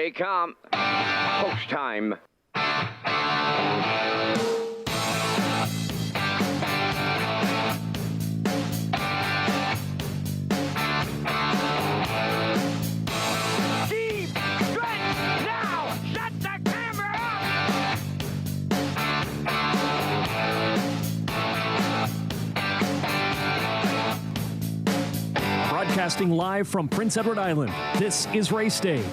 they come. Post time. Deep stretch now. Shut the camera up. Broadcasting live from Prince Edward Island, this is Race Day.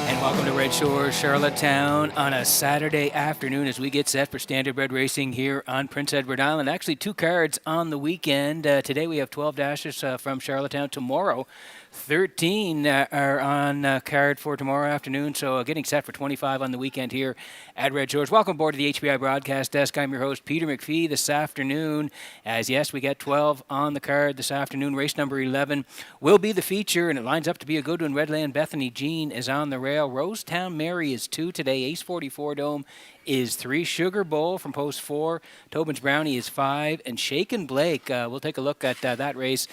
And welcome to Red Shores, Charlottetown on a Saturday afternoon as we get set for standardbred racing here on Prince Edward Island. Actually, 2 cards on the weekend. Today we have 12 dashes from Charlottetown. Tomorrow, 13 are on card for tomorrow afternoon, so getting set for 25 on the weekend here at Red Shores. Welcome aboard to the HBI broadcast desk. I'm your host, Peter McPhee, this afternoon. As yes, we got 12 on the card this afternoon. Race number 11 will be the feature, and it lines up to be a good one. Redland Bethany Jean is on the rail. Rosetown Mary is 2 today. Ace 44 Dome is 3. Sugar Bowl from post 4. Tobin's Brownie is 5. And Shaken Blake, we'll take a look at that race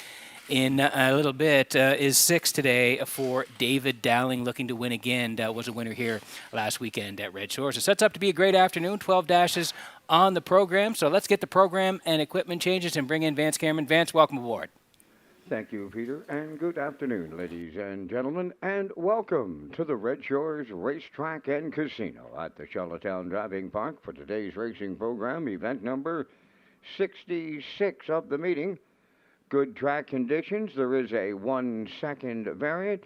in a little bit, is 6 today for David Dowling, looking to win again. Was a winner here last weekend at Red Shores. It sets up to be a great afternoon. 12 dashes on the program. So let's get the program and equipment changes and bring in Vance Cameron. Vance, welcome aboard. Thank you, Peter, and good afternoon, ladies and gentlemen, and welcome to the Red Shores Racetrack and Casino at the Charlottetown Driving Park for today's racing program, event number 66 of the meeting. Good track conditions. There is a 1-second variant.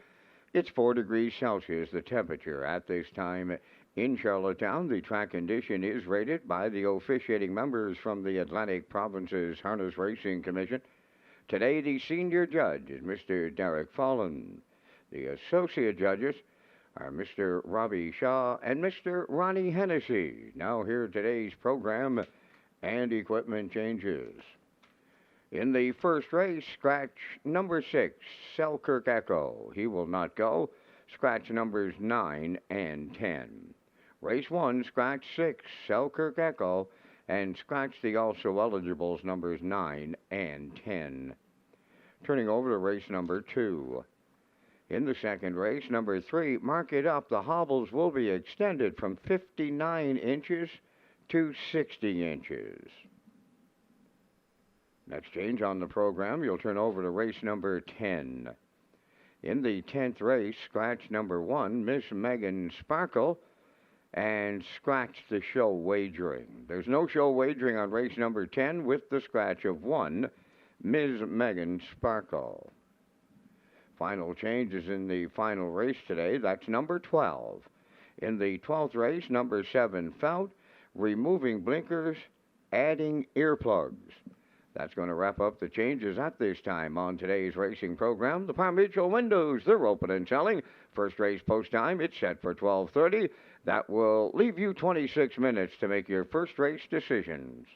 It's 4 degrees Celsius, the temperature at this time in Charlottetown. The track condition is rated by the officiating members from the Atlantic Provinces Harness Racing Commission. Today, the senior judge is Mr. Derek Fallon. The associate judges are Mr. Robbie Shaw and Mr. Ronnie Hennessy. Now here today's program and equipment changes. In the first race, scratch number 6, Selkirk Echo. He will not go. Scratch numbers 9 and 10. Race 1, scratch 6, Selkirk Echo, and scratch the also eligibles numbers 9 and 10. Turning over to race number 2. In the second race, number 3, Mark It Up. The hobbles will be extended from 59 inches to 60 inches. Next change on the program, you'll turn over to race number 10. In the 10th race, scratch number 1, Miss Megan Sparkle, and scratch the show wagering. There's no show wagering on race number 10 with the scratch of 1, Ms. Megan Sparkle. Final changes in the final race today. That's number 12. In the 12th race, number 7, Fout, removing blinkers, adding earplugs. That's going to wrap up the changes at this time on today's racing program. The Palm Mutual windows, they're open and selling. First race post time, it's set for 12:30. That will leave you 26 minutes to make your first race decisions.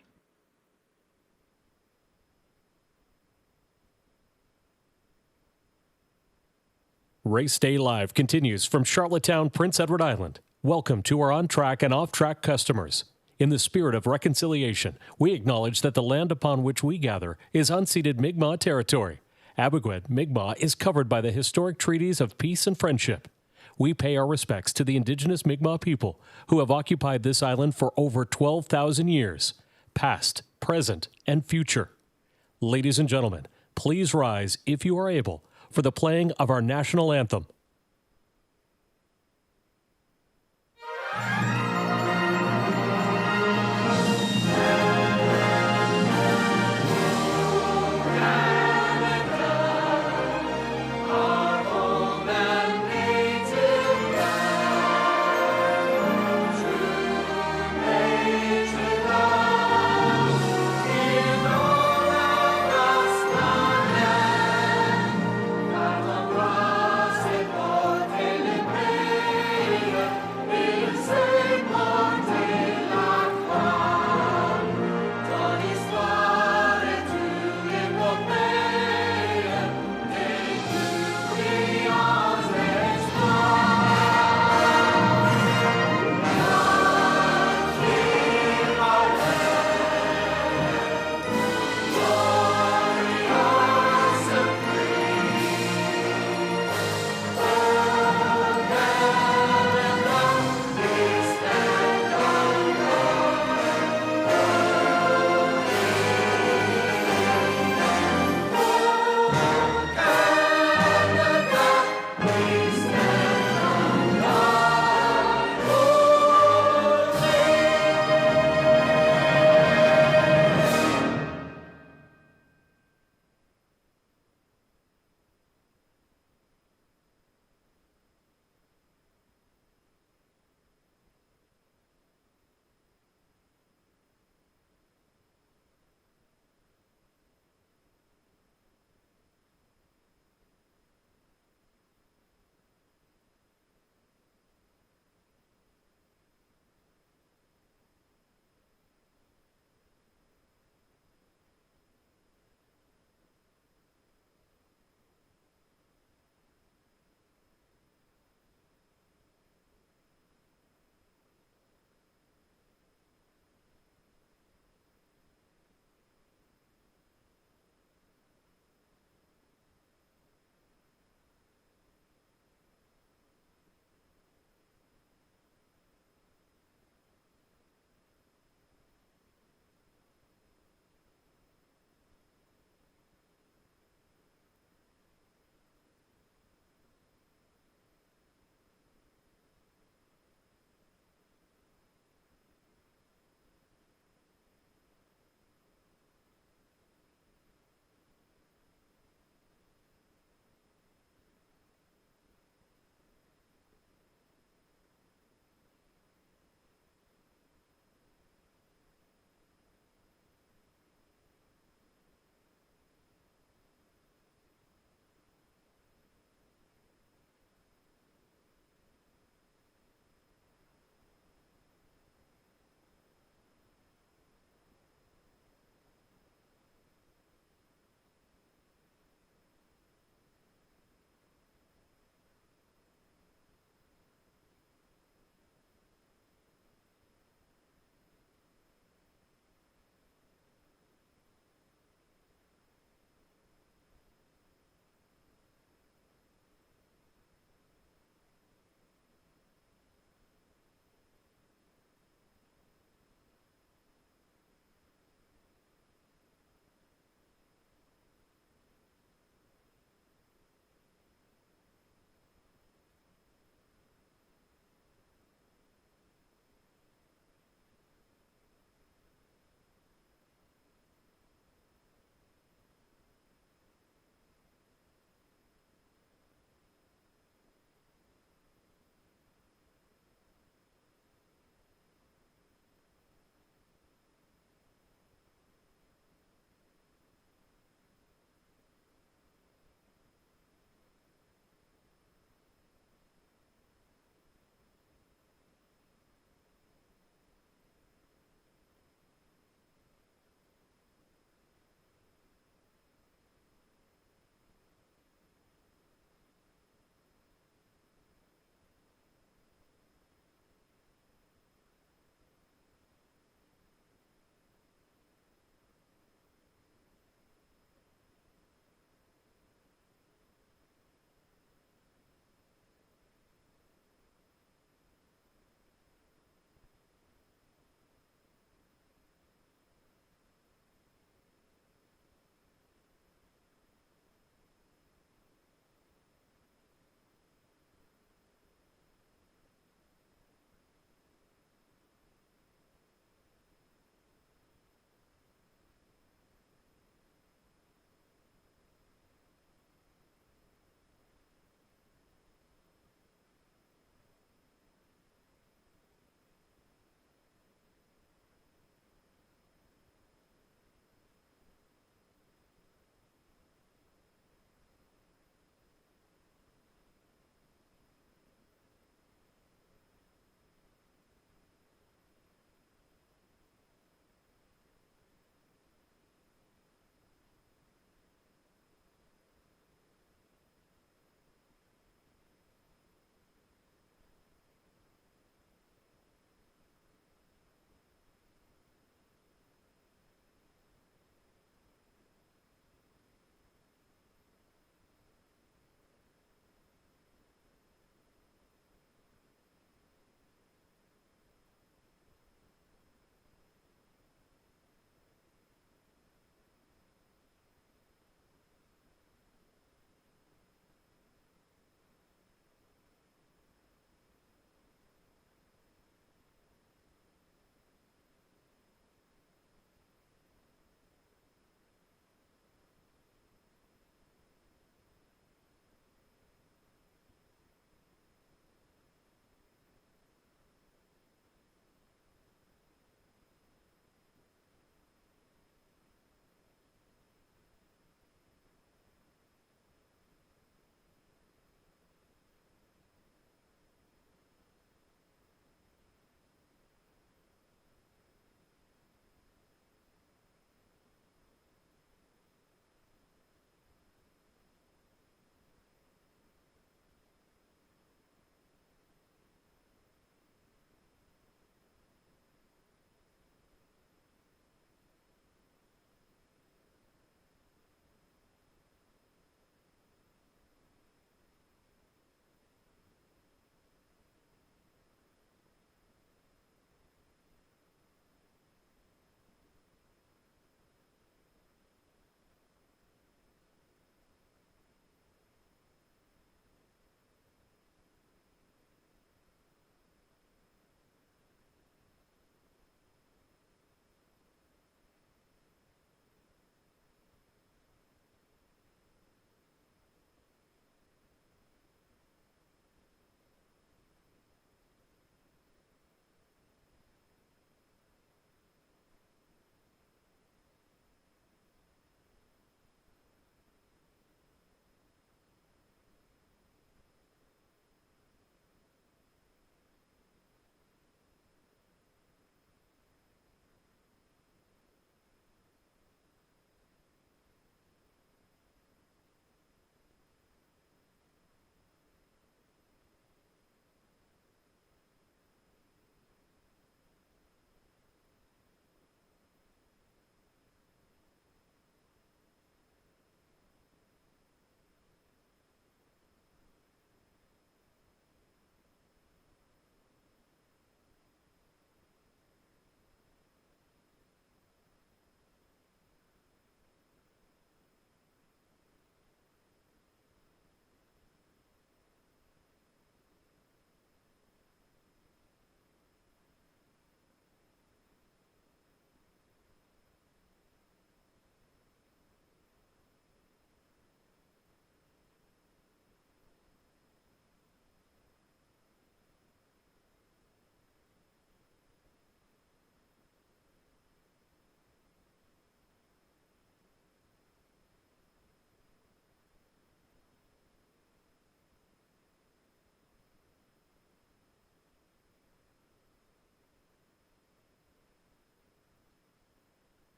Race Day Live continues from Charlottetown, Prince Edward Island. Welcome to our on-track and off-track customers. In the spirit of reconciliation, we acknowledge that the land upon which we gather is unceded Mi'kmaq territory. Abogwed, Mi'kmaq is covered by the historic treaties of peace and friendship. We pay our respects to the indigenous Mi'kmaq people who have occupied this island for over 12,000 years, past, present, and future. Ladies and gentlemen, please rise, if you are able, for the playing of our national anthem.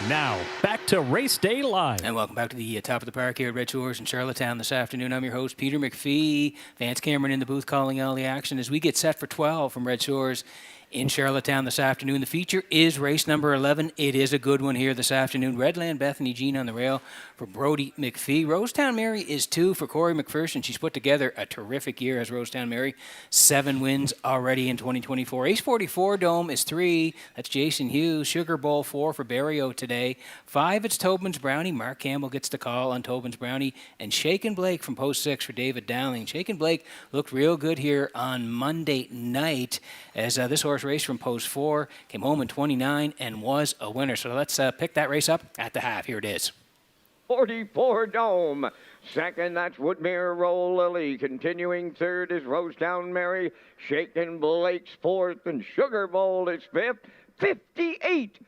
Now, back to Race Day Live. And welcome back to the top of the park here at Red Shores in Charlottetown this afternoon. I'm your host, Peter McPhee. Vance Cameron in the booth calling all the action as we get set for 12 from Red Shores in Charlottetown this afternoon. The feature is race number 11. It is a good one here this afternoon. Redland Bethany Jean on the rail for Brody McPhee. Rosetown Mary is 2 for Corey McPherson. She's put together a terrific year as Rosetown Mary. 7 wins already in 2024. Ace 44 Dome is 3. That's Jason Hughes. Sugar Bowl 4 for Barrio today. 5, it's Tobin's Brownie. Mark Campbell gets the call on Tobin's Brownie. And Shaken Blake from post 6 for David Dowling. Shaken Blake looked real good here on Monday night as this horse raced from post 4, came home in 29 and was a winner. So let's pick that race up at the half. Here it is. 44 Dome. Second, that's Woodmere Roll Lily. Continuing third is Rosetown Mary. Shaken Blake's fourth, and Sugar Bowl is fifth. 58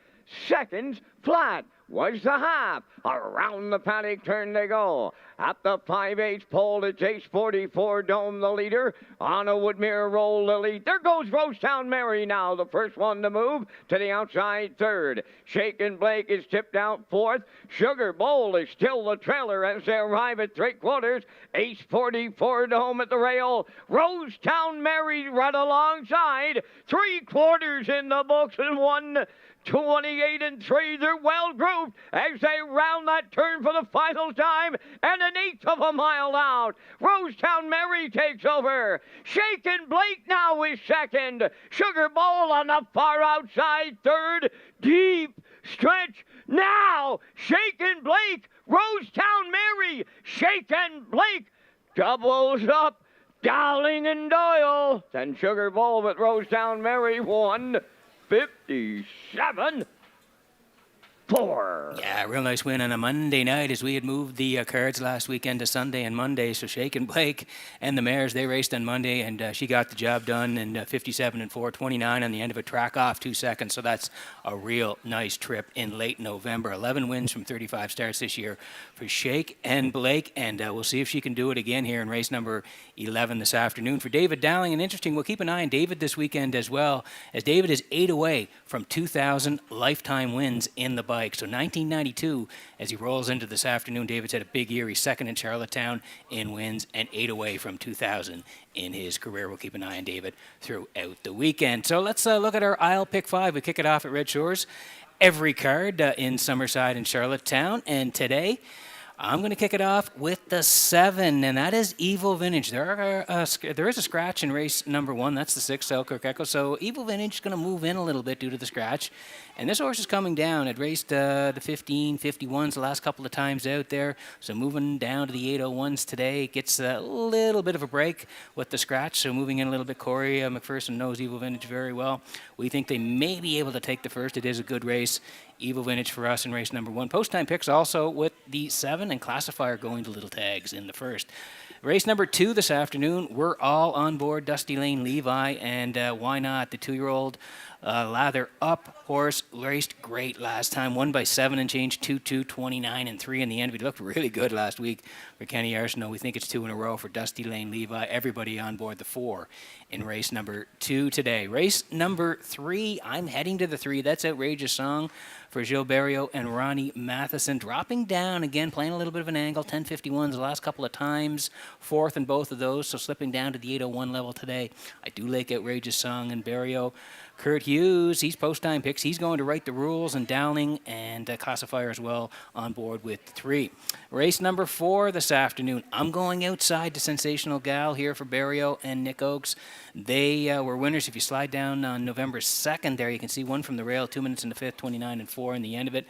seconds flat was the half. Around the paddock turn they go. At the 5/8 pole, it's Ace 44 Dome, the leader. On a Woodmere Roll Lily. There goes Rosetown Mary now, the first one to move to the outside third. Shaken Blake is tipped out fourth. Sugar Bowl is still the trailer as they arrive at 3/4. Ace 44 Dome at the rail. Rosetown Mary right alongside. 3/4 in the books and 1:28 and 3. They're well grouped as they round that turn for the final time, and 1/8 of a mile out. Rosetown Mary takes over. Shaken Blake now is second. Sugar Bowl on the far outside third. Deep stretch now. Shaken Blake, Rosetown Mary. Shaken Blake doubles up. Dowling and Doyle. Then Sugar Bowl with Rosetown Mary 1:57.4. Yeah, real nice win on a Monday night as we had moved the cards last weekend to Sunday and Monday. So Shaken Blake and the mares, they raced on Monday, and she got the job done in 57.4, 29 on the end of a track off 2 seconds. So that's a real nice trip in late November. 11 wins from 35 starts this year for Shaken Blake, and we'll see if she can do it again here in race number 11 this afternoon. For David Dowling, and interesting, we'll keep an eye on David this weekend as well, as David is 8 away from 2,000 lifetime wins in the bike. So 1992, as he rolls into this afternoon, David's had a big year. He's second in Charlottetown in wins and 8 away from 2,000 in his career. We'll keep an eye on David throughout the weekend. So let's look at our aisle pick 5. We kick it off at Red Shores. Every card in Summerside and Charlottetown. And today, I'm going to kick it off with the 7, and that is Evil Vintage. There is a scratch in race number 1. That's the 6, Selkirk Echo. So Evil Vintage is going to move in a little bit due to the scratch. And this horse is coming down. It raced the 15, 51s the last couple of times out there. So moving down to the 801s today. Gets a little bit of a break with the scratch. So moving in a little bit. Corey McPherson knows Evil Vintage very well. We think they may be able to take the first. It is a good race. Evil Vintage for us in race number 1. Post time picks also with the 7 and Classifier going to little tags in the first. Race number 2 this afternoon, we're all on board Dusty Lane Levi, and why not? The 2-year-old lather up horse raced great last time, won by 7 and change, 2-2, 29 and 3 in the end. We looked really good last week for Kenny Arsenault. We think it's 2 in a row for Dusty Lane Levi. Everybody on board the 4 in race number 2 today. Race number 3, I'm heading to the 3. That's Outrageous Song for Joe Barrio and Ronnie Matheson. Dropping down again, playing a little bit of an angle, 1051s the last couple of times, 4th in both of those, so slipping down to the 801 level today. I do like Outrageous Song and Barrio. Kurt Hughes, he's post-time picks. He's going to write the rules, and Dowling and Classifier as well on board with 3. Race number 4 this afternoon. I'm going outside to Sensational Gal here for Barrio and Nick Oakes. They were winners. If you slide down on November 2nd there, you can see one from the rail, 2 minutes in the 5th, 29 and 4 in the end of it.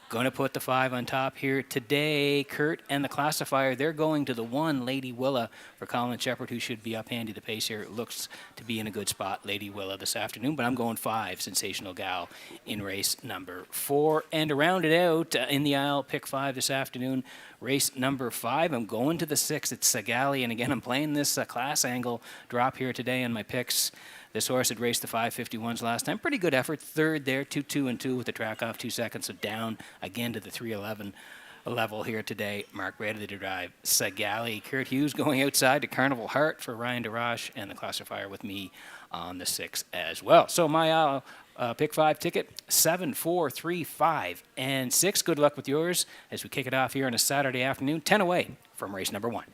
Going to put the 5 on top here today. Kurt and the Classifier, they're going to the 1, Lady Willa, for Colin Shepard, who should be up handy. The pace here looks to be in a good spot, Lady Willa, this afternoon. But I'm going 5, Sensational Gal, in race number 4. And to round it out, in the aisle, pick 5 this afternoon, race number 5. I'm going to the 6. It's Sagali. And again, I'm playing this class angle drop here today on my picks. This horse had raced the 551s last time. Pretty good effort. 3rd there, 2-2 and 2 with the track off 2 seconds. So down again to the 311 level here today. Mark ready to drive Sagali. Kurt Hughes going outside to Carnival Heart for Ryan DeRoche, and the classifier with me on the 6 as well. So my pick 5 ticket, 7, 4, 3, 5, and 6. Good luck with yours as we kick it off here on a Saturday afternoon, 10 away from race number 1.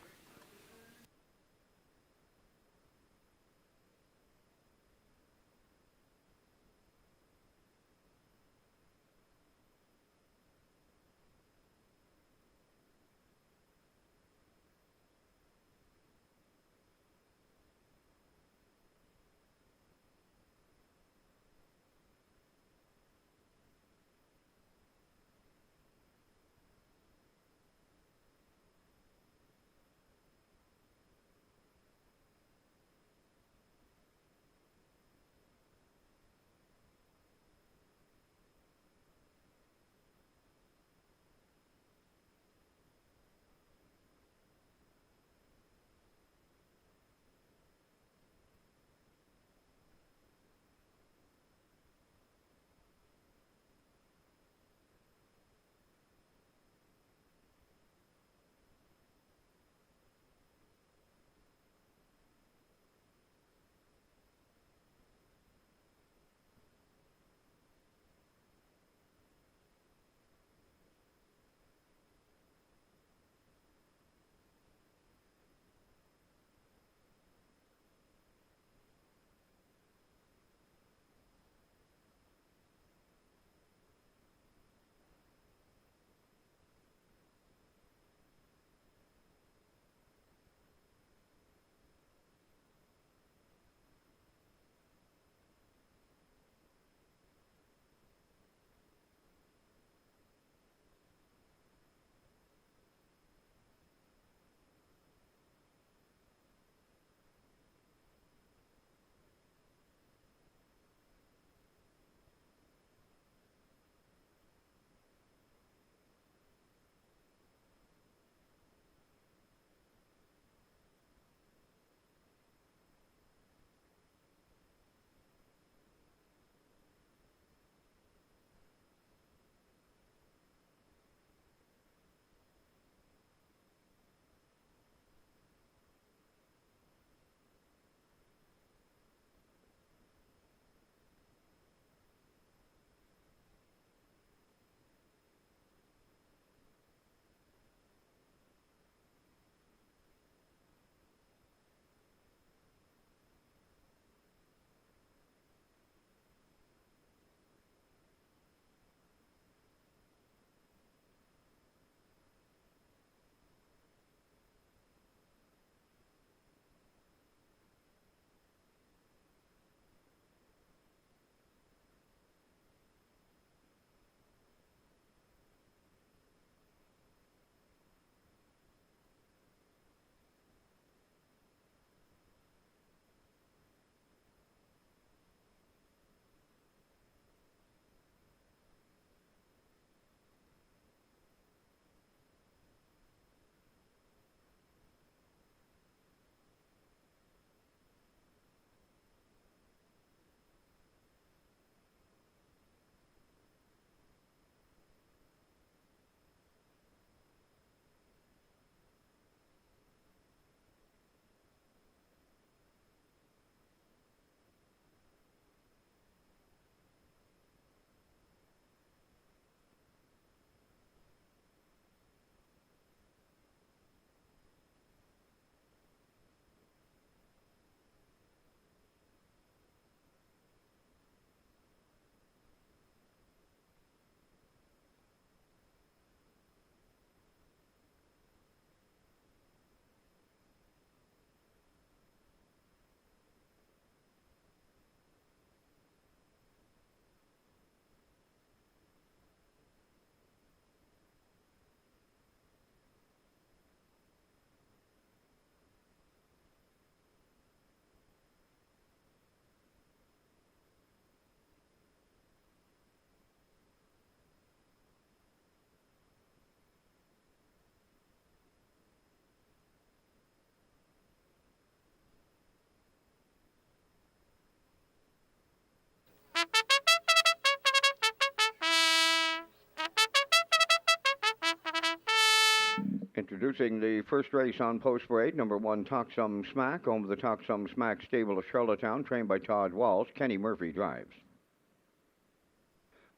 Introducing the first race on Post Parade, number 1, Talk Some Smack, owned by the Talk Some Smack stable of Charlottetown, trained by Todd Walsh. Kenny Murphy drives.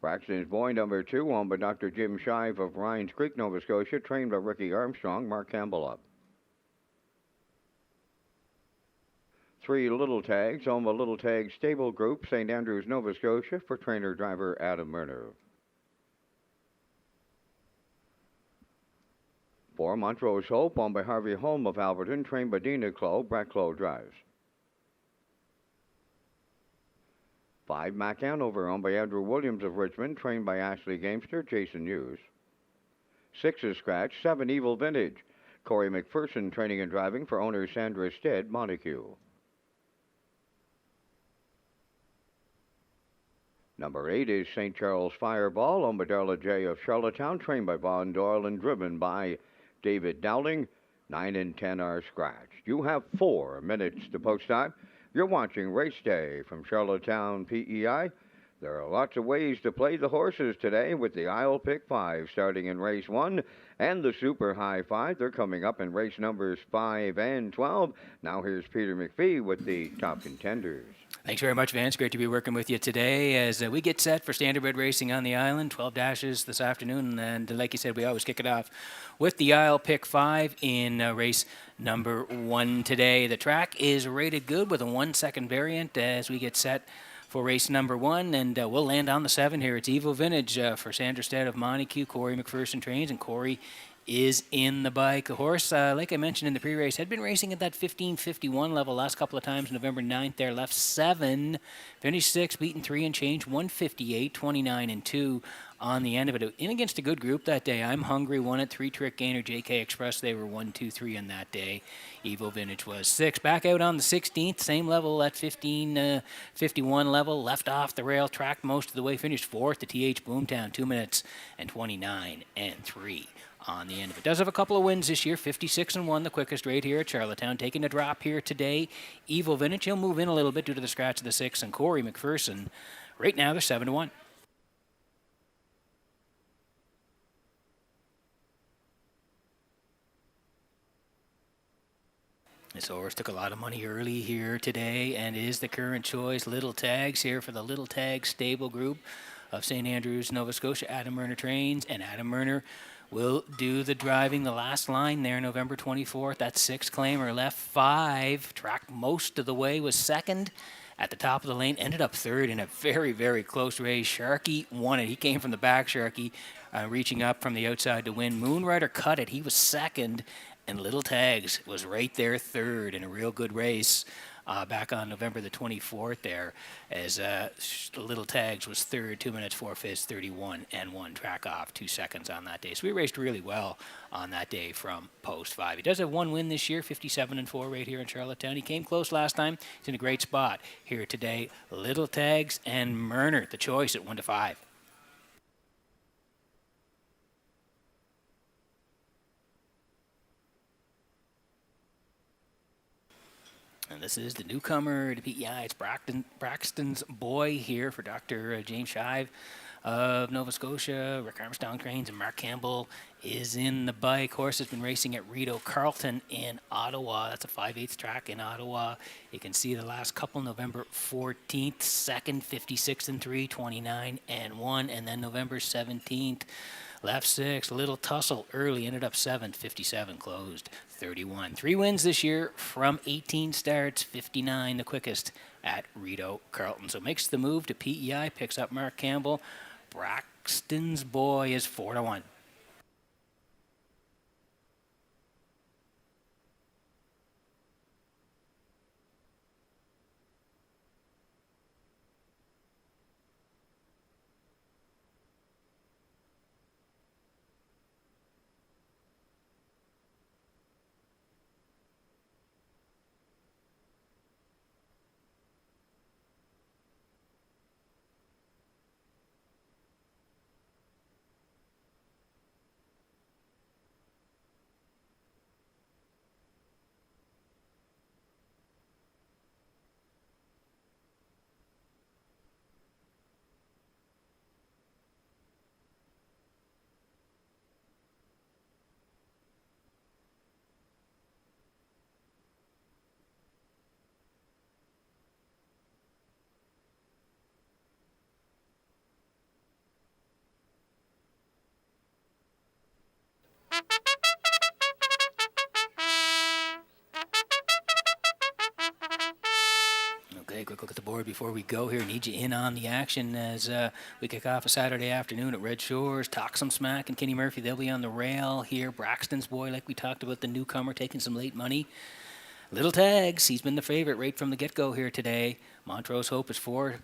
Braxton's Boy, number 2, owned by Dr. Jim Shive of Rhines Creek, Nova Scotia, trained by Ricky Armstrong. Mark Campbell up. 3 Little Tags, owned by Little Tag Stable Group, St. Andrews, Nova Scotia, for trainer-driver Adam Murner. 4 Montrose Hope, owned by Harvey Holm of Alberton, trained by Dina Clow. Brett Clow drives. 5 Mac Hanover, owned by Andrew Williams of Richmond, trained by Ashley Gamester. Jason Hughes. 6 is Scratch, 7 Evil Vintage, Corey McPherson, training and driving for owner Sandra Stead, Montague. Number 8 is St. Charles Fireball, owned by Darla J. of Charlottetown, trained by Vaughn Doyle and driven by David Dowling. 9 and 10 are scratched. You have 4 minutes to post time. You're watching Race Day from Charlottetown, PEI. There are lots of ways to play the horses today with the I'll Pick 5 starting in race 1 and the Super High 5. They're coming up in race numbers 5 and 12. Now here's Peter McPhee with the top contenders. Thanks very much, Vance. Great to be working with you today as we get set for standardbred racing on the island. 12 dashes this afternoon, and like you said, we always kick it off with the I'll Pick 5 in race number 1 today. The track is rated good with a 1-second variant as we get set for race number 1, and we'll land on the 7 here. It's Evil Vintage for Sandra Stead of Montague. Corey McPherson trains, and Corey is in the bike. The horse, like I mentioned in the pre-race, had been racing at that 15:51 level last couple of times. November 9th there, left 7, finished 6, beaten 3 and change, 158, 29 and 2 on the end of it. In against a good group that day. I'm Hungry won it. 3 Trick Gainer, JK Express, they were 1, 2, 3 on that day. Evil Vintage was 6. Back out on the 16th, same level at 15:51 level. Left off the rail, tracked most of the way, finished 4th to TH Boomtown, 2 minutes and 29 and 3 on the end of it. Does have a couple of wins this year, 56 and 1, the quickest rate here at Charlottetown. Taking a drop here today. Evil Vintage, he'll move in a little bit due to the scratch of the 6, and Corey McPherson, right now they're 7 to 1. This horse took a lot of money early here today and is the current choice. Little Tags here for the Little Tag Stable Group of St. Andrews, Nova Scotia. Adam Murner trains, and Adam Murner will do the driving. The last line there, November 24th. That 6 claimer left 5, tracked most of the way, was 2nd at the top of the lane, ended up 3rd in a very, very close race. Sharky won it. He came from the back, Sharky, reaching up from the outside to win. Moonrider cut it. He was 2nd, and Little Tags was right there 3rd in a real good race. Back on November the 24th there, as Little Tags was 3rd, 2 minutes, 4 fifths, 31 and 1, track off 2 seconds on that day. So we raced really well on that day from Post 5. He does have 1 win this year, 57 and 4 right here in Charlottetown. He came close last time. He's in a great spot here today. Little Tags and Murner, the choice at 1 to 5. And this is the newcomer to PEI. It's Braxton's Boy here for Dr. James Shive of Nova Scotia. Rick Armstrong trains, and Mark Campbell is in the bike. Horse has been racing at Rideau Carleton in Ottawa. That's a 5/8 track in Ottawa. You can see the last couple, November 14th, 2nd, 56 and 3, 29 and 1. And then November 17th, left 6, Little Tussle early, ended up 7th, 57, closed 31. 3 wins this year from 18 starts, 59 the quickest at Rideau Carleton. So makes the move to PEI, picks up Mark Campbell. Braxton's Boy is 4 to 1. quick look at the board before we go here. Need you in on the action as we kick off a Saturday afternoon at Red Shores. Talk some smack and Kenny Murphy, they'll be on the rail here. Braxton's boy, like we talked about, the newcomer taking some late money. Little Tags, he's been the favorite right from the get-go here today. Montrose Hope is 4.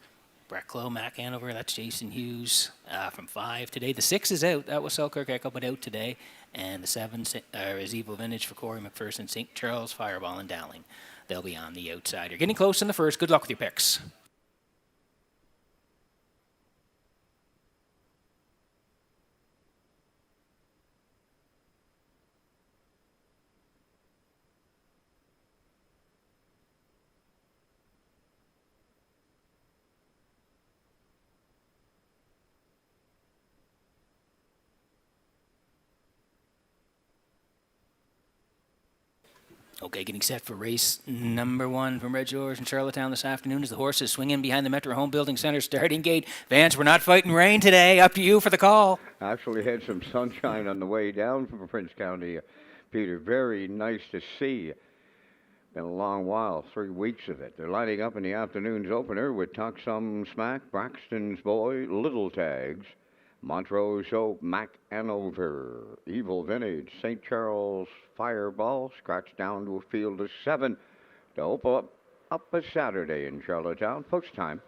Brett Clough, Mac Hanover, that's Jason Hughes from 5 today. The 6 is out. That was Selkirk Echo, but out today. And the 7 is Evil Vintage for Corey McPherson, St. Charles, Fireball, and Dowling. They'll be on the outside. You're getting close in the first. Good luck with your picks. Okay, getting set for race number 1 from Red Shores in Charlottetown this afternoon as the horses swing in behind the Metro Home Building Center starting gate. Vance, we're not fighting rain today. Up to you for the call. Actually had some sunshine on the way down from Prince County, Peter. Very nice to see. Been a long while, 3 weeks of it. They're lining up in the afternoon's opener with Talk Some Smack, Braxton's Boy, Little Tags, Montrose Hope, Mac Hanover, Evil Vintage, St. Charles, Fireball, scratch down to a field of 7 to open up a Saturday in Charlottetown. Post time.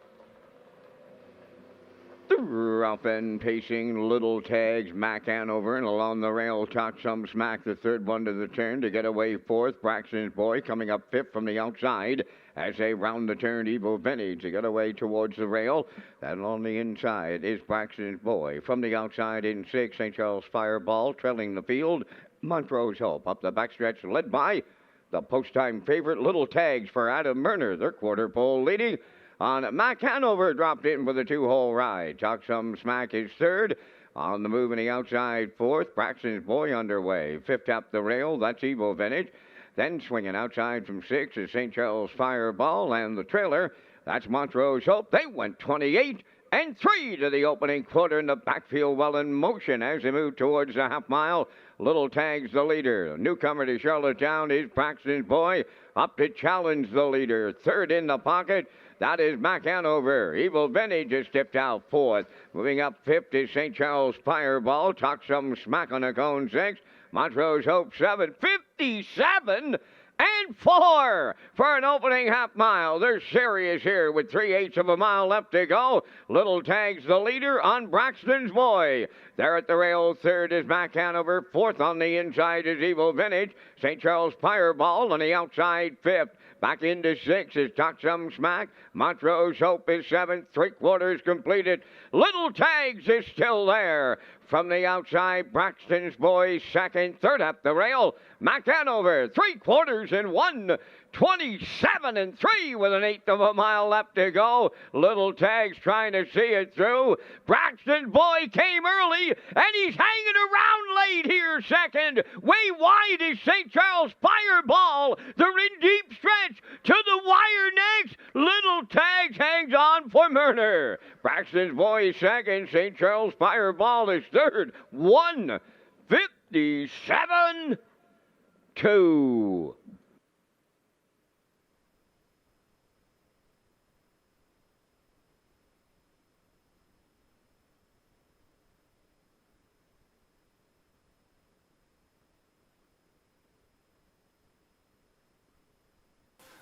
Up and pacing, Little Tags, Mac Hanover, and along the rail, Talk Some Smack, the third one to the turn to get away 4th. Braxton's Boy coming up 5th from the outside as they round the turn. Evil Vintage to get away towards the rail. Then on the inside is Braxton's Boy. From the outside in 6, St. Charles Fireball trailing the field. Montrose Hope up the backstretch led by the post-time favorite Little Tags for Adam Murner. Their quarter pole leading on Mac Hanover, dropped in for the 2-hole ride. Talk Some Smack is 3rd. On the move in the outside 4th. Braxton's Boy underway. 5th up the rail. That's Evil Vintage. Then swinging outside from 6 is St. Charles Fireball and the trailer. That's Montrose Hope. They went 28 and 3 to the opening quarter in the backfield, well in motion as they move towards the half mile. Little Tags the leader. Newcomer to Charlottetown is Braxton's Boy. Up to challenge the leader. 3rd in the pocket. That is Mac Hanover. Evil Vintage has tipped out 4th. Moving up 5th is St. Charles Fireball. Talk Some Smack on the cone 6th. Montrose Hope 7th. 57 and 4 for an opening half mile. They're serious here with 3/8 of a mile left to go. Little Tags the leader on Braxton's Boy. There at the rail, 3rd is Mac Hanover. 4th on the inside is Evil Vintage. St. Charles Fireball on the outside 5th. Back into 6 is Talk Some Smack. Montrose Hope is 7th. 3/4 completed. Little Tags is still there. From the outside, Braxton's Boy 2nd. 3rd up the rail, Mac Hanover. 3/4 and 1. 27 and 3 with an 1/8 of a mile left to go. Little Tags trying to see it through. Braxton's Boy came early, and he's hanging around late here 2nd. Way wide is St. Charles Fireball. They're in deep stretch to the wire next. Little Tags hangs on for Murner. Braxton's Boy 2nd. St. Charles Fireball is 3rd. 1:57-2.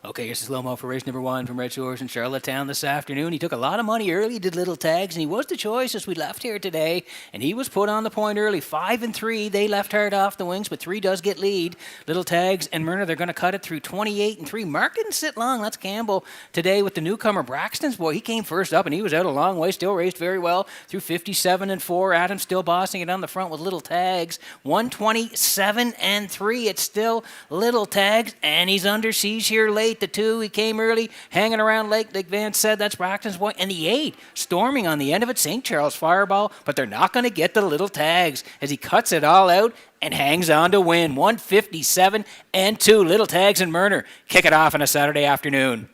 Okay, here's the slow-mo for race number 1 from Red Shores in Charlottetown this afternoon. He took a lot of money early, did Little Tags, and he was the choice as we left here today. And he was put on the point early. 5 and 3, they left hard off the wings, but 3 does get lead. Little Tags and Myrna, they're going to cut it through 28 and 3. Mark didn't sit long. That's Campbell today with the newcomer Braxton's Boy. He came first up, and he was out a long way. Still raced very well through 57 and 4. Adam still bossing it on the front with Little Tags. 127 and 3. It's still Little Tags, and he's under siege here late. The 2, he came early, hanging around late, like Vance said. That's Braxton's Boy. And the 8, storming on the end of it, St. Charles Fireball. But they're not going to get the Little Tags as he cuts it all out and hangs on to win. 157 and 2. Little Tags and Murner kick it off on a Saturday afternoon.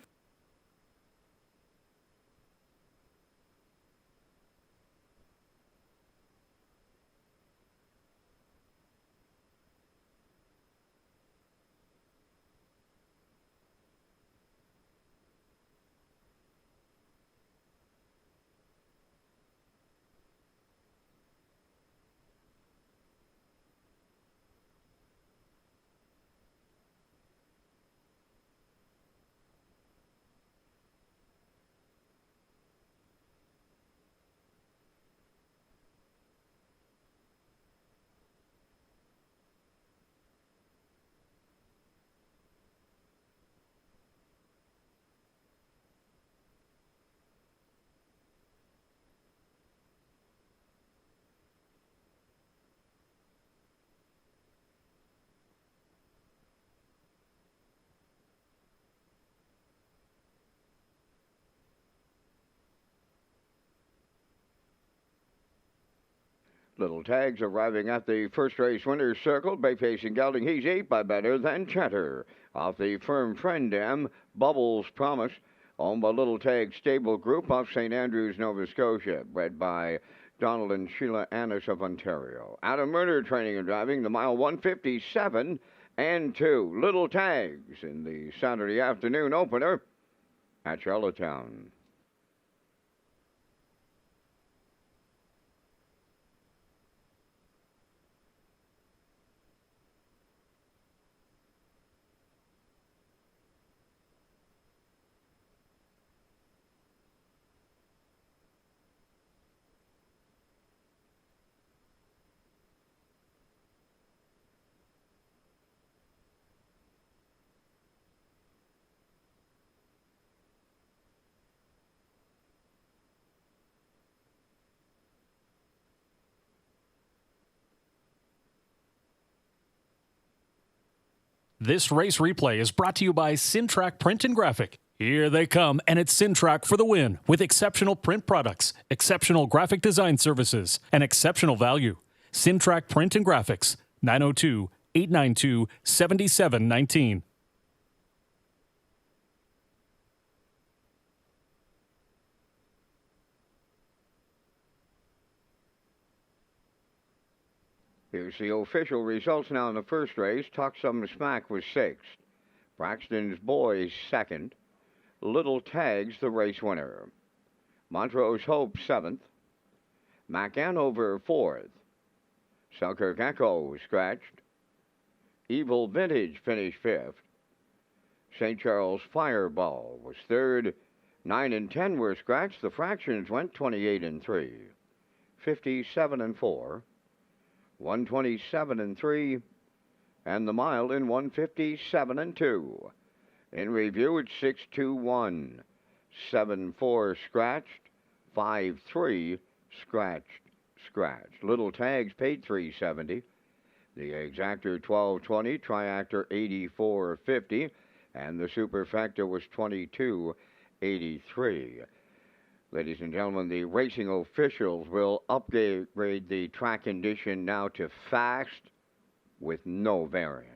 Little Tags arriving at the first race winner's circle. Bay facing gelding. He's 8 by better than Cheddar. Off the Firm Friend Dam, Bubbles Promise. Owned by Little Tag Stable Group of St. Andrews, Nova Scotia. Bred by Donald and Sheila Annis of Ontario. Adam Murder training and driving the mile 157 and 2. Little Tags in the Saturday afternoon opener at Charlottetown. This race replay is brought to you by Syntrack Print and Graphic. Here they come, and it's Syntrack for the win with exceptional print products, exceptional graphic design services, and exceptional value. Syntrack Print and Graphics, 902-892-7719. Here's the official results now in the first race. Talk Some Smack was 6th. Braxton's Boys 2nd. Little Tags the race winner. Montrose Hope 7th. McAnover 4th. Selkirk Echo scratched. Evil Vintage finished 5th. St. Charles Fireball was 3rd. 9 and 10 were scratched. The fractions went 28 and 3. 57 and 4. 127 and 3, and the mile in 157 and 2. In review, it's 6-2-1, 7-4 scratched, 5-3 scratched. Little Tags paid $370. The Exactor $12.20, Triactor $84.50, and the Superfecta was $22.83. Ladies and gentlemen, the racing officials will upgrade the track condition now to fast with no variant.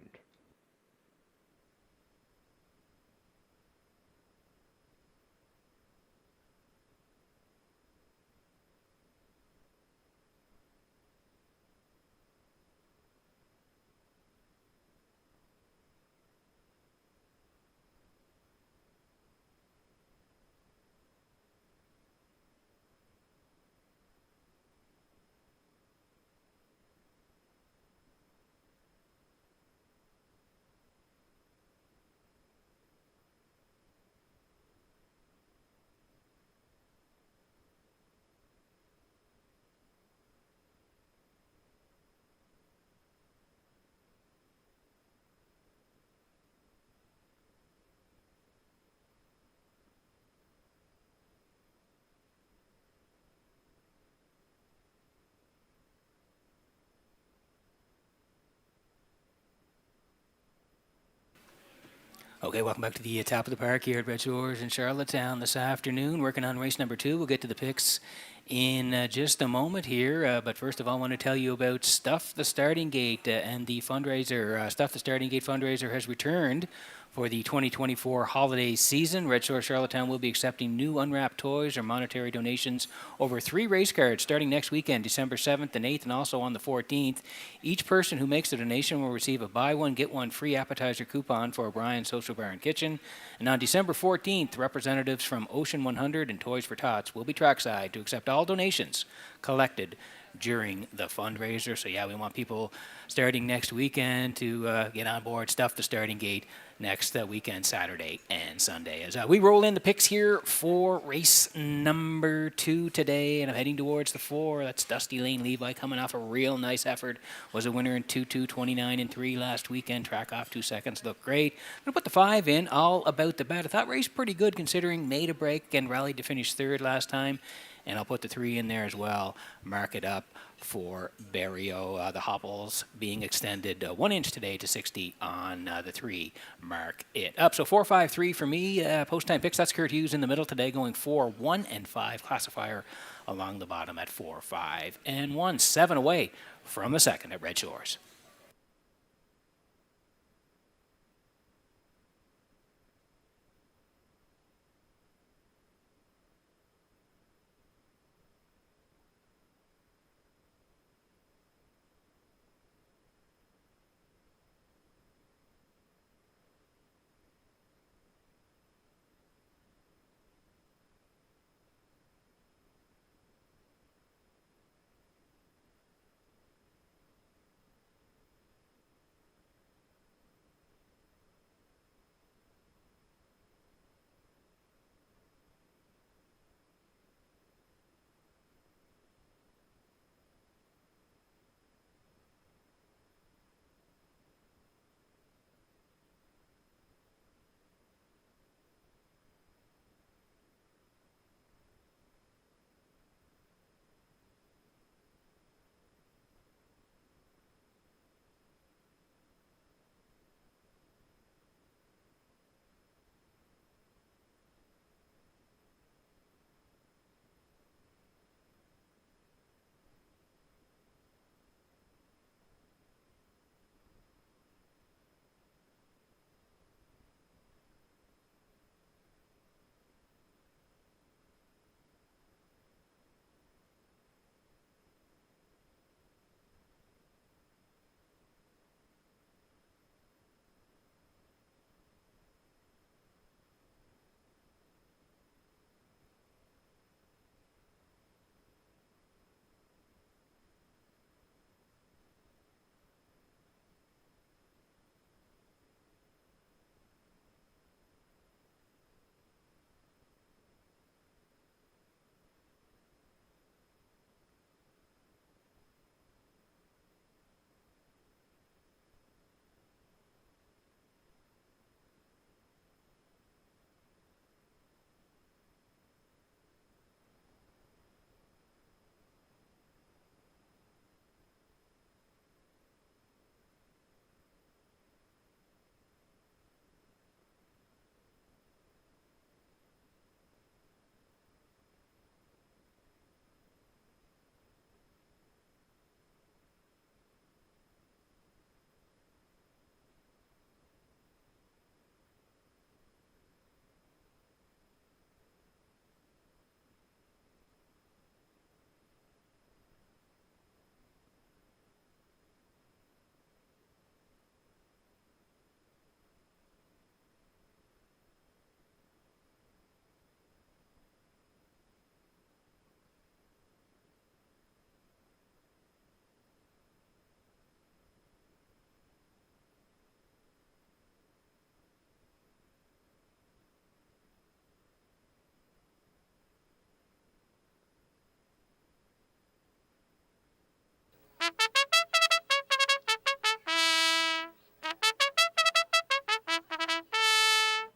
Okay, welcome back to the top of the park here at Redshores in Charlottetown this afternoon. Working on race number 2. We'll get to the picks in just a moment here. But first of all, I want to tell you about Stuff the Starting Gate and the fundraiser. Stuff the Starting Gate fundraiser has returned for the 2024 holiday season. Red Shore Charlottetown will be accepting new unwrapped toys or monetary donations over 3 race cards starting next weekend, December 7th and 8th, and also on the 14th. Each person who makes a donation will receive a buy one, get one free appetizer coupon for O'Brien's Social Bar and Kitchen. And on December 14th, representatives from Ocean 100 and Toys for Tots will be trackside to accept all donations collected during the fundraiser. So yeah, we want people starting next weekend to get on board Stuff the Starting Gate next weekend, Saturday and Sunday. As we roll in the picks here for race number 2 today, and I'm heading towards the 4. That's Dusty Lane Levi coming off a real nice effort. Was a winner in 2-2, 29 and 3 last weekend. Track off 2 seconds, looked great. I'm going to put the 5 in, All About the Bet. I thought race pretty good considering made a break and rallied to finish 3rd last time. and I'll put the 3 in there as well. Mark it up for Barrio. The hobbles being extended 1 inch today to 60 on the 3. Mark it up. So 4, 5, 3 for me. Post time picks. That's Kurt Hughes in the middle today, going 4, 1, and 5. Classifier along the bottom at 4, 5, and 1. 7 away from the second at Red Shores.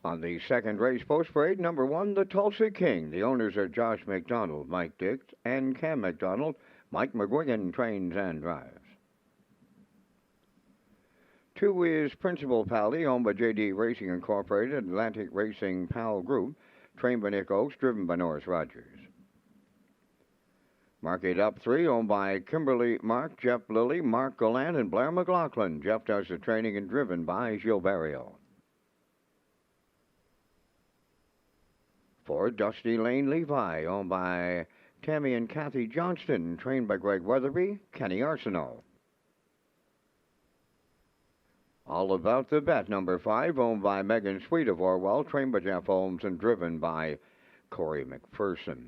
On the second race post parade, number 1, the Tulsa King. The owners are Josh McDonald, Mike Dix, and Cam McDonald. Mike McGuigan trains and drives. 2 is Principal Pally, owned by JD Racing Incorporated, Atlantic Racing Pal Group, trained by Nick Oakes, driven by Norris Rogers. Mark 8 up 3, owned by Kimberly Mark, Jeff Lilly, Mark Gallant, and Blair McLaughlin. Jeff does the training and driven by Gilles Barrio. 4, Dusty Lane Levi, owned by Tammy and Kathy Johnston, trained by Greg Weatherby, Kenny Arsenault. All About the Bet, number 5, owned by Megan Sweet of Orwell, trained by Jeff Holmes and driven by Corey McPherson.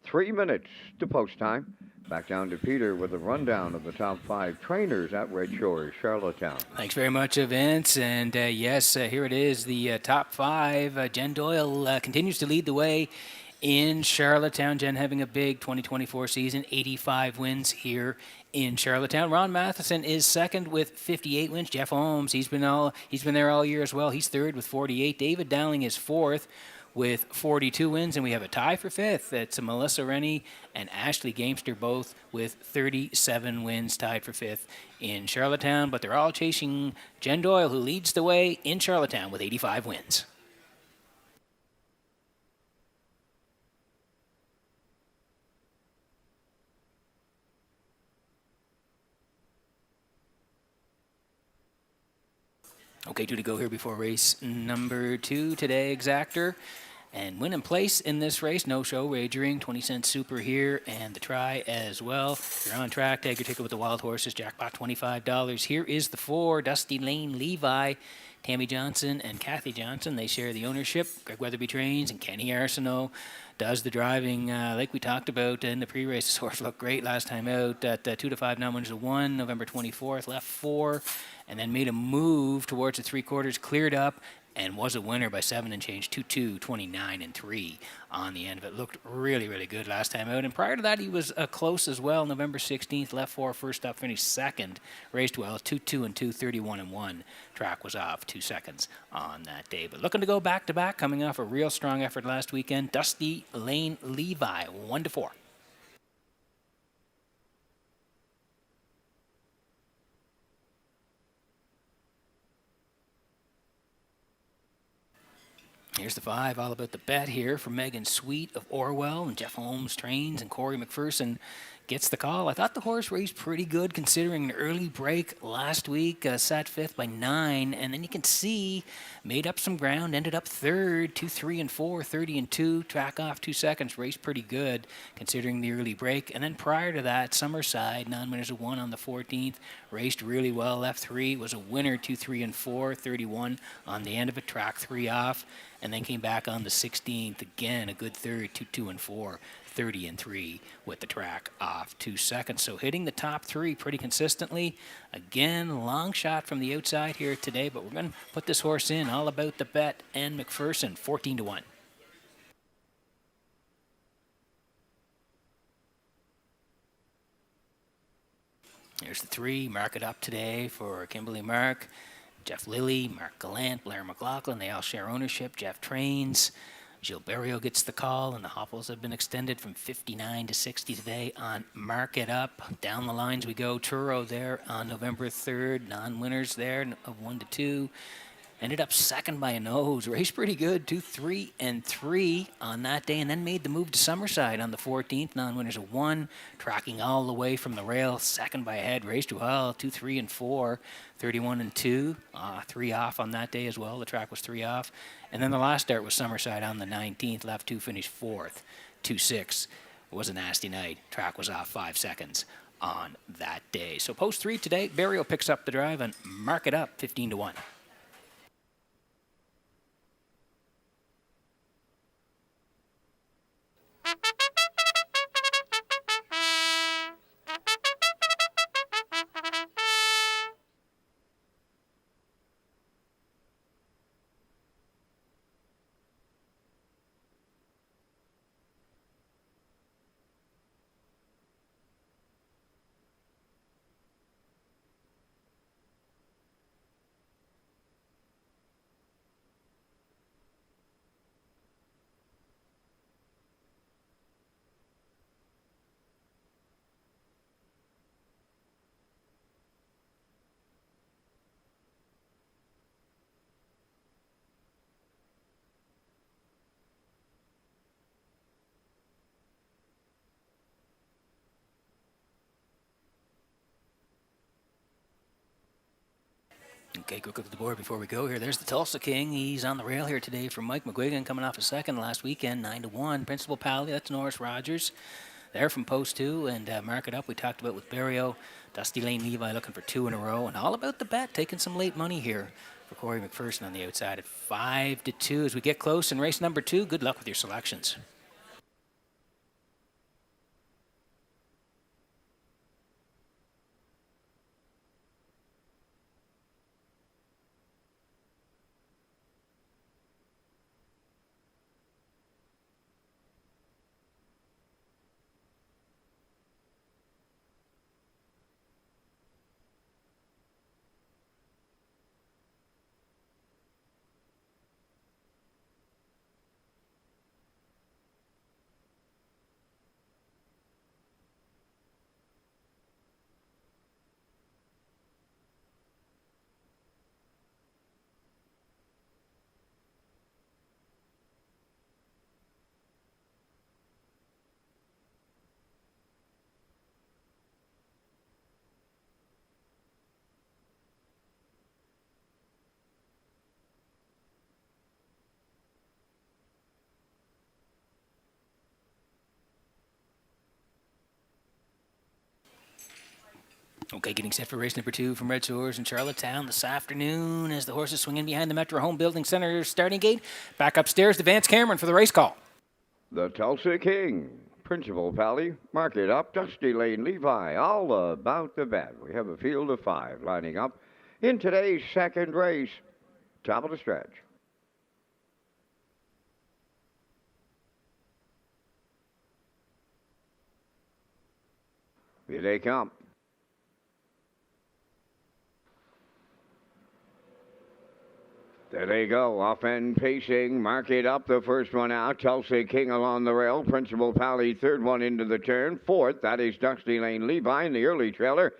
3 minutes to post time. Back down to Peter with a rundown of the top 5 trainers at Red Shores, Charlottetown. Thanks very much, Vince. And yes, here it is, the top 5. Jen Doyle continues to lead the way in Charlottetown. Jen having a big 2024 season, 85 wins here in Charlottetown. Ron Matheson is second with 58 wins. Jeff Holmes, he's been there all year as well. He's third with 48. David Dowling is fourth with 42 wins, and we have a tie for fifth. It's Melissa Rennie and Ashley Gamester, both with 37 wins, tied for fifth in Charlottetown. But they're all chasing Jen Doyle, who leads the way in Charlottetown with 85 wins. Okay, 2 to go here before race number 2 today, Exactor. And win and place in this race, no show wagering, 20 cents super here, and the try as well. If you're on track, take your ticket with the wild horses, jackpot $25. Here is the 4, Dusty Lane Levi, Tammy Johnson and Kathy Johnson. They share the ownership. Greg Weatherby trains, and Kenny Arsenault does the driving. Like we talked about in the pre-race, this horse looked great last time out at 2 to 5 non-winners of 1, November 24th, left 4, and then made a move towards the 3/4, cleared up, and was a winner by 7 and change, 2-2, 29 and 3 on the end of it. Looked really, really good last time out. And prior to that, he was close as well. November 16th, left 4, first up, finished second. Raced well, 2-2 and 2, 31 and 1. Track was off 2 seconds on that day. But looking to go back to back, coming off a real strong effort last weekend. Dusty Lane Levi, 1 to 4. Here's the 5, all about the bet here for Megan Sweet of Orwell, and Jeff Holmes trains, and Corey McPherson gets the call. I thought the horse raced pretty good considering an early break last week, sat 5th by 9, and then you can see made up some ground, ended up 3rd, 2, 3, and 4, 30 and 2, track off 2 seconds, raced pretty good considering the early break. And then prior to that, Summerside, non-winners of 1 on the 14th, raced really well, left 3, was a winner, 2, 3, and 4, 31 on the end of it, track 3 off, and then came back on the 16th, again, a good 3rd, 2, 2, and 4. 30 and 3 with the track off 2 seconds. So hitting the top 3 pretty consistently. Again, long shot from the outside here today, but we're going to put this horse in. All about the bet and McPherson, 14 to 1. Here's the 3, mark it up today for Kimberly Mark, Jeff Lilly, Mark Gallant, Blair McLaughlin. They all share ownership. Jeff trains. Gilles Berriot gets the call, and the Hopples have been extended from 59 to 60 today on Mark It Up. Down the lines we go. Turo there on November 3rd. Non-winners there of 1 to 2. Ended up second by a nose. Raced pretty good, 2, 3, and 3 on that day, and then made the move to Summerside on the 14th. Non-winners of 1, tracking all the way from the rail, second by a head. Raced well, 2, 3, and 4, 31 and 2, 3 off on that day as well. The track was 3 off. And then the last start was Summerside on the 19th. Left 2, finished 4th, 2, 6. It was a nasty night. Track was off 5 seconds on that day. So post 3 today, Berriot picks up the drive and Mark It Up, 15 to 1. Okay, quick look at the board before we go here. There's the Tulsa King. He's on the rail here today for Mike McGuigan, coming off a second last weekend, 9 to 1. Principal Pally, that's Norris Rogers. There from post 2, and Mark It Up we talked about with Berriot. Dusty Lane Levi looking for 2 in a row, and all about the bet, taking some late money here for Corey McPherson on the outside at 5 to 2. As we get close in race number 2, good luck with your selections. Okay, getting set for race number 2 from Redshores in Charlottetown this afternoon as the horses swing in behind the Metro Home Building Center starting gate. Back upstairs to Vance Cameron for the race call. The Tulsa King, Principal Pally, Mark It Up, Dusty Lane Levi, all about the bet. We have a field of 5 lining up in today's second race. Top of the stretch. Here they come. There they go, off and pacing, Mark It Up, the first one out, Tulsa King along the rail, Principal Pally, third one into the turn, fourth, that is Dusty Lane Levi in the early trailer,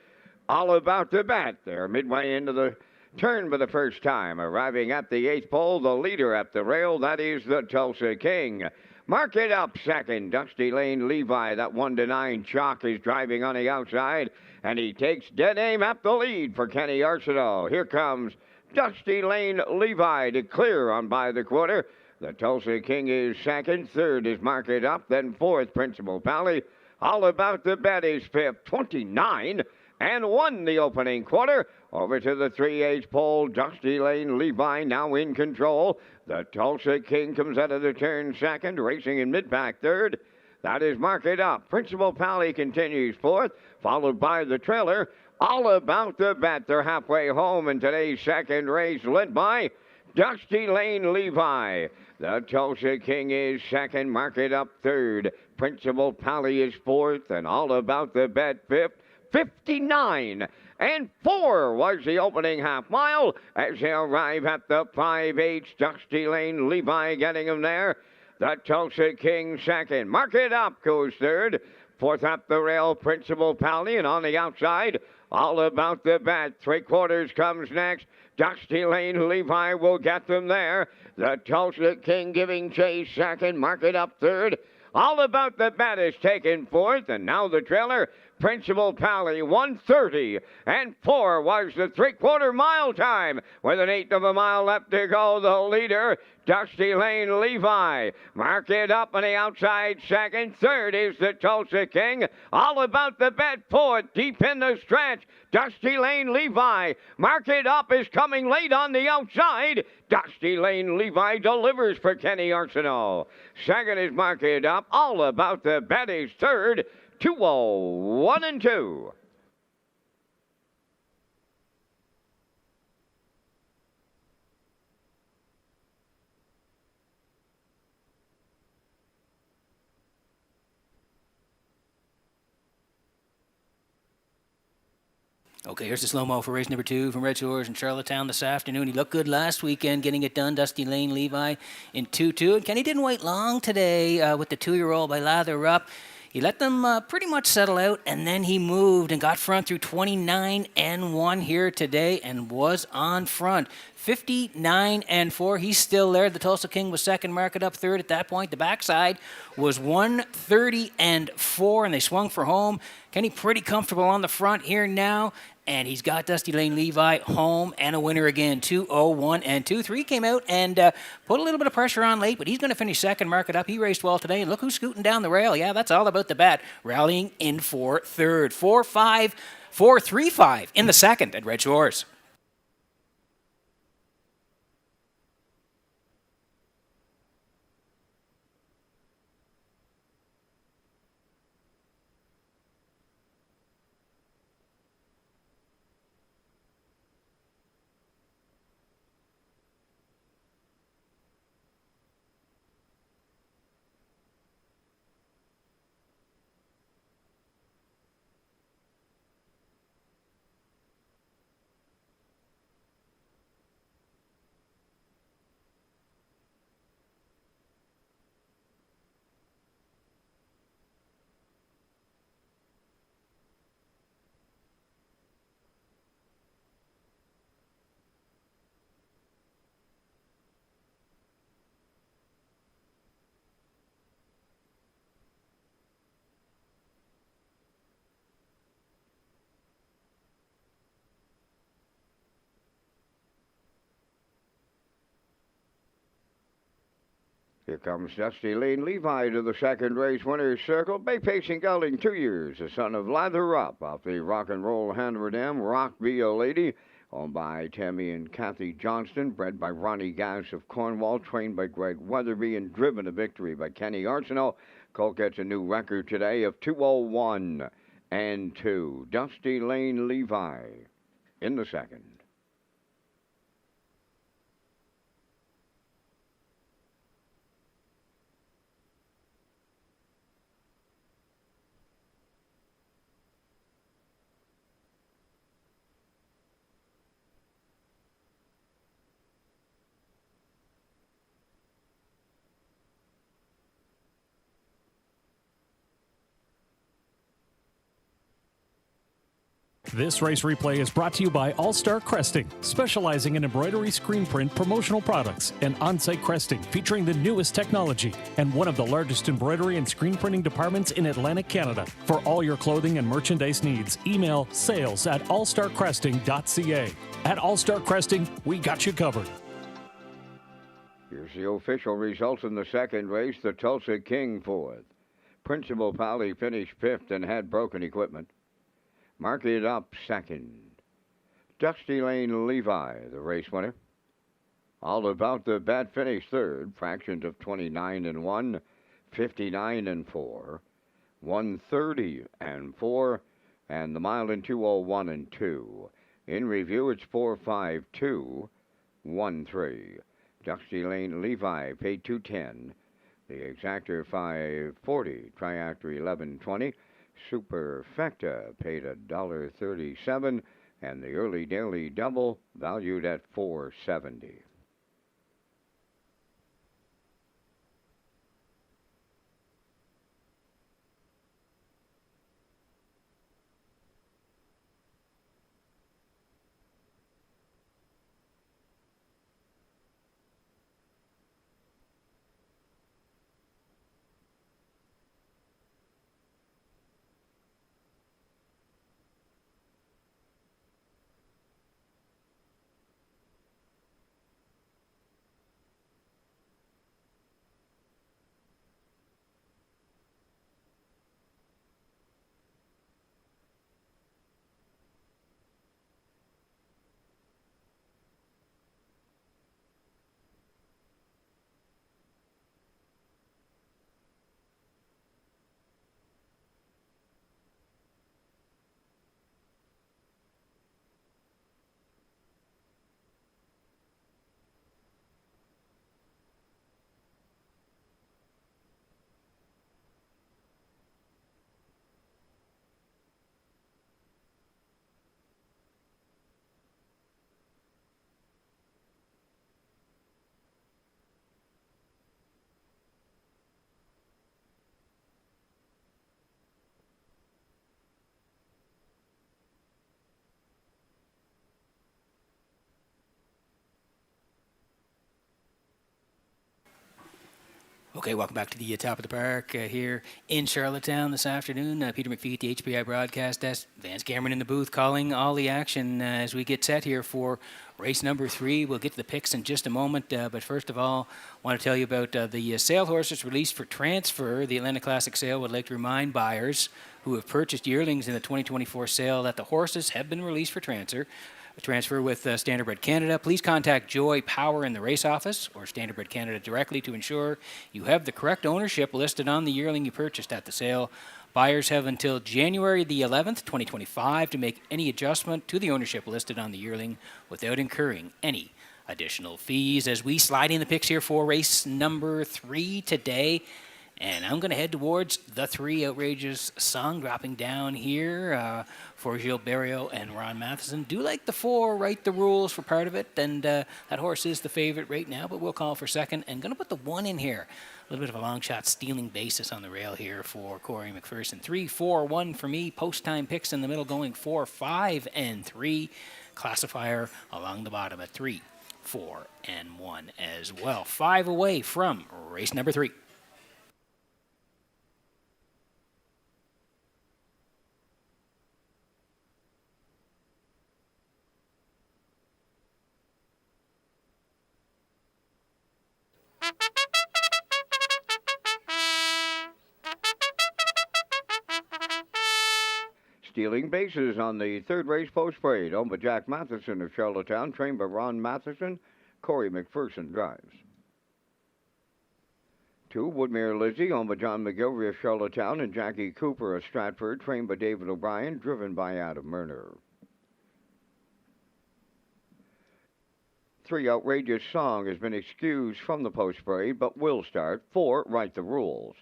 all about the bat. They're midway into the turn for the first time, arriving at the 8th pole, the leader at the rail, that is the Tulsa King. Mark It Up second, Dusty Lane Levi, that 1-9 chalk is driving on the outside, and he takes dead aim at the lead for Kenny Arsenault. Here comes Dusty Lane Levi to clear on by the quarter. The Tulsa King is second. Third is Mark It Up. Then fourth, Principal Pally. All about the bet is fifth. 29 and won the opening quarter. Over to the 3/8 pole. Dusty Lane Levi now in control. The Tulsa King comes out of the turn second. Racing in mid-pack third. That is Mark It Up. Principal Pally continues fourth, followed by the trailer. All about the bet. They're halfway home in today's second race, led by Dusty Lane Levi. The Tulsa King is second, Mark It Up third. Principal Pally is fourth, and all about the bet fifth. 59 and 4 was the opening half mile as they arrive at the 5/8. Dusty Lane Levi getting them there. The Tulsa King second. Mark It Up goes third. Fourth up the rail, Principal Pally, and on the outside, all about the bet. 3/4 comes next. Dusty Lane Levi will get them there. The Tulsa King giving chase second. Mark It Up third. All about the bet is taken fourth. And now the trailer, Principal Pally, 1:30 and 4 was the 3/4 mile time. With an 1/8 of a mile left to go, the leader, Dusty Lane Levi. Mark It Up on the outside second. Third is the Tulsa King. All about the bet fourth, deep in the stretch. Dusty Lane Levi. Mark It Up is coming late on the outside. Dusty Lane Levi delivers for Kenny Arsenault. Second is Mark It Up. All about the bet is third. 2-0, 1 and 2. Okay, here's the slow-mo for race number 2 from Redshores in Charlottetown this afternoon. He looked good last weekend getting it done, Dusty Lane Levi in 2-2. And Kenny didn't wait long today with the 2-year-old by Lather Up. He let them pretty much settle out, and then he moved and got front through 29 and 1 here today and was on front. 59 and 4. He's still there. The Tulsa King was second, Mark It Up third at that point. The backside was 130 and 4, and they swung for home. Kenny pretty comfortable on the front here now. And he's got Dusty Lane Levi home and a winner again, 2-0, 1 and 2. 3 came out and put a little bit of pressure on late, but he's going to finish second, Mark It Up. He raced well today, and look who's scooting down the rail. Yeah, that's all about the bat. Rallying in for third. 4-5, 4-3-5 in the second at Red Shores. Here comes Dusty Lane Levi to the second race winner's circle. Bay Pacing Gelding, 2 years, the son of Lather Up off the Rock and Roll Hanover Dam, Rock Be a Lady, owned by Tammy and Kathy Johnston, bred by Ronnie Gass of Cornwall, trained by Greg Weatherby, and driven to victory by Kenny Arsenault. Colt gets a new record today of 2:01 and 2. Dusty Lane Levi in the second. This race replay is brought to you by All Star Cresting, specializing in embroidery, screen print, promotional products, and on-site cresting featuring the newest technology, and one of the largest embroidery and screen printing departments in Atlantic Canada. For all your clothing and merchandise needs, email sales@allstarcresting.ca. At All Star Cresting, we got you covered. Here's the official results in the second race. The Tulsa King fourth. Principal Pally finished fifth and had broken equipment. Mark It Up second. Dusty Lane Levi, the race winner. All About the Bat finished third. Fractions of 29 and 1, 59 and 4, 130 and 4, and the mile in 2:01 and 2. In review, it's 4:52.13. Dusty Lane Levi paid $210. The Exactor $540. Triactor $11.20. Superfecta paid $1.37, and the Early Daily Double valued at $4.70. Okay, welcome back to the top of the park here in Charlottetown this afternoon. Peter McPhee at the HPI broadcast desk. Vance Cameron in the booth calling all the action as we get set here for race number 3. We'll get to the picks in just a moment, but first of all, I want to tell you about the sale horses released for transfer. The Atlanta Classic sale would like to remind buyers who have purchased yearlings in the 2024 sale that the horses have been released for transfer with Standardbred Canada. Please contact Joy Power in the race office or Standardbred Canada directly to ensure you have the correct ownership listed on the yearling you purchased at the sale. Buyers have until January the 11th, 2025 to make any adjustment to the ownership listed on the yearling without incurring any additional fees. As we slide in the picks here for race number 3 today, and I'm going to head towards the 3 Outrageous Song, dropping down here for Gilles Barrio and Ron Matheson. Do like the 4, Write the Rules for part of it, and that horse is the favorite right now, but we'll call for second. And going to put the 1 in here. A little bit of a long shot stealing basis on the rail here for Corey McPherson. 3, 4, 1 for me. Post-time picks in the middle going 4, 5, and 3. Classifier along the bottom at 3, 4, and 1 as well. 5 away from race number 3. Stealing bases on the third race post parade, owned by Jack Matheson of Charlottetown, trained by Ron Matheson. Corey McPherson drives. 2, Woodmere Lizzie, owned by John McGilvery of Charlottetown, and Jackie Cooper of Stratford, trained by David O'Brien, driven by Adam Murner. 3, Outrageous Song has been excused from the post parade, but will start. 4, Write the Rules,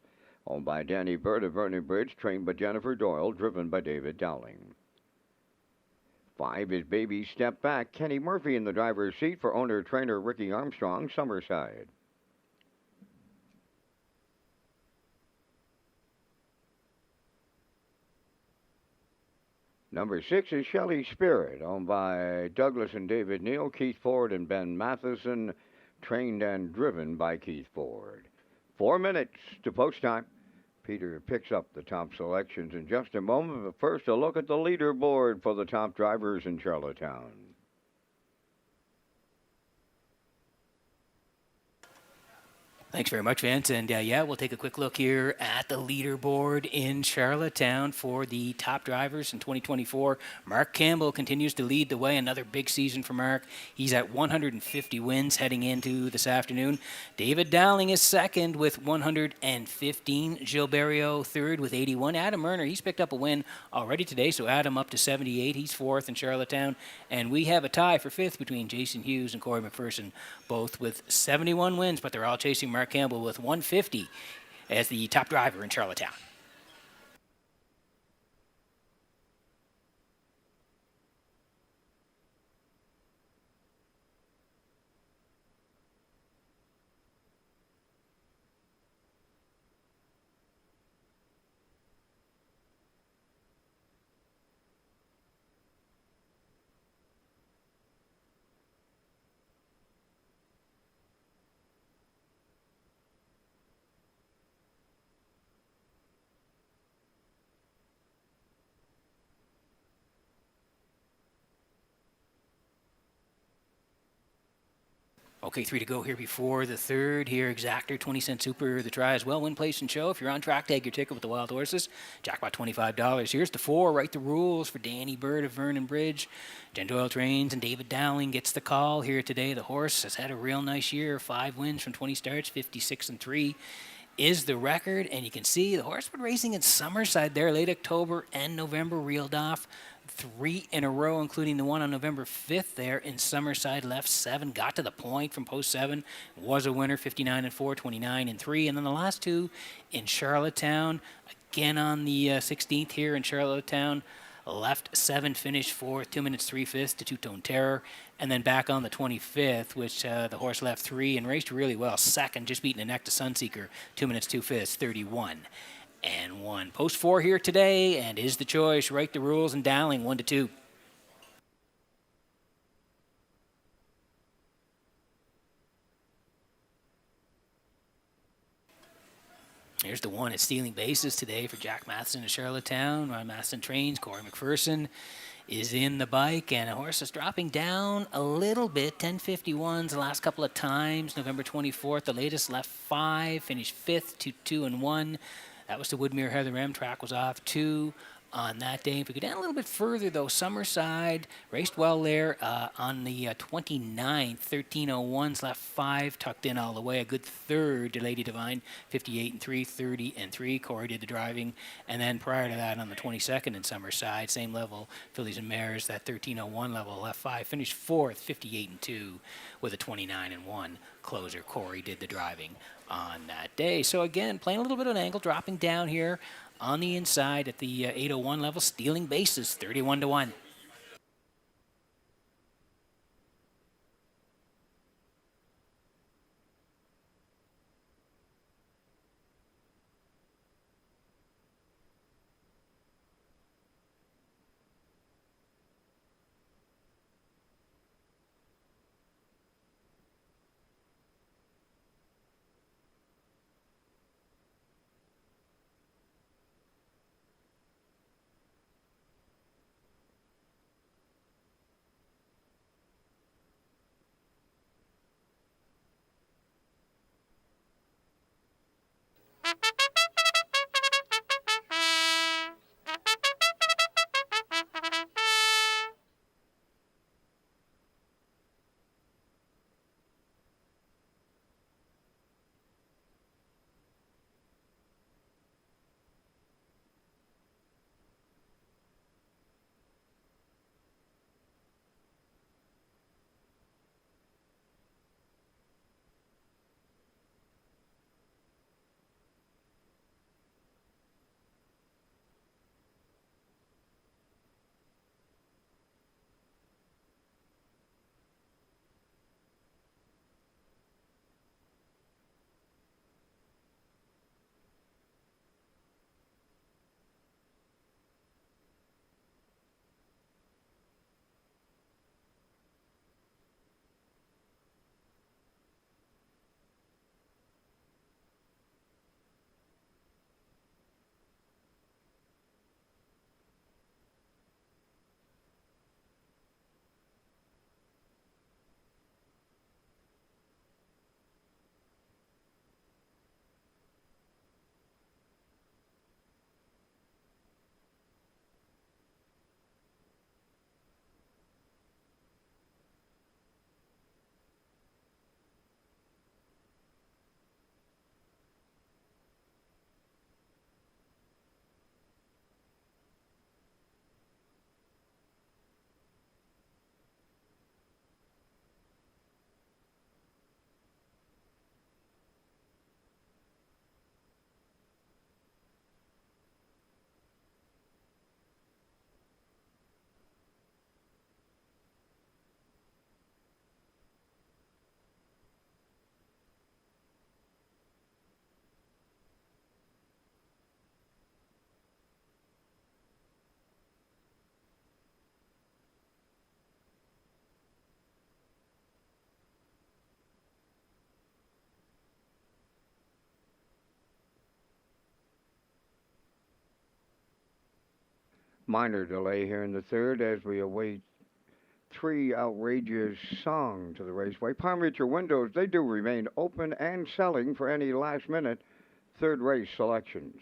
owned by Danny Bird of Vernon Bridge, trained by Jennifer Doyle, driven by David Dowling. 5 is Baby Step Back, Kenny Murphy in the driver's seat for owner-trainer Ricky Armstrong, Summerside. Number 6 is Shelley Spirit, owned by Douglas and David Neal, Keith Ford and Ben Matheson, trained and driven by Keith Ford. 4 minutes to post time. Peter picks up the top selections in just a moment, but first a look at the leaderboard for the top drivers in Charlottetown. Thanks very much, Vince. And we'll take a quick look here at the leaderboard in Charlottetown for the top drivers in 2024. Mark Campbell continues to lead the way. Another big season for Mark. He's at 150 wins heading into this afternoon. David Dowling is second with 115. Gilberto third with 81. Adam Murner, he's picked up a win already today, so Adam up to 78. He's fourth in Charlottetown. And we have a tie for fifth between Jason Hughes and Corey McPherson, both with 71 wins, but they're all chasing Mark Campbell with 150 as the top driver in Charlottetown. Okay, 3 to go here before the third. Here, Exactor, 20-cent super, the try as well. Win, place, and show. If you're on track, tag your ticket with the Wild Horses. Jackpot $25. Here's the 4. Write the Rules for Danny Bird of Vernon Bridge. Jen Doyle trains, and David Dowling gets the call here today. The horse has had a real nice year. 5 wins from 20 starts, 56-3 is the record. And you can see the horse been racing in Summerside there late October and November, reeled off 3 in a row, including the one on November 5th there in Summerside. Left 7, got to the point from post 7, was a winner, 59-4, 29-3. And then the last 2 in Charlottetown, again on the 16th here in Charlottetown. Left 7, finished 4th, 2 minutes 3/5 to Two-Tone Terror. And then back on the 25th, which the horse left 3 and raced really well. Second, just beating the neck to Sunseeker, 2 minutes 2/5, 31-1. Post 4 here today, and is the choice. Write the Rules and Dowling, 1-2. Here's the one at Stealing Bases today for Jack Matheson of Charlottetown. Ron Matheson trains. Corey McPherson is in the bike, and the horse is dropping down a little bit. 10:51s the last couple of times. November 24th, the latest left 5, finished 5th to 2-1. That was the Woodmere Heather M. Track was off 2 on that day. If we go down a little bit further, though, Summerside raced well there on the 29th. 13:01s left 5, tucked in all the way. A good third to Lady Divine, 58-3, 30-3. Corey did the driving. And then prior to that, on the 22nd in Summerside, same level, Fillies and Mares, that 13:01 level, left 5, finished 4th, 58-2 with a 29-1 closer. Corey did the driving on that day. So again, playing a little bit of an angle, dropping down here on the inside at the 8:01 level, Stealing Bases, 31-1. Minor delay here in the third as we await three outrageous songs to the raceway. Palm Reacher windows, they do remain open and selling for any last minute third race selections.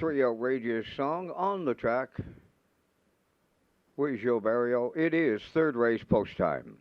Three outrageous song on the track with Joe Barrio. It is third race post time.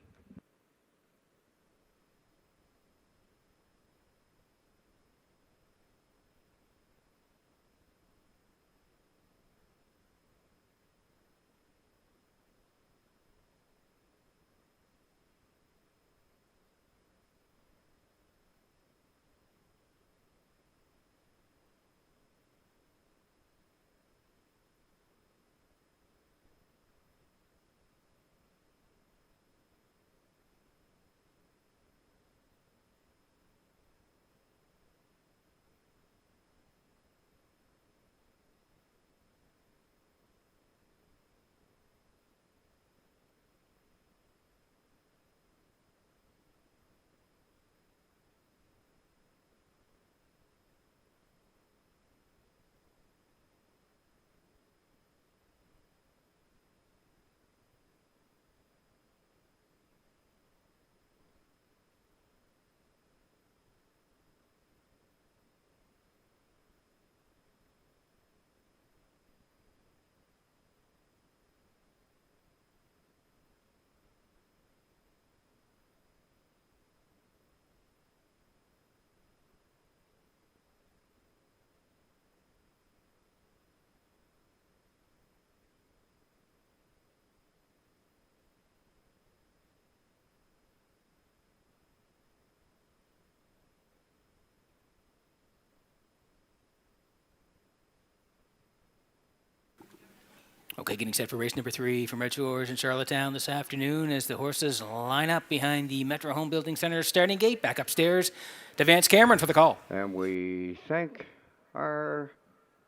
Okay, getting set for race number 3 from Red Shores in Charlottetown this afternoon as the horses line up behind the Metro Home Building Center starting gate. Back upstairs to Vance Cameron for the call. And we thank our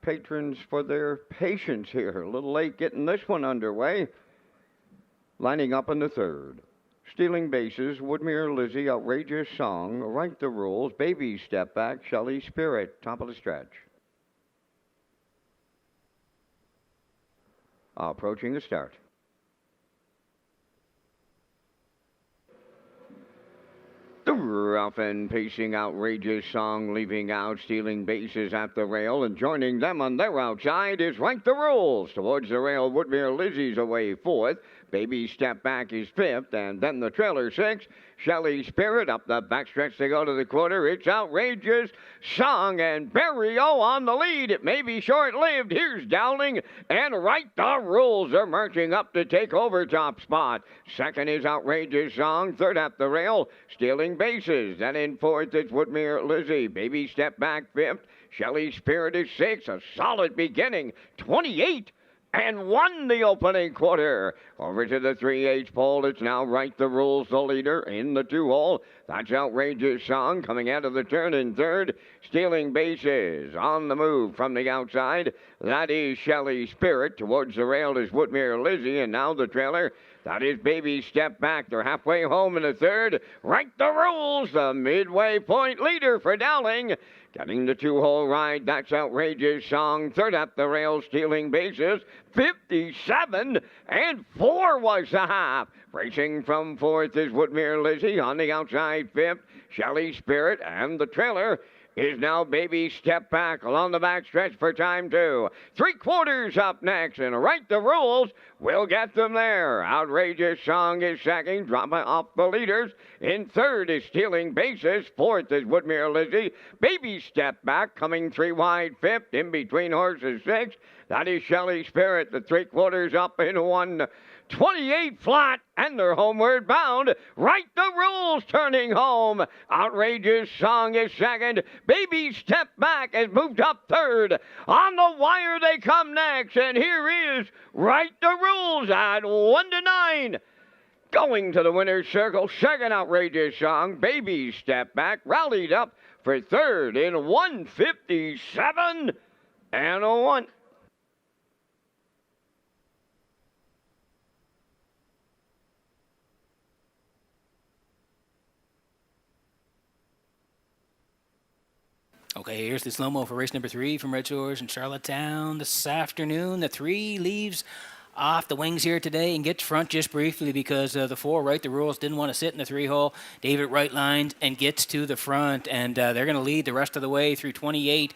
patrons for their patience here. A little late getting this one underway. Lining up in the third. Stealing bases, Woodmere Lizzie, Outrageous Song, Right the Rules, Baby Step Back, Shelley Spirit, top of the stretch. Approaching the start. The rough and pacing Outrageous Song, leaving out, stealing bases at the rail, and joining them on their outside is Right the Rules. Towards the rail, Woodmere Lizzie's away fourth. Baby Step Back is fifth, and then the trailer sixth. Shelley Spirit up the backstretch to go to the quarter. It's Outrageous Song and Barry O on the lead. It may be short-lived. Here's Dowling and Right the Rules are marching up to take over top spot. Second is Outrageous Song. Third at the rail, Stealing Bases. Then in fourth, it's Woodmere Lizzie. Baby Step Back fifth. Shelley Spirit is sixth. A solid beginning. 28 and won the opening quarter. Over to the 3/8 pole. It's now Right the Rules, the leader in the 2-hole. That's Outrageous Song coming out of the turn in third. Stealing Bases on the move from the outside. That is Shelley Spirit. Towards the rail is Woodmere Lizzie, and now the trailer. That is Baby Step Back. They're halfway home in the third. Right the Rules, the midway point leader for Dowling. Getting the 2-hole ride, that's Outrageous Song. Third at the rail, Stealing Bases. 57 and 4 was the half. Racing from fourth is Woodmere Lizzie. On the outside, fifth, Shelley Spirit. And the trailer is now Baby Step Back along the backstretch for time 2. 3/4 up next, and Right the Rules will get them there. Outrageous Song is second, dropping off the leaders. In third is Stealing Bases. Fourth is Woodmere Lizzie. Baby Step Back coming 3 wide. Fifth, in between horses, sixth. That is Shelley Spirit. The 3/4 up in 1:28 flat, and they're homeward bound. Right the Rules turning home. Outrageous Song is second. Baby Step Back has moved up third. On the wire they come next, and here is Right the Rules at 1-9. Going to the winner's circle, second Outrageous Song. Baby Step Back rallied up for third in 1:57 and 1. Okay, here's the slow-mo for race number 3 from Red Shores in Charlottetown this afternoon. The 3 leaves off the wings here today and gets front just briefly because the 4, Right the Rules, didn't want to sit in the 3-hole. David right lines and gets to the front, and they're going to lead the rest of the way through 28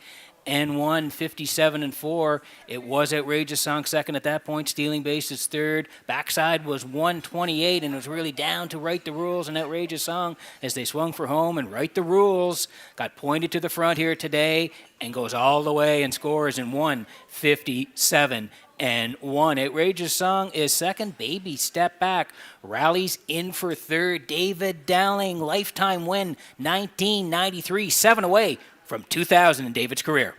and 1, 57 and 4. It was Outrageous Song second at that point. Stealing Bases third. Backside was 128, and it was really down to Right the Rules and Outrageous Song as they swung for home. And Right the Rules got pointed to the front here today and goes all the way and scores in 1:57 and 1. Outrageous Song is second. Baby Step Back rallies in for third. David Dowling, lifetime win, 1993, 7 away from 2000 in David's career.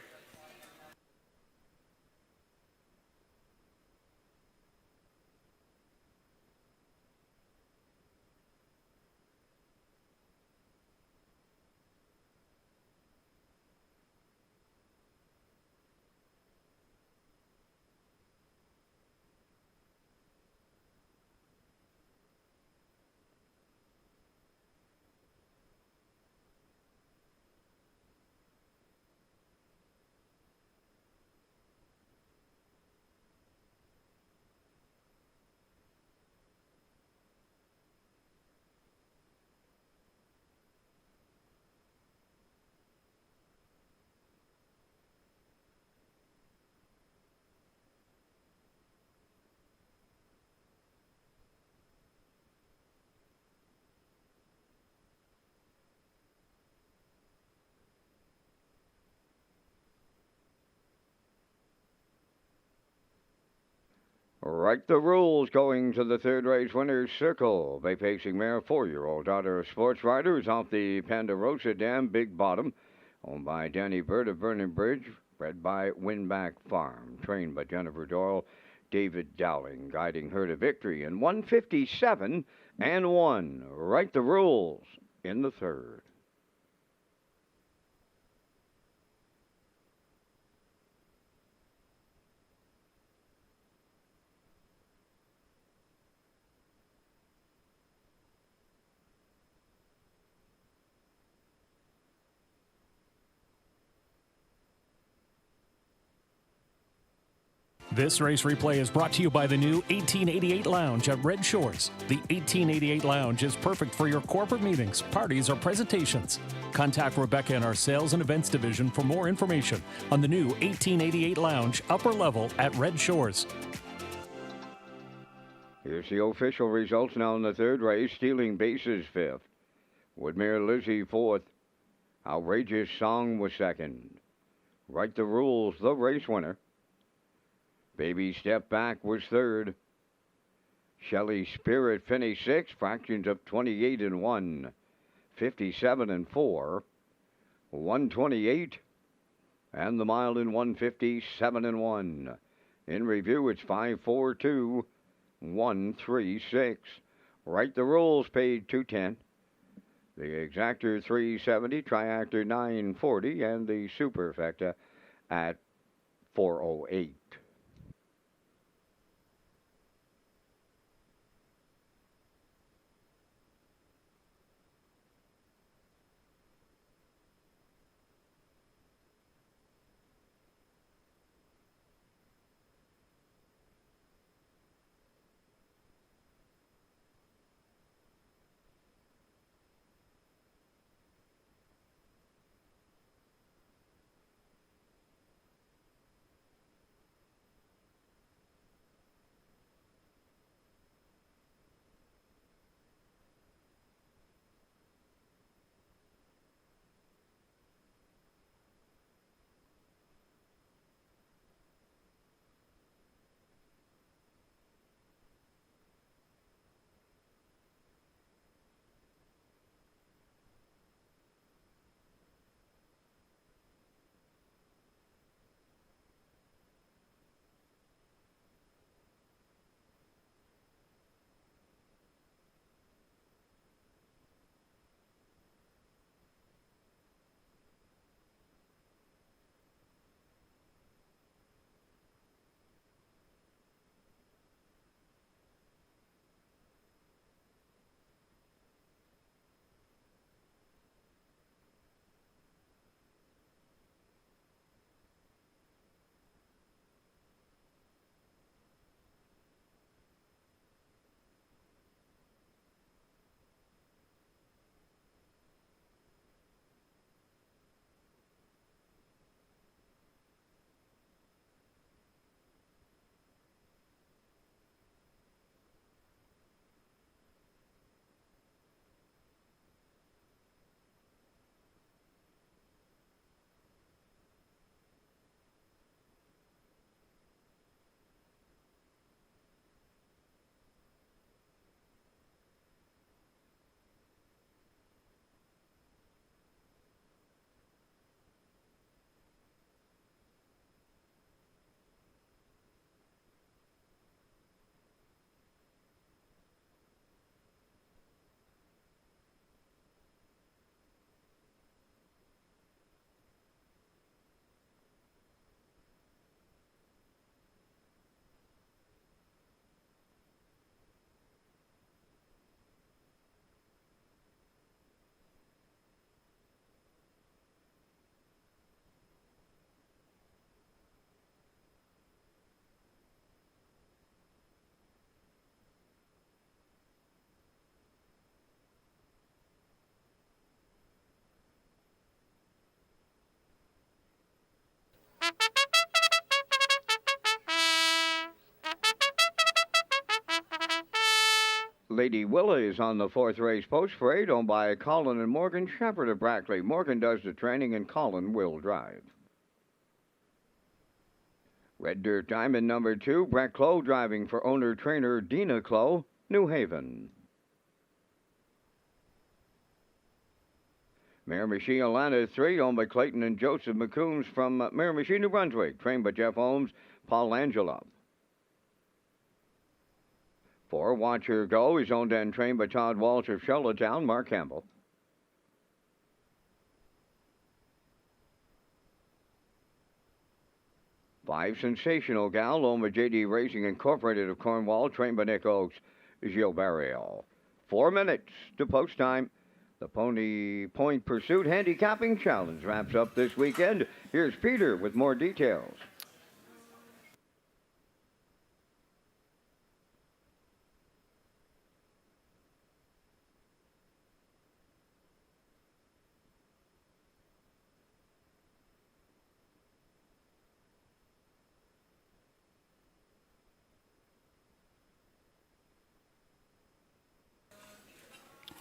Right the Rules going to the third race winner's circle. Bay Pacing mare, 4-year-old daughter of sports riders off the Ponderosa Dam, Big Bottom, owned by Danny Bird of Vernon Bridge, bred by Winback Farm, trained by Jennifer Doyle. David Dowling guiding her to victory in 157 and 1. Right the rules in the third. This race replay is brought to you by the new 1888 Lounge at Red Shores. The 1888 Lounge is perfect for your corporate meetings, parties, or presentations. Contact Rebecca in our Sales and Events Division for more information on the new 1888 Lounge upper level at Red Shores. Here's the official results now in the third race. Stealing Bases fifth. Woodmere Lizzie fourth. Outrageous Song was second. Right the Rules, the race winner. Baby Step Back was third. Shelley Spirit finished sixth, fractions of 28 and 1, 57 and 4, 128, and the mile in 157 and 1. In review, it's 542, 136. Right the Rules paid 210. The Exactor 370, Triactor 940, and the Superfecta at 408. Lady Willa is on the fourth race post parade, owned by Colin and Morgan Shepherd of Brackley. Morgan does the training and Colin will drive. Red Dirt Diamond number 2, Brett Clough driving for owner-trainer Dina Clough, New Haven. Miramichi Atlanta 3, owned by Clayton and Joseph McCombs from Miramichi, New Brunswick, trained by Jeff Holmes, Paul Angelov. 4, Watch Her Go, is owned and trained by Todd Walsh of Charlottetown. Mark Campbell. 5, Sensational Gal, owned by J.D. Racing Incorporated of Cornwall, trained by Nick Oakes, Gilles Barrio. 4 minutes to post time. The Pony Point Pursuit Handicapping Challenge wraps up this weekend. Here's Peter with more details.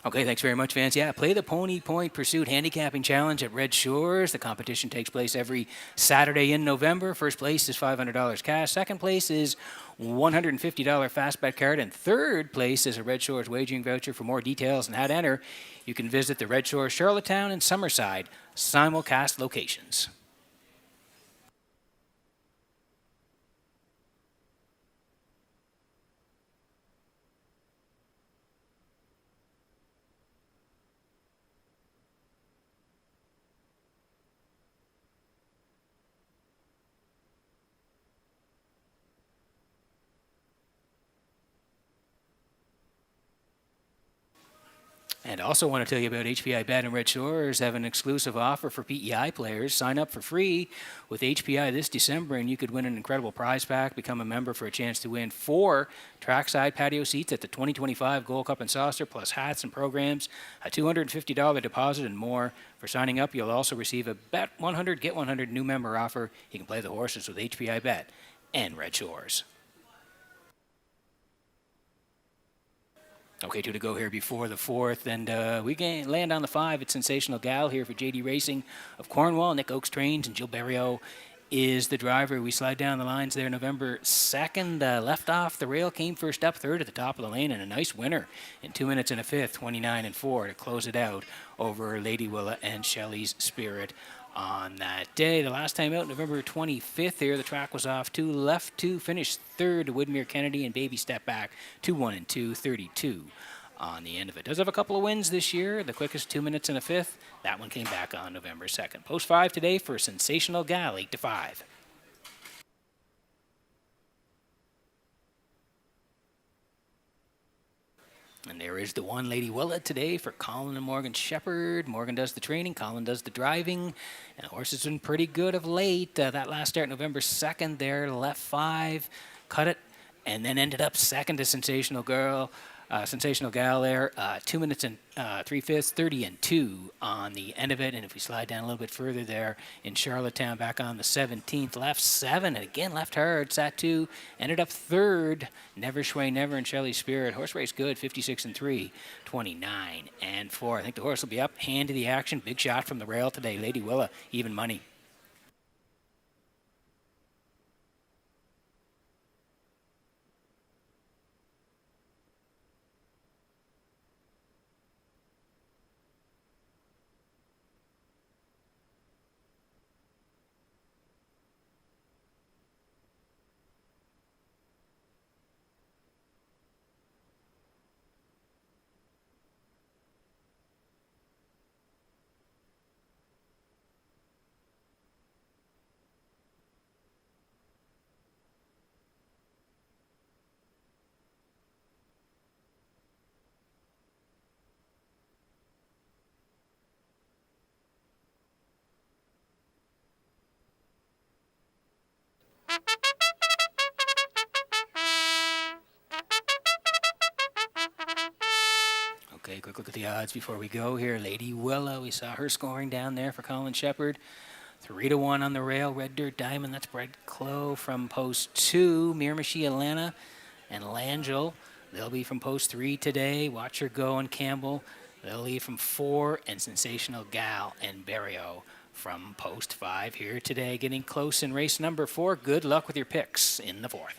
Okay, thanks very much, Vance. Yeah, play the Pony Point Pursuit Handicapping Challenge at Red Shores. The competition takes place every Saturday in November. First place is $500 cash. Second place is $150 fast bet card. And third place is a Red Shores wagering voucher. For more details on how to enter, you can visit the Red Shores, Charlottetown, and Summerside simulcast locations. And also want to tell you about HPI Bet and Red Shores have an exclusive offer for PEI players. Sign up for free with HPI this December, and you could win an incredible prize pack. Become a member for a chance to win 4 trackside patio seats at the 2025 Gold Cup and Saucer, plus hats and programs, a $250 deposit, and more. For signing up, you'll also receive a Bet 100, Get 100 new member offer. You can play the horses with HPI Bet and Red Shores. Okay, 2 to go here before the fourth, and we can land on the 5. It's Sensational Gal here for JD Racing of Cornwall. Nick Oakes trains, and Gilles Barrio is the driver. We slide down the lines there November 2nd. Left off the rail, came first up, third at the top of the lane, and a nice winner in 2 minutes and a fifth, 29 and 4 to close it out over Lady Willa and Shelley's Spirit on that day. The last time out, November 25th here, the track was off 2 left, 2 finished third to Woodmere Kennedy, and Baby Step Back 2-1 and 2, 32 on the end of it. Does have a couple of wins this year. The quickest 2 minutes and a fifth. That one came back on November 2nd. Post 5 today for Sensational Gal, 8 to 5. And there is the one Lady Willa today for Colin and Morgan Shepherd. Morgan does the training, Colin does the driving. And the horse has been pretty good of late. That last start, November 2nd there, left 5, cut it, and then ended up second to Sensational Gal there. 2 minutes and 3/5, 30 and 2 on the end of it. And if we slide down a little bit further there in Charlottetown, back on the 17th, left 7, and again left hard, sat 2, ended up third. Never Sway Never and Shelley's Spirit. Horse race good, 56 and 3, 29 and 4. I think the horse will be up, hand to the action. Big shot from the rail today. Lady Willa, even money. Okay, quick look at the odds before we go here. Lady Willa, we saw her scoring down there for Colin Shepherd. 3 to 1 on the rail. Red Dirt Diamond, that's Brett Clough from post 2. Miramichi, Atlanta, and Langell. They'll be from post 3 today. Watch Her Go and Campbell. They'll leave from 4, and Sensational Gal and Barrio from post 5 here today. Getting close in race number 4. Good luck with your picks in the 4th.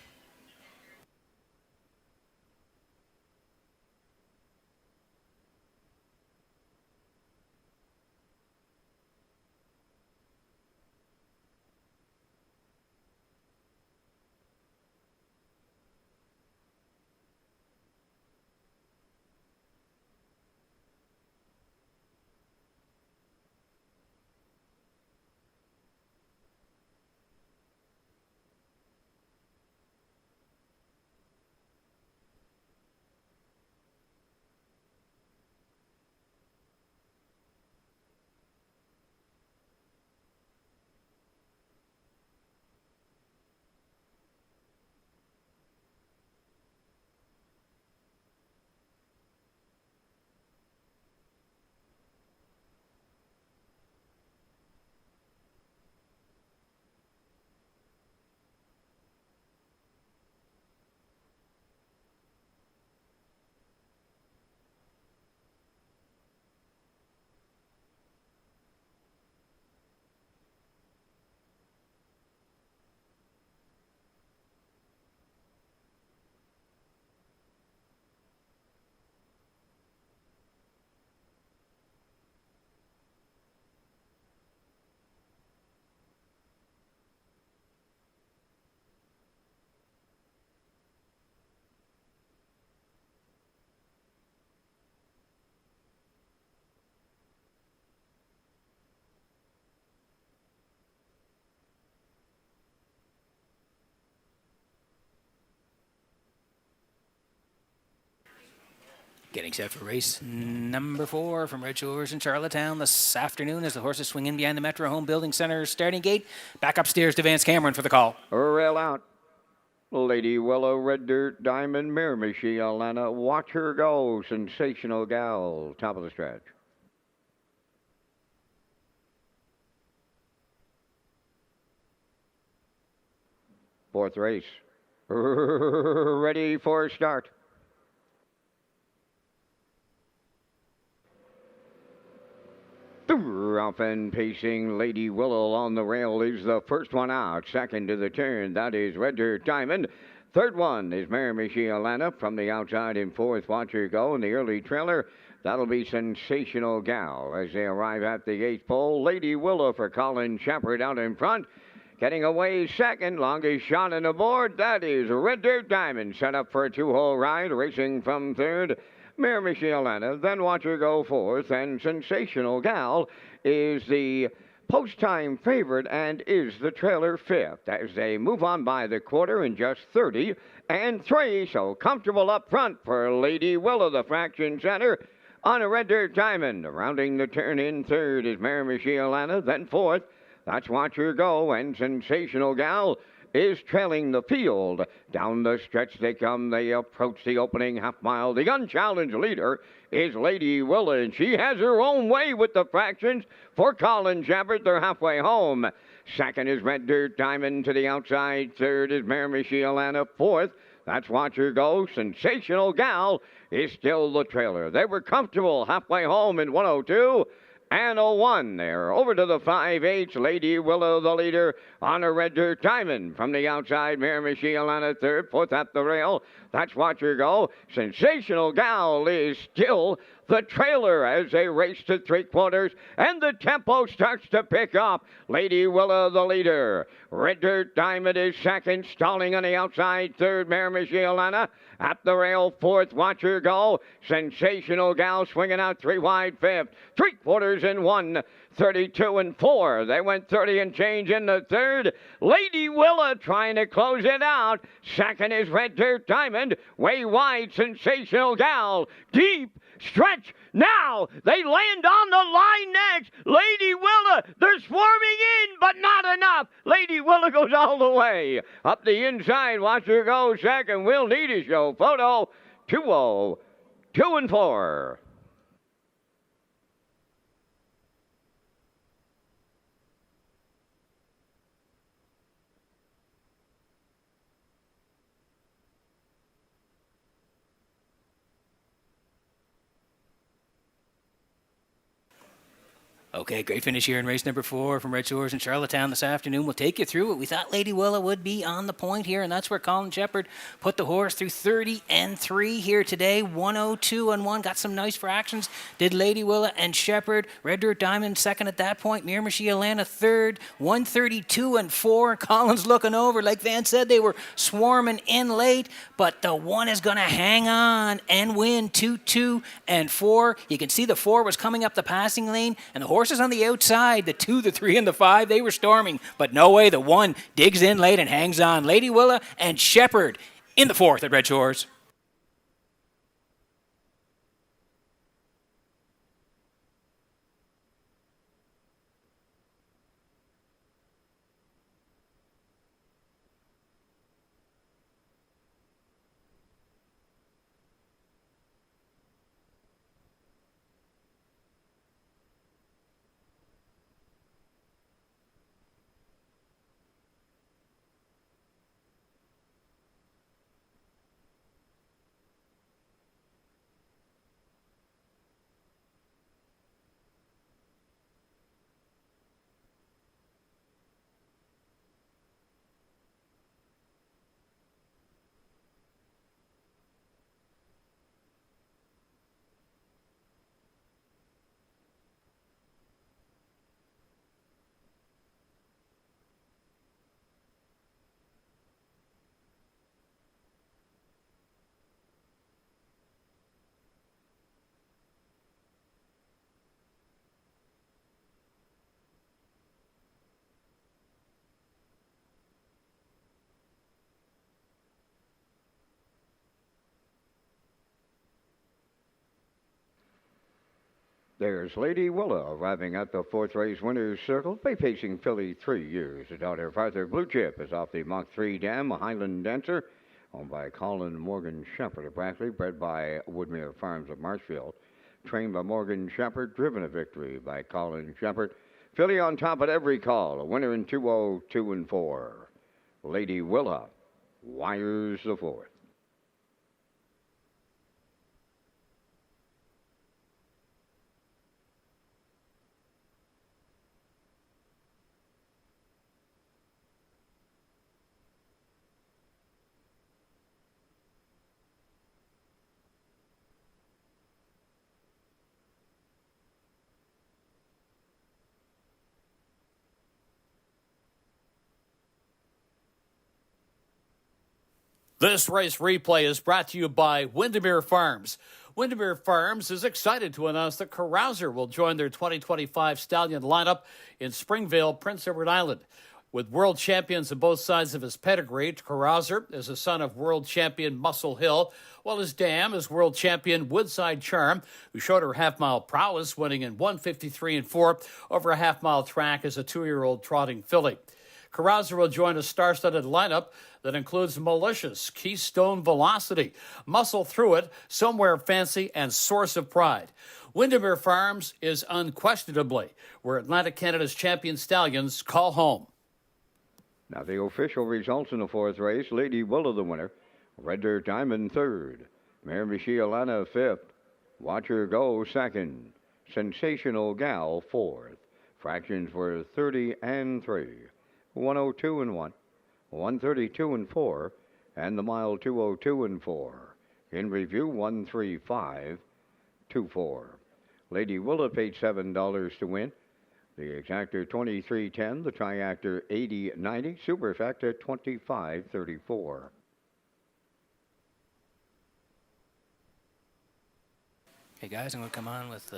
Getting set for race number 4 from Redshores in Charlottetown this afternoon as the horses swing in behind the Metro Home Building Center starting gate. Back upstairs to Vance Cameron for the call. Rail out. Lady Willow, Red Dirt, Diamond, Miramichi, Alana, Watch Her Go, Sensational Gal, top of the stretch. Fourth race. Ready for start. Off and pacing, Lady Willow on the rail is the first one out. Second to the turn, that is Red Dirt Diamond. Third one is Miramichi Alana from the outside in fourth. Watch Her Go in the early trailer. That'll be Sensational Gal as they arrive at the eighth pole. Lady Willow for Colin Shepard out in front. Getting away second, longest shot on the board. That is Red Dirt Diamond set up for a two-hole ride, racing from third. Miramichi Alana, then Watch Her Go fourth, and Sensational Gal is the post-time favorite and is the trailer fifth as they move on by the quarter in just 30 and 3. So comfortable up front for Lady Willow, the fraction center, on a Red Dirt Diamond. Rounding the turn in third is Miramichi Alana, then fourth. That's Watch Her Go, and Sensational Gal is trailing the field. Down the stretch they come. They approach the opening half mile. The unchallenged leader is Lady Willow, and she has her own way with the fractions for Colin Shepard. They're halfway home. Second is Red Dirt Diamond to the outside. Third is Miramichi Alana. Fourth, that's Watch Her Go. Sensational Gal is still the trailer. They were comfortable halfway home in 102. And a 1 there. Over to the 5/8. Lady Willow, the leader, on a Red Dirt Diamond. From the outside, Miramichi Alana third. Fourth at the rail. That's Watch Her Go. Sensational Gal is still the trailer as they race to three-quarters. And the tempo starts to pick up. Lady Willow, the leader. Red Dirt Diamond is second. Stalling on the outside. Third, Miramichi Alana. At the rail, fourth, Watch Her Go. Sensational Gal swinging out three wide, fifth. Three-quarters in 1, 32 and 4. They went 30 and change in the third. Lady Willow trying to close it out. Second is Red Dirt Diamond. Way wide, Sensational Gal. Deep stretch. Now they land on the line next. Lady Willow, they're swarming in, but not enough. Lady Willow goes all the way. Up the inside, Watch Her Go second. We'll need a show photo. 2-0, 2 and 4. Okay, great finish here in race number 4 from Redshores in Charlottetown this afternoon. We'll take you through it. We thought Lady Willow would be on the point here, and that's where Colin Shepard put the horse through 30 and 3 here today. 102 and 1. Got some nice fractions. Did Lady Willow and Shepard. Red Dirt Diamond second at that point. Miramichi Alana third. 132 and 4. Colin's looking over. Like Van said, they were swarming in late, but the 1 is going to hang on and win 2, 2 and 4. You can see the 4 was coming up the passing lane, and the horses on the outside, the 2, the 3, and the 5, they were storming, but no way. The 1 digs in late and hangs on. Lady Willow and Shepard in the 4th at Redshores. There's Lady Willa arriving at the fourth race winner's circle, bay pacing filly 3 years. The daughter of Arthur Blue Chip is off the Mach 3 dam, a Highland Dancer, owned by Colin Morgan Shepherd of Brackley, bred by Woodmere Farms of Marshfield, trained by Morgan Shepherd, driven a victory by Colin Shepherd. Filly on top at every call, a winner in 202 and 4. Lady Willa wires the fourth. This race replay is brought to you by Windermere Farms. Windermere Farms is excited to announce that Carouser will join their 2025 stallion lineup in Springvale, Prince Edward Island. With world champions on both sides of his pedigree, Carouser is a son of world champion Muscle Hill, while his dam is world champion Woodside Charm, who showed her half-mile prowess, winning in 1:53 and 4 over a half-mile track as a 2-year-old trotting filly. Carouser will join a star-studded lineup that includes Malicious, Keystone Velocity, Muscle Through It, Somewhere Fancy, and Source of Pride. Windermere Farms is unquestionably where Atlantic Canada's champion stallions call home. Now the official results in the fourth race. Lady Willa the winner. Red Dirt Diamond third. Mary Michielana fifth. Watch Her Go second. Sensational Gal fourth. Fractions were 30 and 3. 102 and 1. 132 and 4. And the mile 202 and 4. In review 13524. Lady Willa paid $7 to win. The exactor 23.10, the triactor 80.90, superfecta 25.34. Hey guys, I'm going to come on with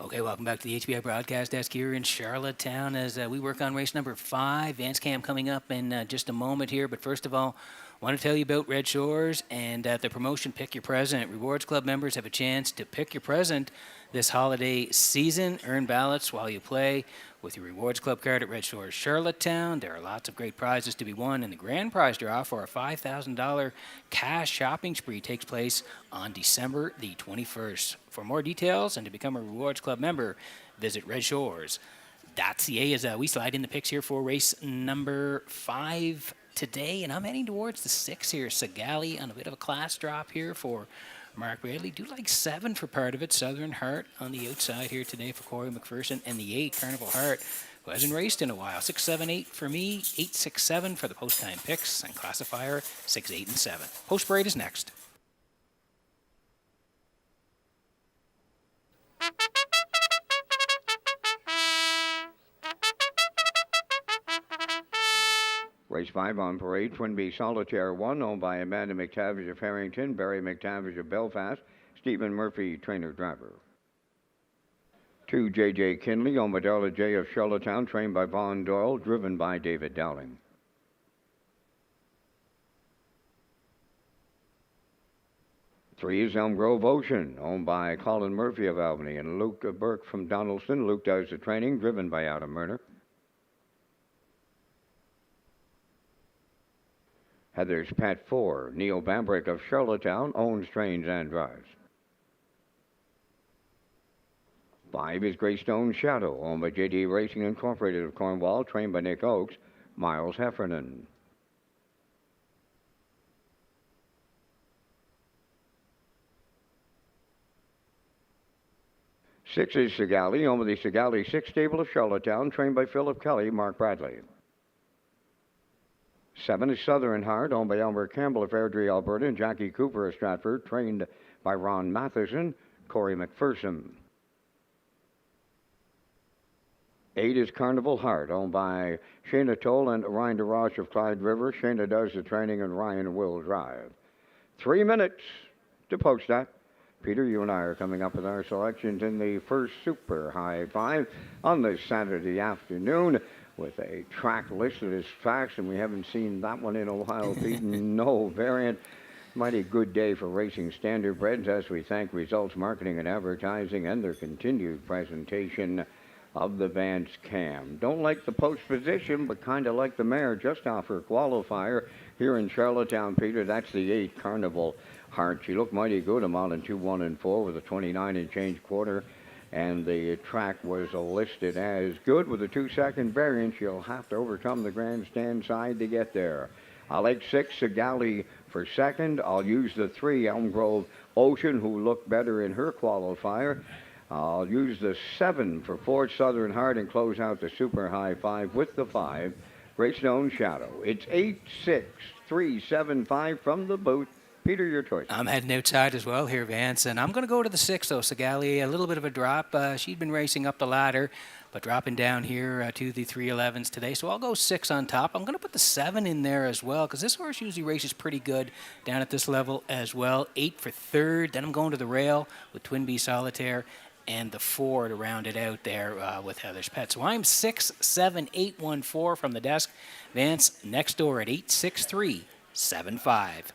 Okay, welcome back to the HBI broadcast desk here in Charlottetown as we work on race number 5. Vance Cam coming up in just a moment here. But first of all, I want to tell you about Red Shores and the promotion Pick Your Present. Rewards Club members have a chance to pick your present this holiday season. Earn ballots while you play with your Rewards Club card at Red Shores Charlottetown. There are lots of great prizes to be won, and the grand prize draw for a $5,000 cash shopping spree takes place on December the 21st. For more details and to become a Rewards Club member, visit redshores.ca as we slide in the picks here for race number 5 today. And I'm heading towards the 6 here. Sagali on a bit of a class drop here for Mark Bradley. Do like 7 for part of it. Southern Heart on the outside here today for Corey McPherson. And the 8, Carnival Heart, who hasn't raced in a while. 6, 7, 8 for me. 8, 6, 7 for the post-time picks. And classifier 6, 8, and 7. Post parade is next. Race 5 on parade, Twin Bee Solitaire 1, owned by Amanda McTavish of Harrington, Barry McTavish of Belfast, Stephen Murphy, trainer-driver. 2, J.J. Kinley, owned by Darla J. of Charlottetown, trained by Vaughn Doyle, driven by David Dowling. 3 is Elm Grove Ocean, owned by Colin Murphy of Albany and Luke Burke from Donaldson. Luke does the training, driven by Adam Murner. Heather's Pet 4, Neil Bambrick of Charlottetown, owns, trains, and drives. 5 is Greystone Shadow, owned by J.D. Racing Incorporated of Cornwall, trained by Nick Oakes, Miles Heffernan. 6 is Sigali, owned by the Sigali 6 Stable of Charlottetown, trained by Philip Kelly, Mark Bradley. 7 is Southern Heart, owned by Elmer Campbell of Airdrie, Alberta, and Jackie Cooper of Stratford, trained by Ron Matheson, Corey McPherson. 8 is Carnival Heart, owned by Shayna Toll and Ryan DeRoche of Clyde River. Shayna does the training and Ryan will drive. 3 minutes to post that. Peter, you and I are coming up with our selections in the first Super High 5 on this Saturday afternoon with a track listed as tracks, and we haven't seen that one in a while, Pete. No variant. Mighty good day for racing standardbreds as we thank Results Marketing and Advertising and their continued presentation of the Vance Cam. Don't like the post position, but kind of like the mare just off her qualifier here in Charlottetown, Peter. That's the 8 Carnival Heart. She looked mighty good, a mile and 2, 1 and 4 with a 29 and change quarter, and the track was listed as good with a 2-second variant. She'll have to overcome the grandstand side to get there. I like 6 Sigali for second. I'll use the 3 Elm Grove Ocean, who looked better in her qualifier. I'll use the 7 for 4 Southern Heart and close out the Super High 5 with the 5 Greystone Shadow. It's 8, 6, 3, 7, 5 from the booth. Peter, your choice. I'm heading outside as well here, Vance, and I'm going to go to the 6, though, Sigali. A little bit of a drop. She'd been racing up the ladder, but dropping down here to the 311s today. So I'll go 6 on top. I'm going to put the 7 in there as well, because this horse usually races pretty good down at this level as well. 8 for third. Then I'm going to the rail with Twin Bee Solitaire and the 4 to round it out there with Heather's Pet. So I'm 6, 7, 8, 1, 4 from the desk. Vance next door at 8, 6, 3, 7, 5.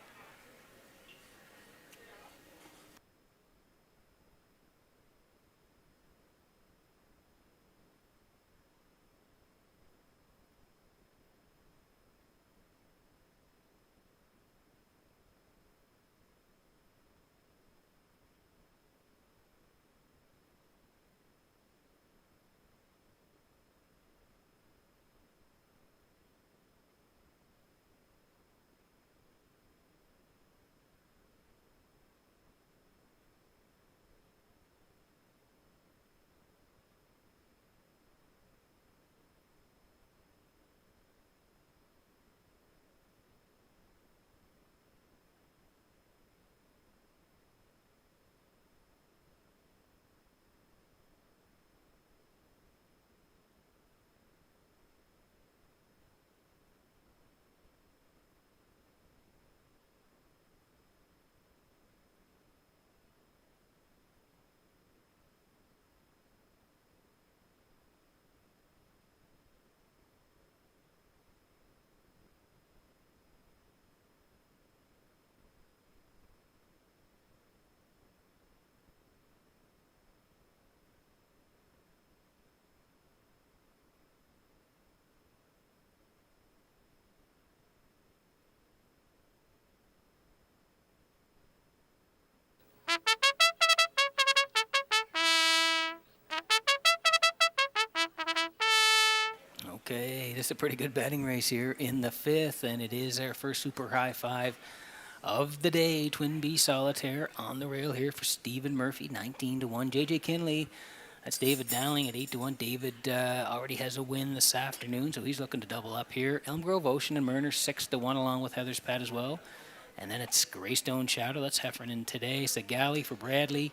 Okay, this is a pretty good betting race here in the 5th, and it is our first Super High 5 of the day. Twin Bee Solitaire on the rail here for Stephen Murphy, 19 to 1. J.J. Kinley, that's David Dowling at 8 to 1. David already has a win this afternoon, so he's looking to double up here. Elm Grove Ocean and Murner 6 to 1, along with Heather's Pet as well. And then it's Greystone Shadow, that's Heffernan today. Sigali for Bradley,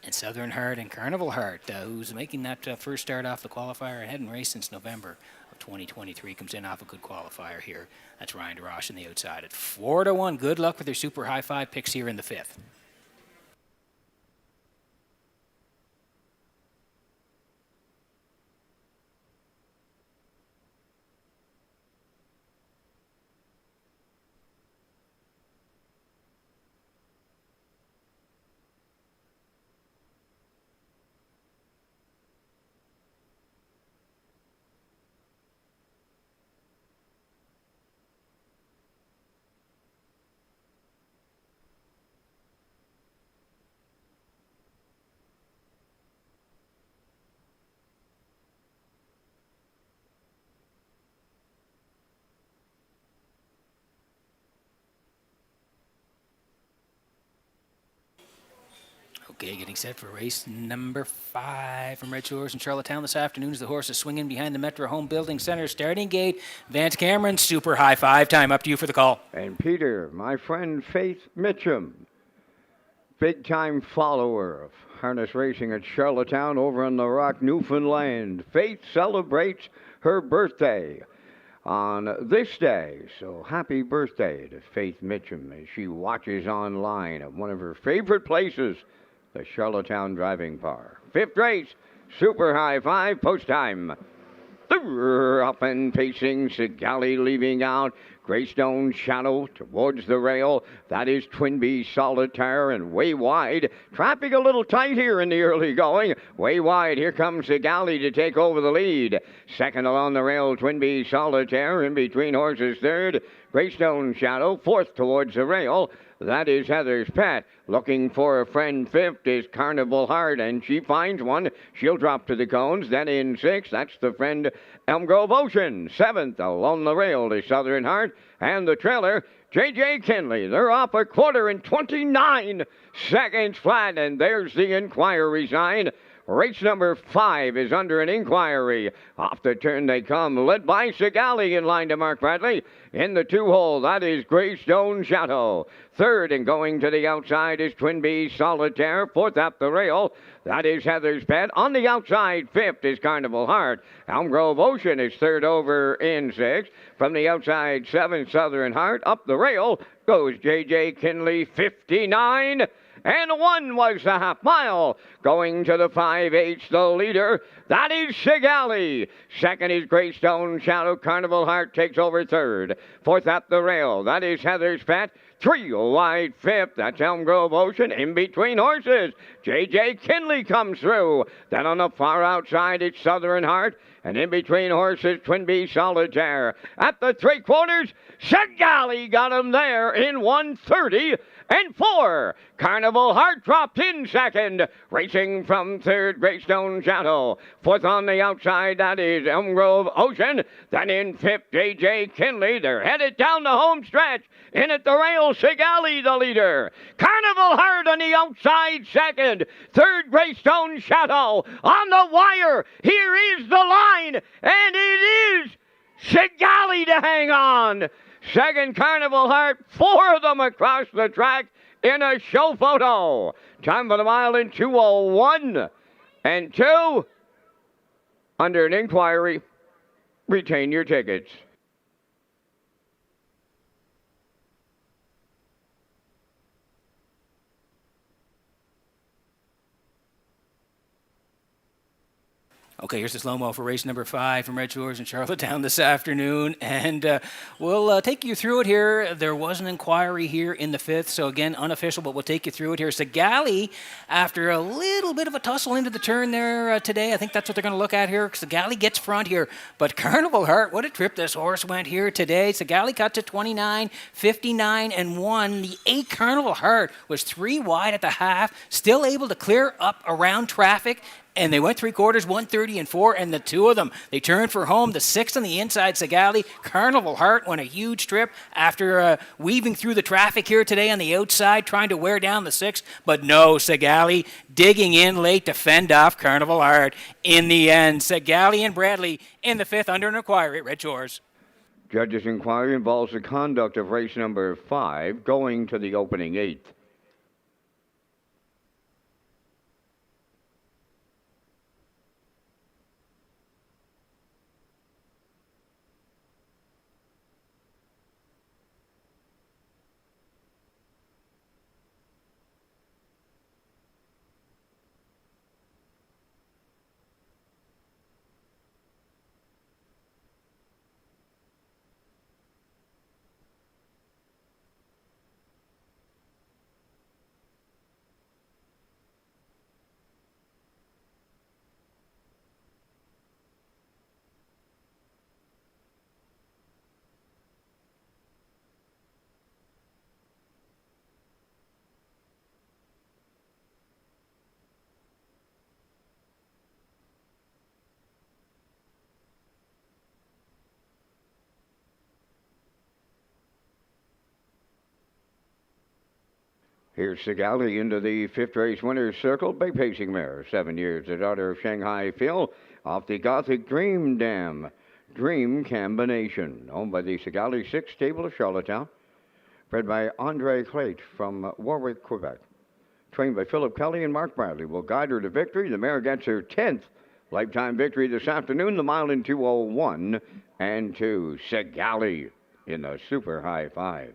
and Southern Heart and Carnival Heart, who's making that first start off the qualifier and hadn't raced since November of 2023 comes in off a good qualifier here. That's Ryan DeRoche on the outside at 4-1. Good luck with their super high five picks here in the 5th. Okay, getting set for race number 5 from Red Shores in Charlottetown this afternoon as the horse is swinging behind the Metro Home Building Center starting gate. Vance Cameron, super high five time. Up to you for the call. And Peter, my friend Faith Mitchum, big-time follower of harness racing at Charlottetown over on the Rock, Newfoundland. Faith celebrates her birthday on this day. So happy birthday to Faith Mitchum as she watches online at one of her favorite places, the Charlottetown Driving Park. 5th race, super high five, post time. Up and pacing, Sigali leaving out. Greystone Shadow towards the rail. That is Twinbee Solitaire and way wide. Traffic a little tight here in the early going. Way wide. Here comes Sigali to take over the lead. Second along the rail, Twinbee Solitaire. In between horses, third. Greystone Shadow. Fourth towards the rail. That is Heather's Pet. Looking for a friend. 5th is Carnival Heart, and she finds one. She'll drop to the cones. Then in 6th, that's the friend Elm Grove Ocean. 7th along the rail is Southern Heart, and the trailer, J.J. Kinley. They're off a quarter in 29 seconds flat, and there's the inquiry sign. Race number 5 is under an inquiry. Off the turn they come, led by Sigali in line to Mark Bradley. In the 2-hole, that is Greystone Shadow. Third and going to the outside is Twinbee Solitaire. Fourth up the rail, that is Heather's Pet. On the outside, 5th is Carnival Heart. Elm Grove Ocean is third over in 6th. From the outside, 7th Southern Heart. Up the rail goes J.J. Kinley, 59. And 1 was the half mile. Going to the 5/8, the leader, that is Sigali. Second is Greystone Shadow. Carnival Heart takes over third. Fourth up the rail, that is Heather's Pet. 3 wide 5th, that's Elm Grove Ocean. In between horses, J.J. Kinley comes through. Then on the far outside, it's Southern Heart. And in between horses, Twinbee Solitaire. At the 3/4, Sigali got him there in 1:30 and 4. Carnival Heart dropped in second. Racing from third, Greystone Shadow. Fourth on the outside, that is Elm Grove Ocean. Then in 5th, J.J. Kinley. They're headed down the home stretch. In at the rail, Sigali the leader. Carnival Heart on the outside second. Third, Greystone Shadow. On the wire, here is the line. And it is Sigali to hang on. Second, Carnival Heart. 4 of them across the track in a show photo. Time for the mile in 2:01 and 2. Under an inquiry, retain your tickets. Okay, here's the slow-mo for race number 5 from Red Shores in Charlottetown this afternoon, and we'll take you through it here. There was an inquiry here in the 5th, so again, unofficial, but we'll take you through it here. Sigali, after a little bit of a tussle into the turn there today, I think that's what they're going to look at here. Sigali gets front here, but Carnival Heart, what a trip this horse went here today. Sigali cut to 29, 59, and 1. The 8 Carnival Heart was 3 wide at the half, still able to clear up around traffic. And they went 3/4, 1:30 and 4, and the 2 of them, they turned for home. The 6th on the inside, Sigali. Carnival Heart went a huge trip after weaving through the traffic here today on the outside, trying to wear down the 6th. But no, Sigali digging in late to fend off Carnival Heart. In the end, Sigali and Bradley in the 5th under an inquiry at Red Shores. Judge's inquiry involves the conduct of race number 5 going to the opening 8th. Here's Sigali into the fifth race winner's circle. Bay Pacing Mare, 7 years, the daughter of Shanghai Phil, off the Gothic Dream Dam. Dream Combination, owned by the Sigali 6 stable of Charlottetown. Bred by Andre Clate from Warwick, Quebec. Trained by Philip Kelly and Mark Bradley. Will guide her to victory. The mare gets her 10th lifetime victory this afternoon. The mile in 2:01 and 2. Sigali in the Super High 5.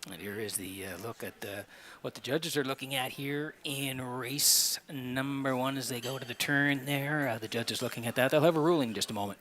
And here is the look at what the judges are looking at here in race number 1 as they go to the turn there. The judges looking at that. They'll have a ruling in just a moment.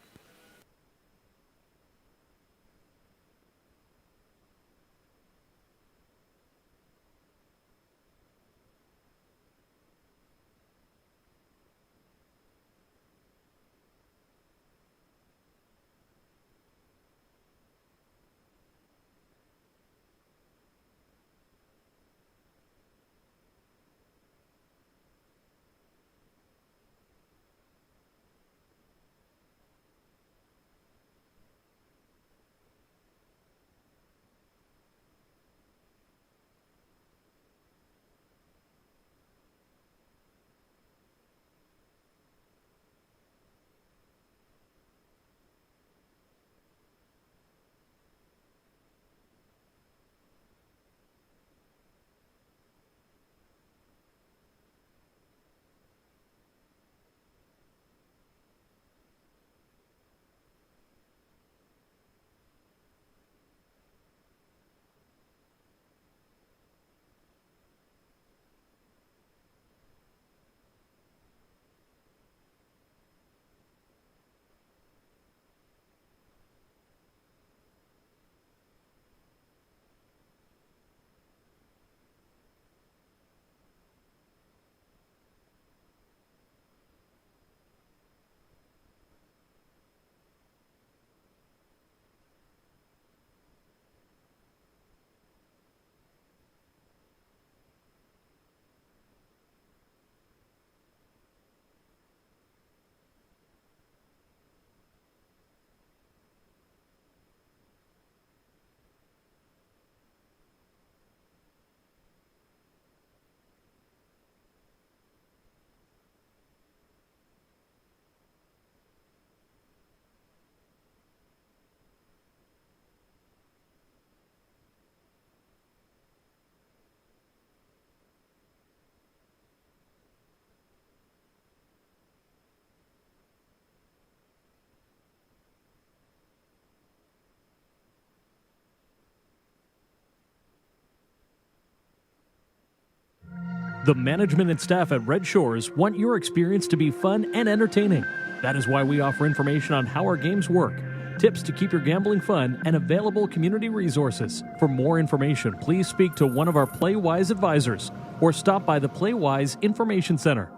The management and staff at Red Shores want your experience to be fun and entertaining. That is why we offer information on how our games work, tips to keep your gambling fun, and available community resources. For more information, please speak to one of our PlayWise advisors or stop by the PlayWise Information Center.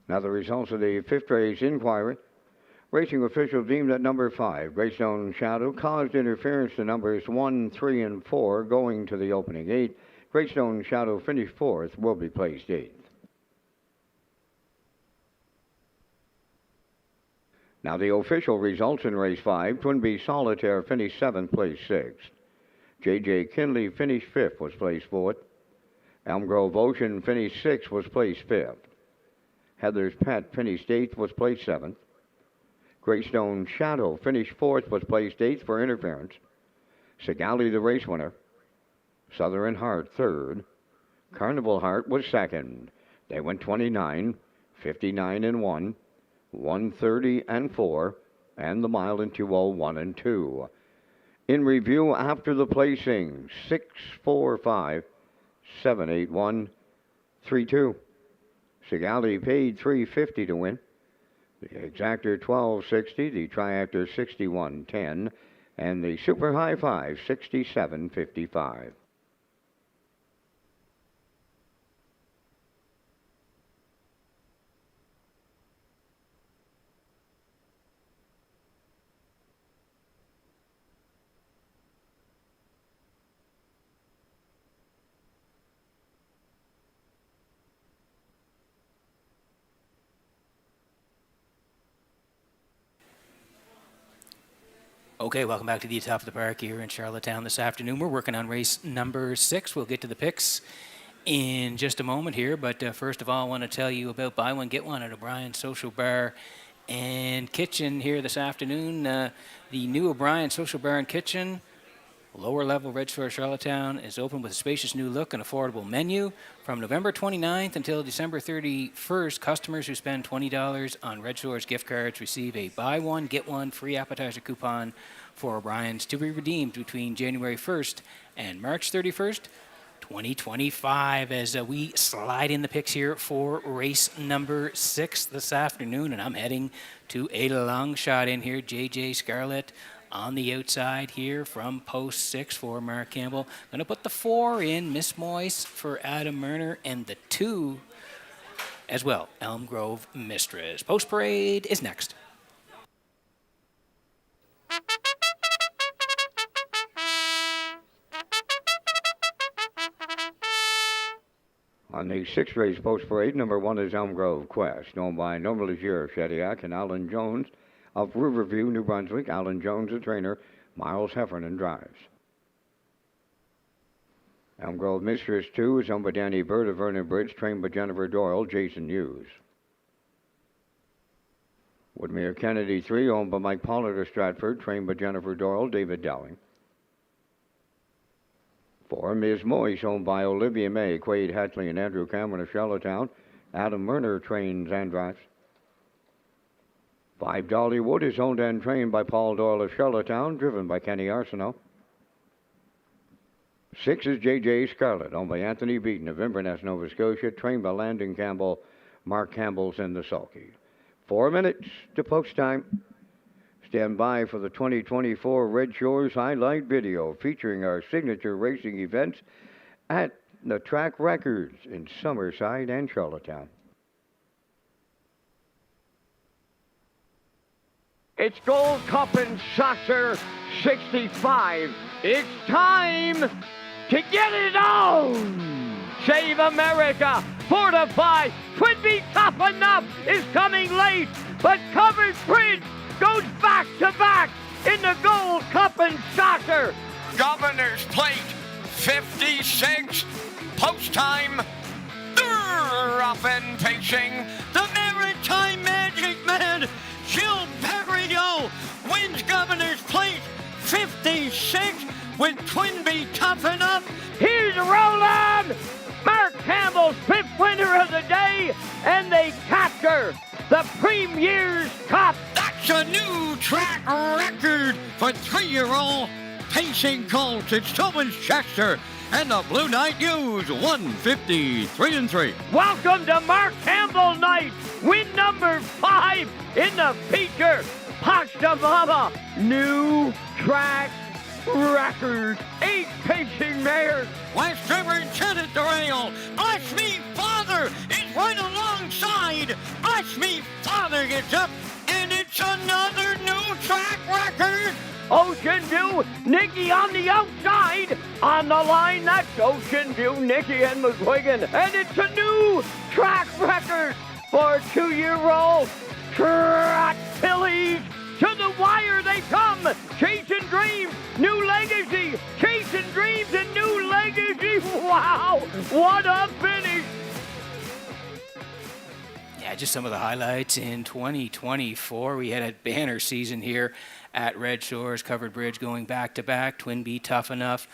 Now the results of the fifth race inquiry. Racing official deemed that number 5, Greystone Shadow, caused interference to numbers 1, 3, and 4 going to the opening 8. Greystone Shadow finished 4th, will be placed 8th. Now the official results in race 5. Twin Bee Solitaire finished 7th, placed 6th. J.J. Kinley finished 5th, was placed 4th. Elm Grove Ocean finished 6th, was placed 5th. Heather's Pet finished 8th, was placed 7th. Greystone Shadow finished 4th, was placed 8th for interference. Sigali, the race winner. Southern Heart, 3rd. Carnival Heart was 2nd. They went 29, 59 and 1, 130 and 4, and the mile in 2:01 and 2. In review after the placing, 6, 4, 5, 7, 8, 1, 3, 2. Sigali paid $3.50 to win. The exactor $12.60, the triactor $61.10, and the super high five $67.55. Okay, welcome back to the top of the park here in Charlottetown this afternoon. We're working on race number 6. We'll get to the picks in just a moment here, but first of all, I want to tell you about Buy One, Get One at O'Brien's Social Bar and Kitchen here this afternoon. The new O'Brien's Social Bar and Kitchen, lower level Red Shore, Charlottetown, is open with a spacious new look and affordable menu. From November 29th until December 31st, customers who spend $20 on Red Shore's gift cards receive a buy one, get one free appetizer coupon for O'Brien's to be redeemed between January 1st and March 31st, 2025, as we slide in the picks here for race number 6 this afternoon. And I'm heading to a long shot in here. JJ Scarlett on the outside here from post 6 for Mark Campbell. Going to put the 4 in, Miss Moyse for Adam Murner, and the 2 as well, Elm Grove Mistress. Post Parade is next. On the 6th race post parade, number 1 is Elm Grove Quest, owned by Norma Legier Shediac and Alan Jones of Riverview, New Brunswick. Alan Jones, the trainer. Miles Heffernan drives. Elm Grove Mistress 2 is owned by Danny Bird of Vernon Bridge, trained by Jennifer Doyle, Jason Hughes. Woodmere Kennedy 3, owned by Mike Pollard of Stratford, trained by Jennifer Doyle, David Dowling. 4, Ms. Moyse, owned by Olivia May, Quade Hatley, and Andrew Cameron of Charlottetown. Adam Murner trains and drives. 5, Dollywood is owned and trained by Paul Doyle of Charlottetown, driven by Kenny Arsenault. 6 is J.J. Scarlett, owned by Anthony Beaton of Inverness, Nova Scotia, trained by Landon Campbell, Mark Campbell's in the sulky. 4 minutes to post time. Stand by for the 2024 Red Shores highlight video featuring our signature racing events at the Track Records in Summerside and Charlottetown. It's Gold Cup and Saucer 65. It's time to get it on! Save America! Fortify! Could be tough enough is coming late, but Covered Bridge goes back to back in the Gold Cup and Saucer. Governor's Plate 56. Post time. They're off and pacing. The Maritime Magic Man, Jill Perriot, wins Governor's Plate 56 with Twin Bee Tough Enough. Here's Roland! Mark Campbell's 5th winner of the day, and they capture the Premier's Cup. That's a new track record for 3-year-old pacing colts. It's Thomas Chester and the Blue Knight News 153-3. Welcome to Mark Campbell night. Win number 5 in the feature. Pasta Mama, new track record. 8 pacing mares. West River Enchanted the rail. Bless Me Father is right alongside. Bless me father gets up, and it's another new track record. Ocean View, Nicky on the outside. On the line, that's Ocean View, Nicky and McGuigan. And it's a new track record for 2-year-old Track Fillies. To the wire they come, chasing dreams, new legacy, chasing dreams and new legacy. Wow, what a finish. Yeah, just some of the highlights in 2024. We had a banner season here at Red Shores, covered bridge going back-to-back, Twin B tough enough,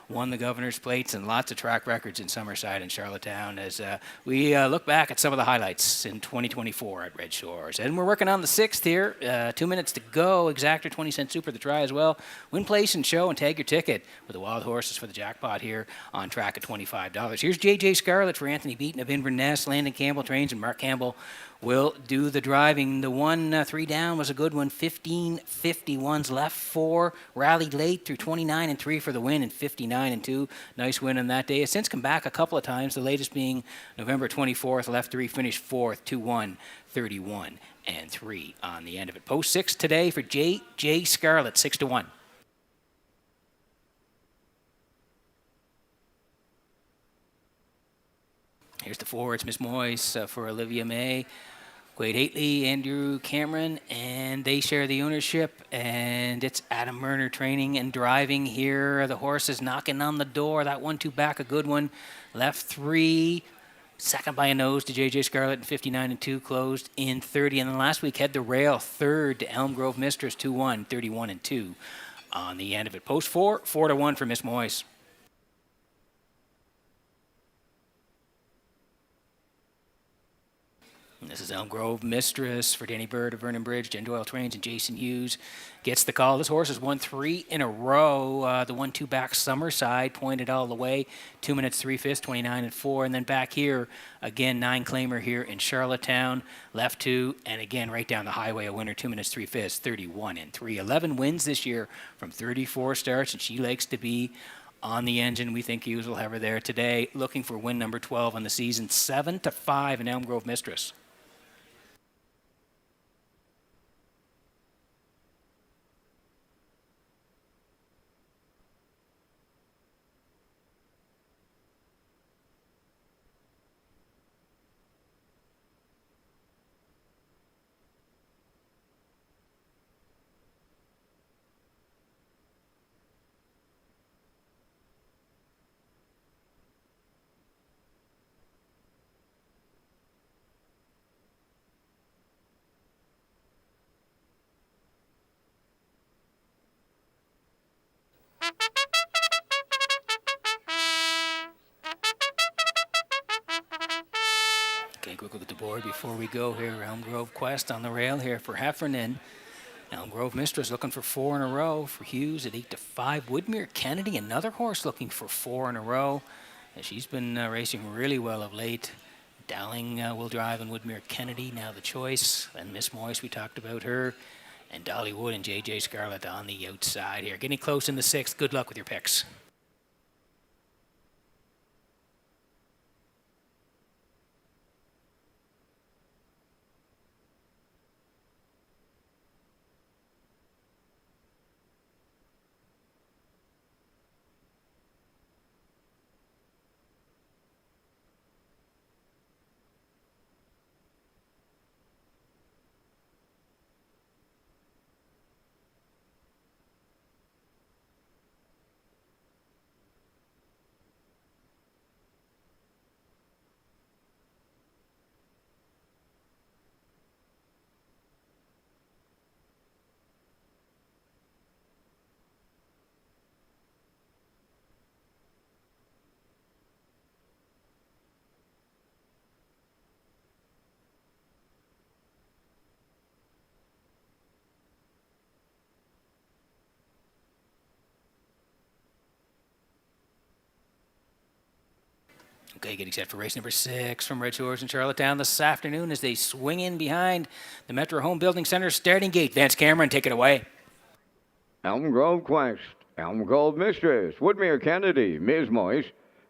won the Governor's Plates, and lots of track records in Summerside and Charlottetown as we look back at some of the highlights in 2024 at Red Shores. And we're working on the 6th here. 2 minutes to go. Exactor 20-cent super the try as well. Win, place, and show and tag your ticket with the Wild Horses for the jackpot here on track at $25. Here's JJ Scarlett for Anthony Beaton of Inverness. Landon Campbell trains and Mark Campbell will do the driving. The 1-3 down was a good one. 15.51's left 4. Rallied late through 29-3 for the win and 59-2. Nice win on that day. Has since come back a couple of times. The latest being November 24th. Left 3 finished 4th. 2-1, 31-3 on the end of it. Post 6 today for J.J. Scarlett, 6-1. Here's the forwards, Miss Moyes for Olivia May, Quade Hately, Andrew Cameron, and they share the ownership, and it's Adam Murner training and driving here. The horse is knocking on the door. That 1-2 back, a good one. Left 3, second by a nose to JJ Scarlett, and 59-2, closed in 30. And then last week had the rail, third to Elm Grove Mistress, 2-1, 31-2 on the end of it. Post 4, 4-1 for Miss Moyes. This is Elm Grove Mistress for Danny Bird of Vernon Bridge. Jen Doyle trains and Jason Hughes gets the call. This horse has won 3 in a row. The 1-2 back Summerside pointed all the way. 2 minutes 3/5, 29-4. And then back here, again, 9-claimer here in Charlottetown. Left 2, and again, right down the highway, a winner, 2 minutes 3/5, 31-3. 11 wins this year from 34 starts, and she likes to be on the engine. We think Hughes will have her there today. Looking for win number 12 on the season, 7-5 in Elm Grove Mistress. Okay, quick look at the board before we go here. Elm Grove Quest on the rail here for Heffernan. Elm Grove Mistress looking for 4 in a row for Hughes at 8-5. Woodmere Kennedy, another horse looking for 4 in a row. And she's been racing really well of late. Dowling will drive and Woodmere Kennedy now the choice. And Miss Moyes, we talked about her. And Dollywood and JJ Scarlett on the outside here. Getting close in the 6th. Good luck with your picks. Okay, getting set for race number 6 from Red Shores in Charlottetown this afternoon as they swing in behind the Metro Home Building Center starting gate. Vance Cameron, take it away. Elm Grove Quest, Elm Grove Mistress, Woodmere Kennedy, Ms. Moyes,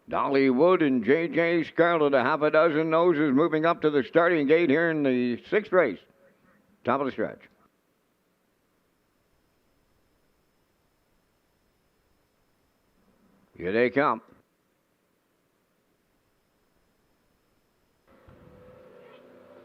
Dollywood and J.J. Scarlett, a half a dozen noses moving up to the starting gate here in the sixth race. Top of the stretch. Here they come.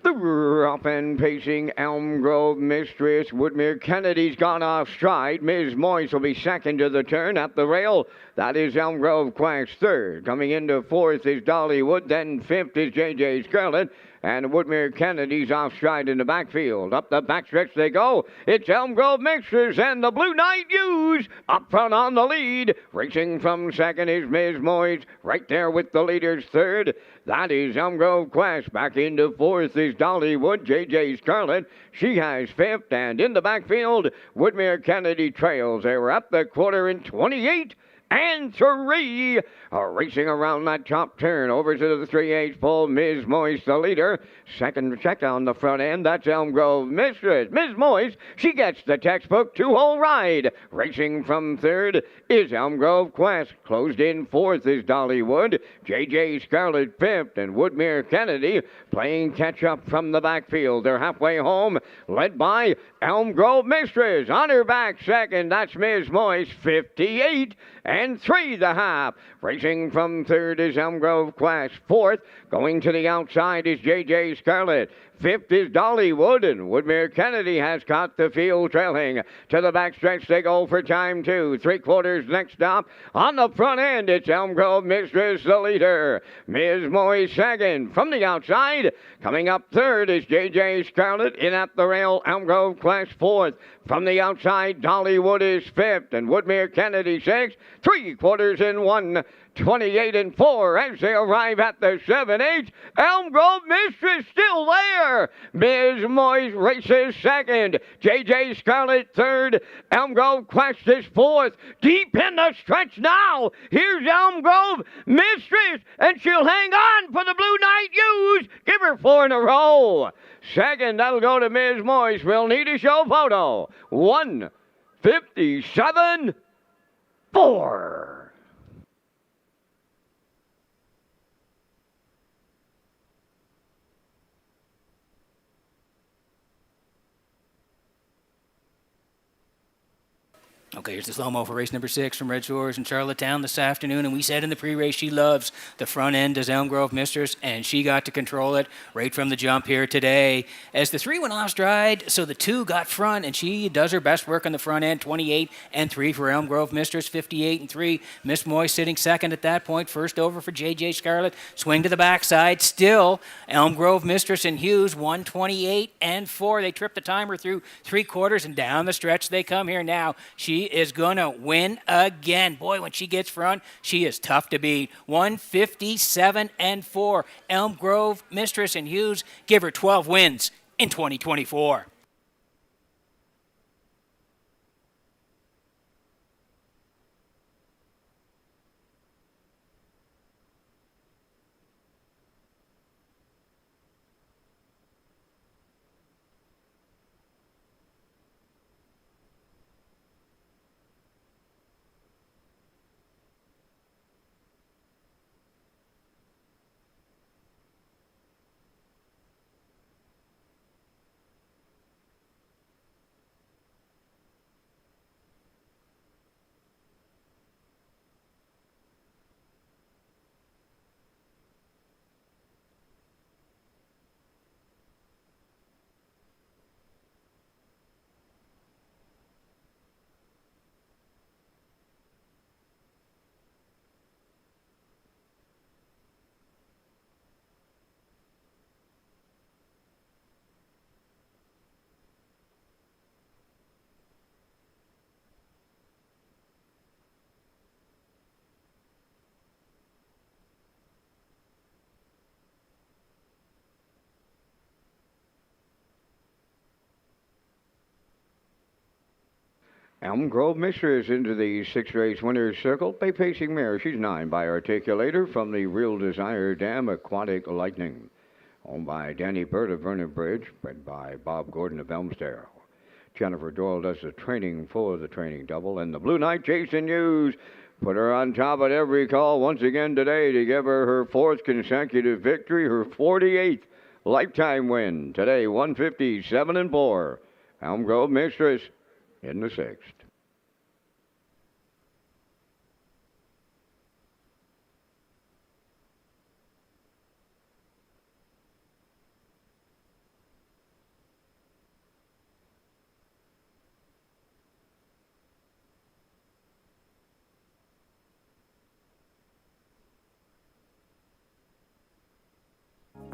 The rough and pacing Elm Grove Mistress. Woodmere Kennedy's gone off stride. Ms. Moyes will be second to the turn at the rail. That is Elm Grove Quack's third. Coming into fourth is Dollywood. Then fifth is J.J. Scarlett. And Woodmere Kennedy's off stride in the backfield. Up the backstretch they go. It's Elm Grove Mixers and the Blue Knight U's up front on the lead. Racing from second is Ms. Moyes. Right there with the leaders third. That is Elm Grove Quest. Back into fourth is Dollywood. J.J. Scarlett. She has fifth. And in the backfield, Woodmere Kennedy trails. They were up the quarter in 28 and 3. Racing around that top turn over to the 3/8 pole. Ms. Moyes, the leader. Second check on the front end. That's Elm Grove Mistress. Ms. Moyes, she gets the textbook two-hole ride. Racing from third is Elm Grove Quest. Closed in fourth is Dollywood. J.J. Scarlett fifth. And Woodmere Kennedy playing catch-up from the backfield. They're halfway home, led by Elm Grove Mistress. On her back second, that's Ms. Moyes, 58 and 3 the half. Racing from third is Elm Grove Quest. Fourth, going to the outside is J.J. Scarlett. Fifth is Dollywood, and Woodmere Kennedy has caught the field trailing. To the backstretch they go for time two. 3/4 next stop. On the front end, it's Elm Grove Mistress, the leader. Ms. Moyes second. From the outside, coming up third is J.J. Scarlett. In at the rail, Elm Grove Quest fourth. From the outside, Dollywood is fifth, and Woodmere Kennedy sixth. 3/4 in 1. 28 and 4 as they arrive at the 7/8. Elm Grove Mistress still there. Ms. Moyes races second. J.J. Scarlett third. Elm Grove Quest is fourth. Deep in the stretch now. Here's Elm Grove Mistress, and she'll hang on for the Blue Knight U's. Give her 4 in a row. Second, that'll go to Ms. Moyes. We'll need a show photo. 1:57.4. Okay, here's the slow-mo for race number 6 from Red Shores in Charlottetown this afternoon. And we said in the pre-race she loves the front end as Elm Grove Mistress, and she got to control it right from the jump here today. As the 3 went off stride, so the 2 got front, and she does her best work on the front end. 28 and 3 for Elm Grove Mistress, 58 and 3. Miss Moy sitting second at that point. First over for J.J. Scarlett. Swing to the backside. Still, Elm Grove Mistress and Hughes, 128 and 4. They trip the timer through 3/4, and down the stretch they come here now. She is going to win again. Boy, when she gets front, she is tough to beat. 157 and 4. Elm Grove Mistress and Hughes give her 12 wins in 2024. Elm Grove Mistress into the 6th-race winner's circle. Bay pacing mare. She's 9 by Articulator from the Real Desire Dam Aquatic Lightning. Owned by Danny Bird of Vernon Bridge. Bred by Bob Gordon of Elmsdale. Jennifer Doyle does the training for the training double. And the Blue Knight Jason Hughes Put her on top at every call once again today to give her her 4th consecutive victory, her 48th lifetime win. Today, 157-4. Elm Grove Mistress in the 6th.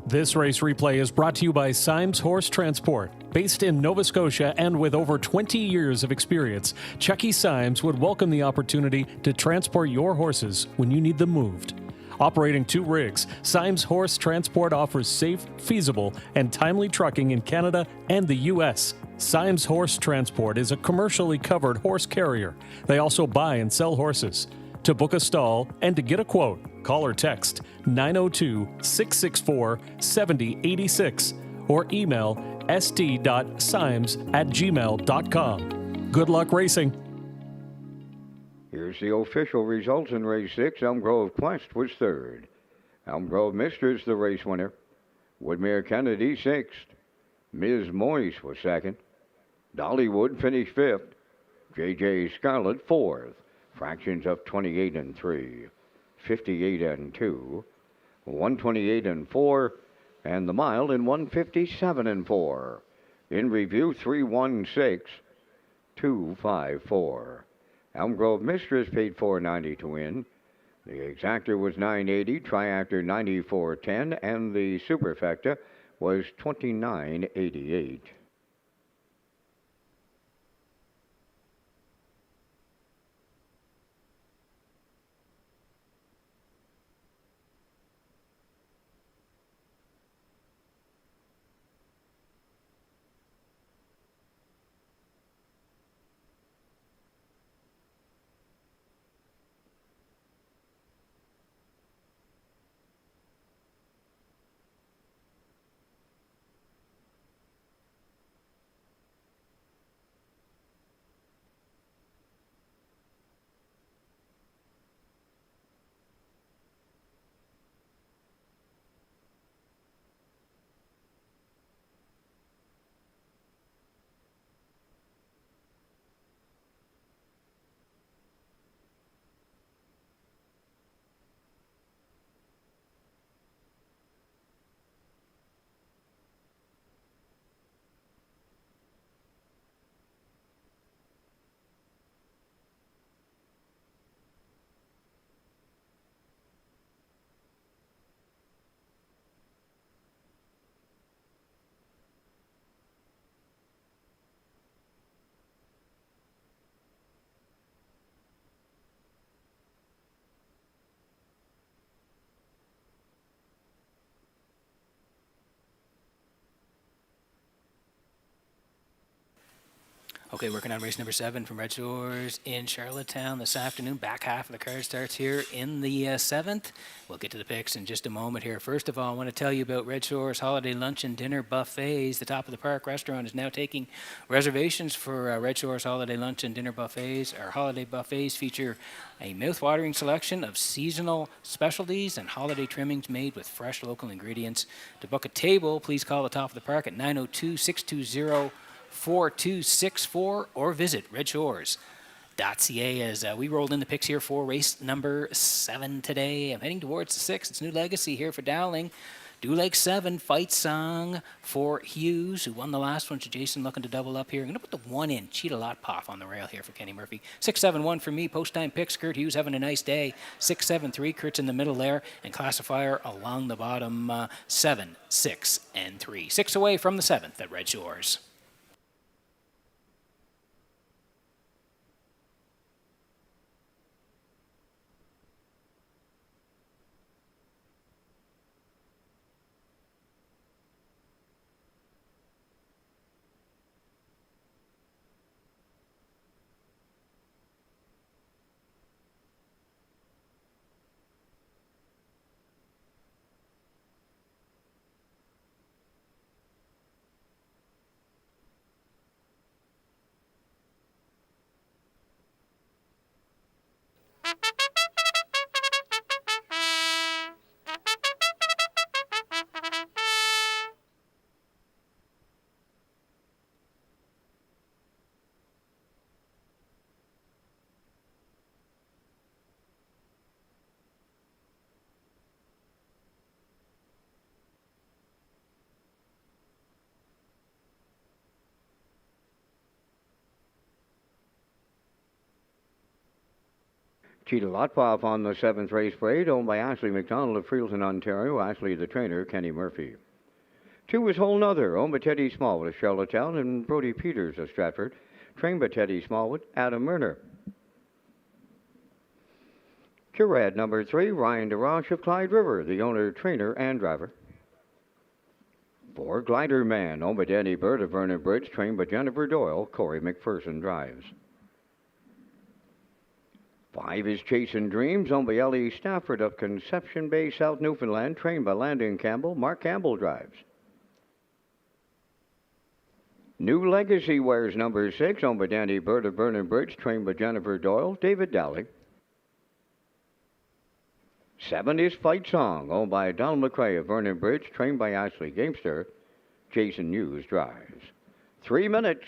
This race replay is brought to you by Symes Horse Transport. Based in Nova Scotia and with over 20 years of experience, Chucky Symes would welcome the opportunity to transport your horses when you need them moved. Operating 2 rigs, Symes Horse Transport offers safe, feasible, and timely trucking in Canada and the U.S. Symes Horse Transport is a commercially covered horse carrier. They also buy and sell horses. To book a stall and to get a quote, call or text 902-664-7086 or email st.symes@gmail.com. Good luck racing. Here's the official results in race 6. Elm Grove Quest was 3rd. Elm Grove Mistress, the race winner. Woodmere Kennedy, 6th. Ms. Moise was 2nd. Dollywood finished 5th. J.J. Scarlett, 4th. Fractions of 28 and 3, 58 and 2, 128 and 4, and the mile in 157 and 4. In review, 316, 254. Elm Grove Mistress paid $4.90 to win. The exactor was $9.80, triactor $94.10, and the superfecta was $29.88. Okay, working on race number 7 from Redshores in Charlottetown this afternoon. Back half of the card starts here in the 7th. We'll get to the picks in just a moment here. First of all, I want to tell you about Redshores Holiday Lunch and Dinner Buffets. The Top of the Park restaurant is now taking reservations for Redshores Holiday Lunch and Dinner Buffets. Our holiday buffets feature a mouth-watering selection of seasonal specialties and holiday trimmings made with fresh local ingredients. To book a table, please call the Top of the Park at 902-620-4264 or visit Redshores.ca as we rolled in the picks here for race number 7 today. I'm heading towards the 6th. It's New Legacy here for Dowling. Do Like 7, Fight Song for Hughes, who won the last one. So Jason looking to double up here. I'm going to put the 1 in. Cheetah Lot Poff on the rail here for Kenny Murphy. 6-7-1 for me. Post-time picks. Kurt Hughes having a nice day. 6-7-3. Kurt's in the middle there. And classifier along the bottom. 7, 6, and 3. 6 away from the 7th at Red Shores. Cheetah Lotpoff on the 7th race parade, owned by Ashley McDonald of Freelton, Ontario. Ashley, the trainer, Kenny Murphy. 2 is Whole Nother, owned by Teddy Smallwood of Charlottetown, and Brody Peters of Stratford, trained by Teddy Smallwood, Adam Murner. Curad number 3, Ryan DeRoche of Clyde River, the owner, trainer, and driver. 4, Glider Man, owned by Danny Bird of Vernon Bridge, trained by Jennifer Doyle, Corey McPherson drives. 5 is Chasing Dreams, owned by Ellie Stafford of Conception Bay, South Newfoundland, trained by Landon Campbell, Mark Campbell drives. New Legacy wears number 6, owned by Danny Bird of Vernon Bridge, trained by Jennifer Doyle, David Dowling. 7 is Fight Song, owned by Donald McCrae of Vernon Bridge, trained by Ashley Gamester, Jason Hughes drives. 3 minutes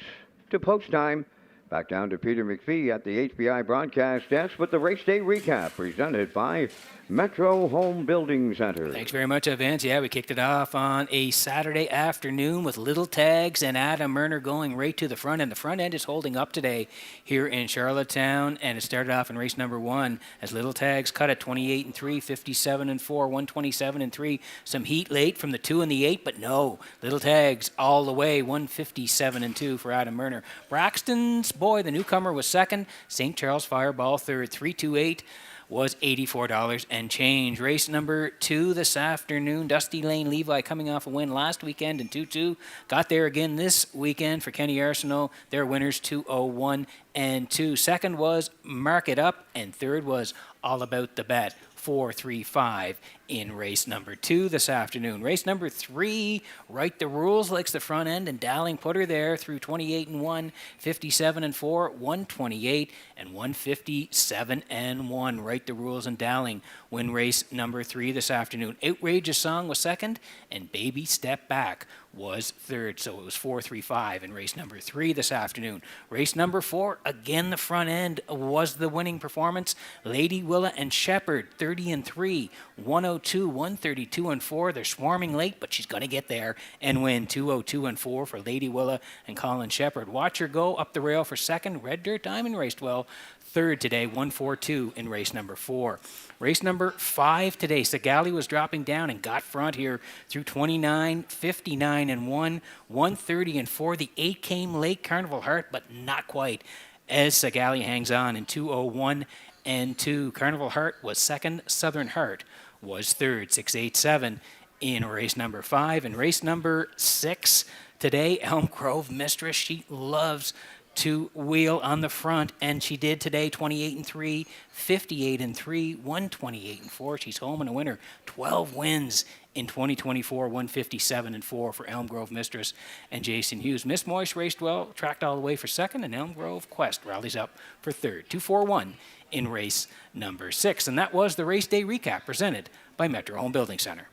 to post time. Back down to Peter McPhee at the HBI broadcast desk with the race day recap presented by Metro Home Building Center. Thanks very much, Vince. Yeah, we kicked it off on a Saturday afternoon with Little Tags and Adam Murner going right to the front, and the front end is holding up today here in Charlottetown, and it started off in race number 1 as Little Tags cut at 28-3, 57-4, 127-3. Some heat late from the 2 and the 8, but no, Little Tags all the way, 157-2 for Adam Murner. Braxton's Boy, the newcomer, was second. St. Charles Fireball third, 328. Was $84 and change. Race number 2 this afternoon. Dusty Lane Levi coming off a win last weekend in 2-2. Got there again this weekend for Kenny Arsenault. Their winners 201 and 2. Second was Mark It Up, and third was All About the Bet. 4-3-5 in race number 2 this afternoon. Race number 3, Right the Rules likes the front end, and Dowling put her there through 28-1, 57-4, 128, and 157-1. Right the Rules and Dowling win race number 3 this afternoon. Outrageous Song was second, and Baby Step Back was third. So it was 4-3-5 in race number 3 this afternoon. Race number 4, again the front end was the winning performance. Lady Willa and Shepherd, 30-3, 102, 132-4. They're swarming late, but she's going to get there and win 202-4 for Lady Willa and Colin Shepherd. Watch her go up the rail for second. Red Dirt Diamond raced well. Third today, 142 in race number 4. Race number 5 today, Sagali was dropping down and got front here through 29, 59-1, 130-4. The 8 came late, Carnival Heart, but not quite, as Sagali hangs on in 201 and 2. Carnival Heart was second, Southern Heart was third, 687 in race number 5. And race number 6 today, Elm Grove Mistress, she loves to wheel on the front, and she did today, 28-3, 58-3, 128-4. She's home and a winner. 12 wins in 2024, 157-4 for Elm Grove Mistress and Jason Hughes. Miss Moist raced well, tracked all the way for second, and Elm Grove Quest rallies up for third. 2-4-1 in race number 6. And that was the race day recap presented by Metro Home Building Center.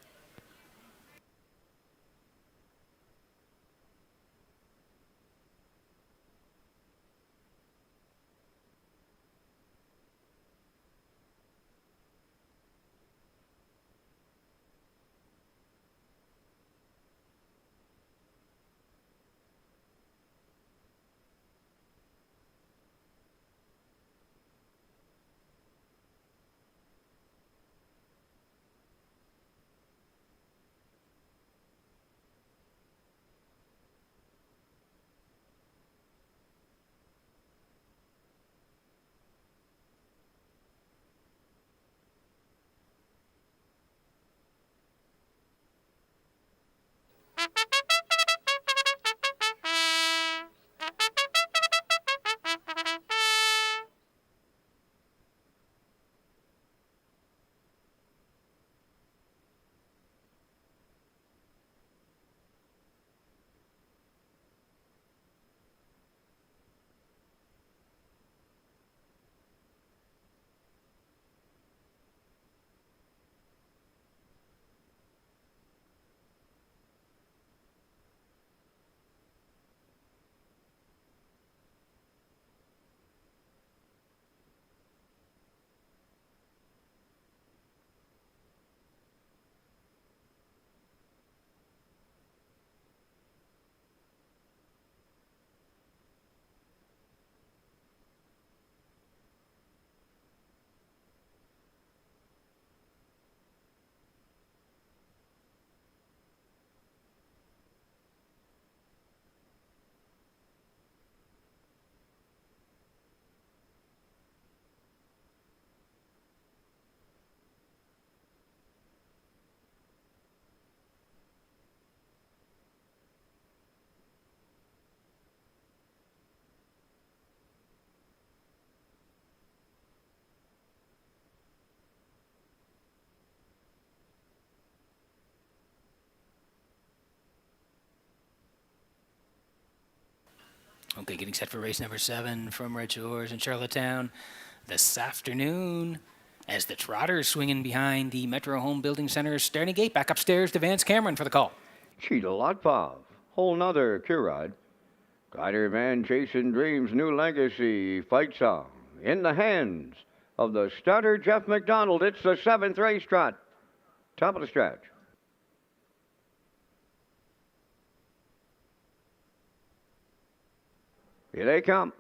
Okay, getting set for race number 7 from Red Shores in Charlottetown this afternoon as the Trotters swinging behind the Metro Home Building Center's starting gate. Back upstairs to Vance Cameron for the call. Cheetah Lotpov, whole nother Curad. Glider Man Chasing Dreams, New Legacy, Fight Song. In the hands of the starter, Jeff McDonald. It's the 7th race trot. Top of the stretch. Here they come.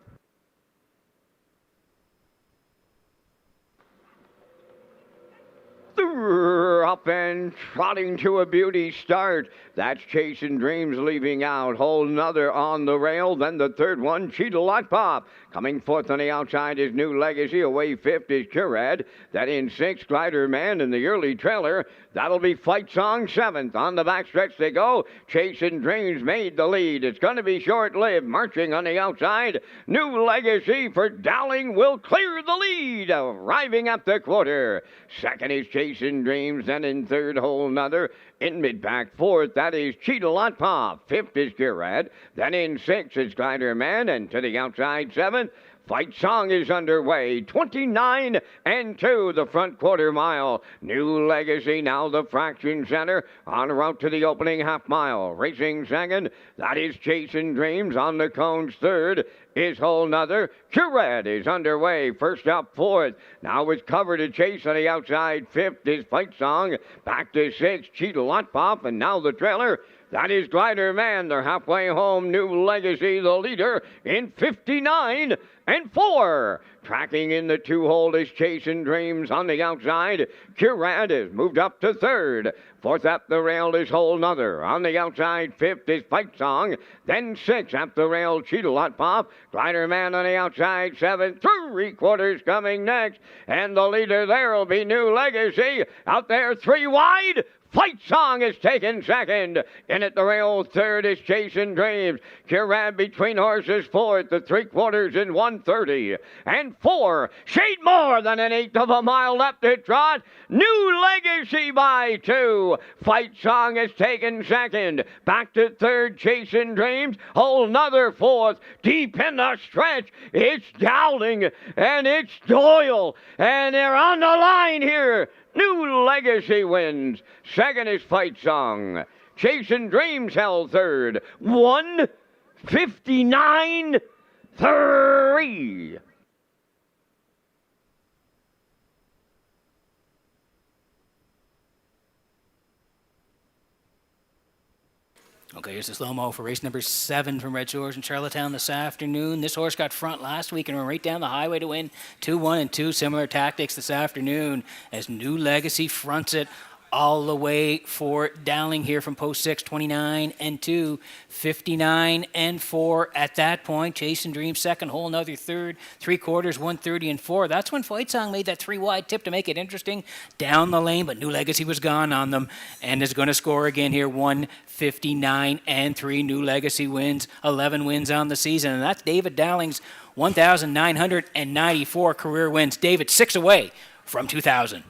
Up and trotting to a beauty start. That's Chasing Dreams leaving out. Whole nother on the rail. Then the third one, Cheetah Lotpop. Coming fourth on the outside is New Legacy. Away fifth is Curad. Then in sixth, Glider Man in the early trailer. That'll be Fight Song seventh. On the backstretch they go. Chasing Dreams made the lead. It's going to be short-lived. Marching on the outside, New Legacy for Dowling will clear the lead. Arriving at the quarter. Second is Chasing Dreams. Then in third, Whole Nother. In mid-pack fourth, that is Cheetah Lotpop. Fifth is Curad. Then in sixth is Glider Man. And to the outside seventh, Fight Song is underway. 29 and 2, the front quarter mile. New Legacy now the fraction center en route to the opening half mile. Racing second, that is Chasing Dreams. On the cones third is Whole Nother. Curad is underway. First up fourth. Now it's Cover to Chase on the outside. Fifth is Fight Song. Back to sixth, Cheetah Lotpop. And now the trailer. That is Glider Man. They're halfway home. New Legacy, the leader, in 59 and 4. Tracking in the two-hole is Chasing Dreams on the outside. Curad has moved up to third. Fourth up the rail is Whole Nother. On the outside, fifth is Fight Song. Then sixth up the rail, Cheetah Lotpop. Glider Man on the outside, seventh. Three-quarters coming next. And the leader there will be New Legacy. Out there, three wide. Fight Song is taken second. In at the rail, third is Chasing Dreams. Curad between horses, fourth. The three-quarters in 1:30. And 4, shade more than an eighth of a mile left to trot. New Legacy by 2. Fight Song is taken second. Back to third, Chasing Dreams. Whole Nother fourth. Deep in the stretch, it's Dowling and it's Doyle. And they're on the line here. New Legacy wins. Second is Fight Song. Chasing Dreams held third. 1:59.3. Okay, here's the slow-mo for race number 7 from Red Shores in Charlottetown this afternoon. This horse got front last week and went right down the highway to win 2-1 and 2. Similar tactics this afternoon as New Legacy fronts it all the way for Dowling here from post 6, 29 and 2, 59 and 4 at that point. Chasing Dreams second, Whole Nother third, three-quarters, 1:30 and 4. That's when Fight Song made that 3-wide tip to make it interesting down the lane, but New Legacy was gone on them and is going to score again here, 1:59 and 3. New Legacy wins, 11 wins on the season, and that's David Dowling's 1,994 career wins. David, 6 away from 2,000.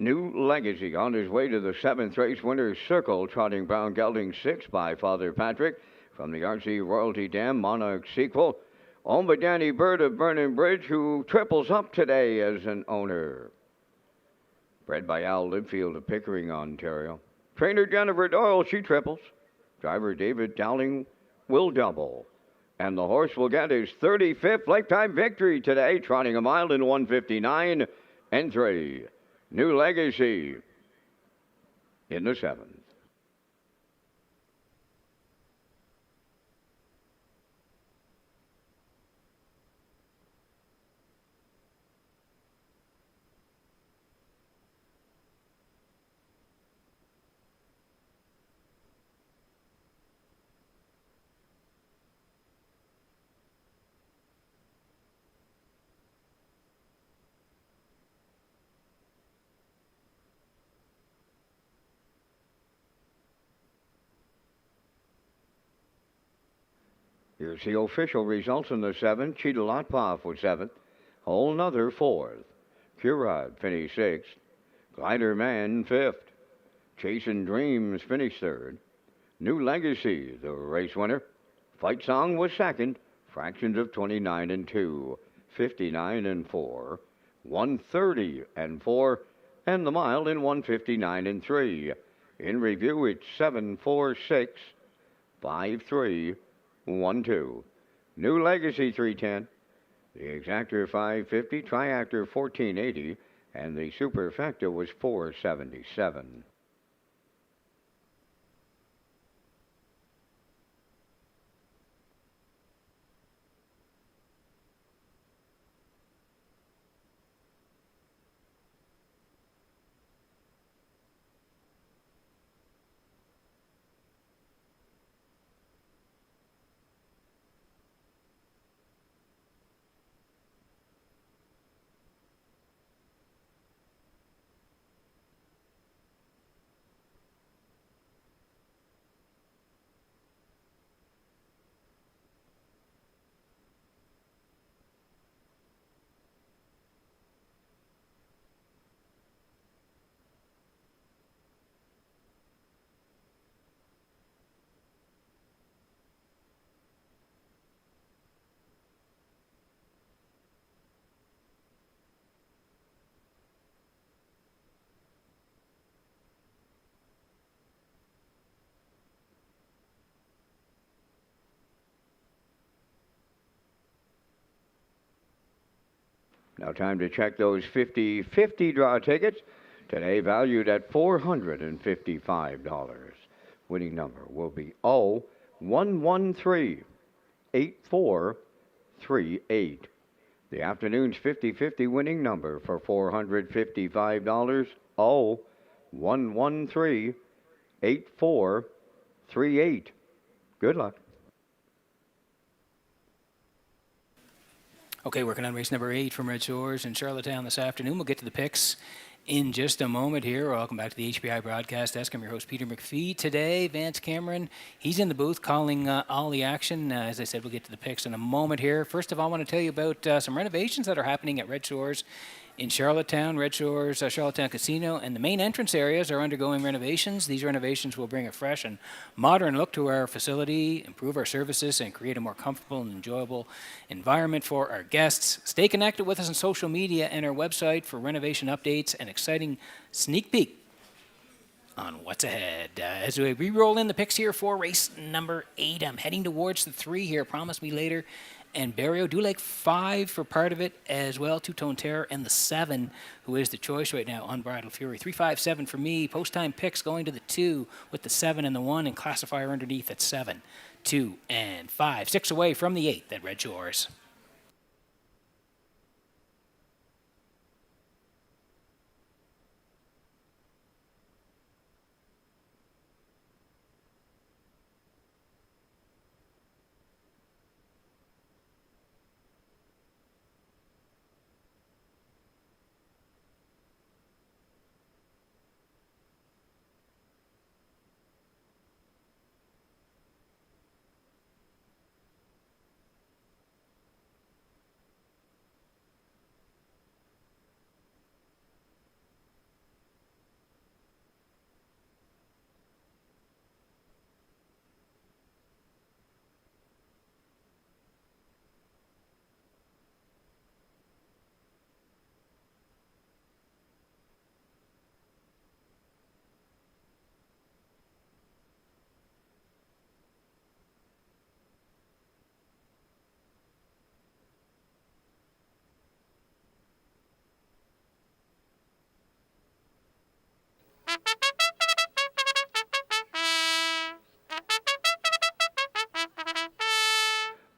New Legacy on his way to the 7th race winner's circle, trotting Brown Gelding 6 by Father Patrick from the RC Royalty Dam Monarch sequel. Owned by Danny Bird of Vernon Bridge, who triples up today as an owner. Bred by Al Lidfield of Pickering, Ontario. Trainer Jennifer Doyle, she triples. Driver David Dowling will double. And the horse will get his 35th lifetime victory today, trotting a mile in 1:59 and 3. New Legacy in the 7th. Here's the official results in the 7th. Cheetah Lotpoff was 7th. Whole Nother 4th. Curod finished 6th. Glider Man 5th. Chasing Dreams finished 3rd. New Legacy, the race winner. Fight Song was 2nd. Fractions of 29 and 2. 59 and 4. 130 and 4. And the mile in 1:59 and 3. In review, it's 7-4-6, 5-3. 1-2. New Legacy 310. The Exactor 550, Triactor 1480, and the Superfecta was 477. Now time to check those 50-50 draw tickets. Today valued at $455. Winning number will be 0113-8438. The afternoon's 50-50 winning number for $455, 0113-8438. Good luck. Okay, working on race number 8 from Red Shores in Charlottetown this afternoon. We'll get to the picks in just a moment here. Welcome back to the HPI broadcast desk. I'm your host, Peter McPhee. Today, Vance Cameron, he's in the booth calling all the action. As I said, we'll get to the picks in a moment here. First of all, I want to tell you about some renovations that are happening at Red Shores in Charlottetown. Red Shores, Charlottetown Casino, and the main entrance areas are undergoing renovations. These renovations will bring a fresh and modern look to our facility, improve our services, and create a more comfortable and enjoyable environment for our guests. Stay connected with us on social media and our website for renovation updates and exciting sneak peek on what's ahead. As we re-roll in the picks here for race number 8, I'm heading towards the 3 here, Promise Me Later, and Barrio. Do like 5 for part of it as well, Two-Tone Terror, and the 7, who is the choice right now, Unbridled Fury. 3, 5, 7 for me. Post-time picks going to the 2 with the 7 and the 1, and classifier underneath at 7, 2, and 5. 6 away from the 8 at Red Shores.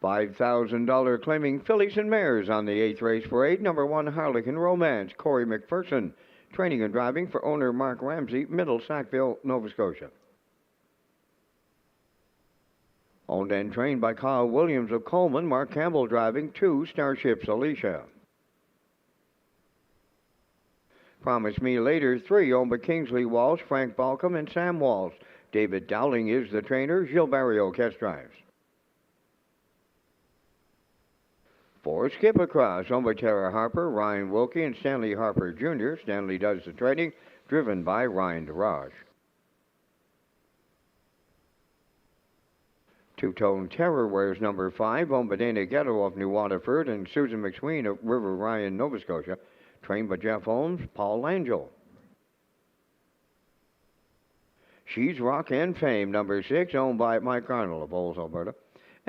$5,000 claiming fillies and mares on the 8th race parade. Number 1, Harlequin Romance, Corey McPherson. Training and driving for owner Mark Ramsey, Middle Sackville, Nova Scotia. Owned and trained by Kyle Williams of Coleman, Mark Campbell driving 2, Starships Alicia. Promise Me Later, 3, owned by Kingsley Walsh, Frank Balcom, and Sam Walsh. David Dowling is the trainer. Gilles Barrio Guest drives. 4, Skip Across, owned by Tara Harper, Ryan Wilkie, and Stanley Harper Jr. Stanley does the training, driven by Ryan DeRage. Two-Tone Terror wears number 5, owned by Dana Ghetto of New Waterford and Susan McSween of River Ryan, Nova Scotia. Trained by Jeff Holmes, Paul Langell. She's Rock and Fame, number 6, owned by Mike Arnold of Bowles, Alberta.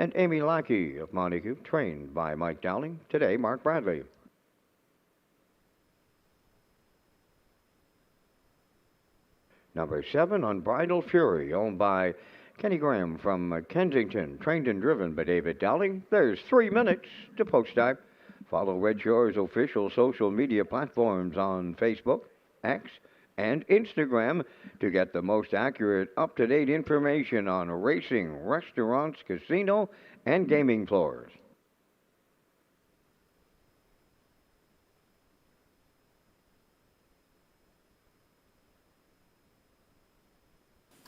And Amy Lackey of Montague, trained by Mike Dowling. Today, Mark Bradley. Number 7, Unbridled Fury, owned by Kenny Graham from Kensington, trained and driven by David Dowling. There's 3 minutes to post time. Follow Red Shores' official social media platforms on Facebook, X, and Instagram to get the most accurate, up-to-date information on racing, restaurants, casino, and gaming floors.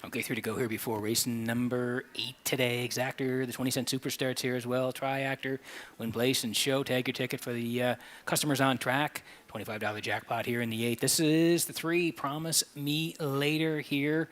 Okay, 3 to go here before race number 8 today. Exactor, the 20-cent super starts here as well. Triactor, win, place, and show. Tag your ticket for the customers on track. $25 jackpot here in the 8th. This is the 3, Promise Me Later here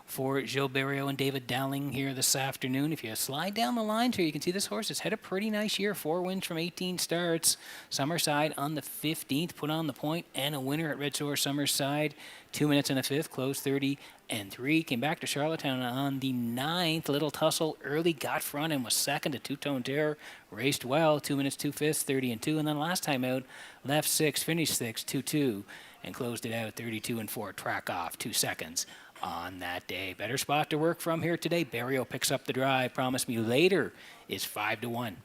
for Gilles Barrio and David Dowling here this afternoon. If you slide down the lines here, you can see this horse has had a pretty nice year. 4 wins from 18 starts. Summerside on the 15th, put on the point, and a winner at Red Source Summerside. 2 minutes and a 5th, closed 30-3. Came back to Charlottetown on the 9th. Little tussle early, got front and was second to Two-Tone Terror. Raced well, 2 minutes, 2 fifths, 30-2. And then last time out, left 6, finished 6, 2-2, and closed it out 32-4. Track off 2 seconds on that day. Better spot to work from here today. Barrio picks up the drive. Promise Me Later is 5-1.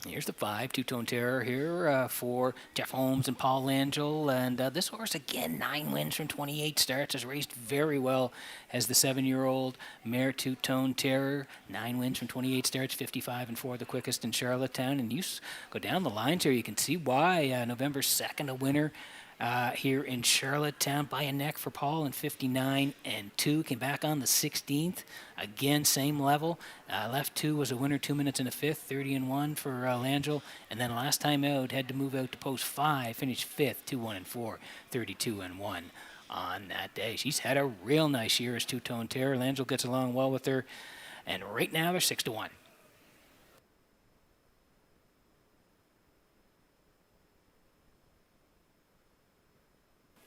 Here's the 5, Two-Tone Terror here for Jeff Holmes and Paul Langell. And this horse, again, 9 wins from 28 starts, has raced very well as the 7-year-old mare Two-Tone Terror. 9 wins from 28 starts, 55-4, the quickest in Charlottetown. And you go down the lines here, you can see why. November 2nd, a winner here in Charlottetown by a neck for Paul in 59-2. Came back on the 16th. Again, same level. Left 2 was a winner, 2 minutes and a 5th, 30-1 for Langell. And then last time out, had to move out to post 5, finished 5th, 2-1-4, 32-1 on that day. She's had a real nice year as Two-Tone Terror. Langell gets along well with her. And right now, they're 6-1.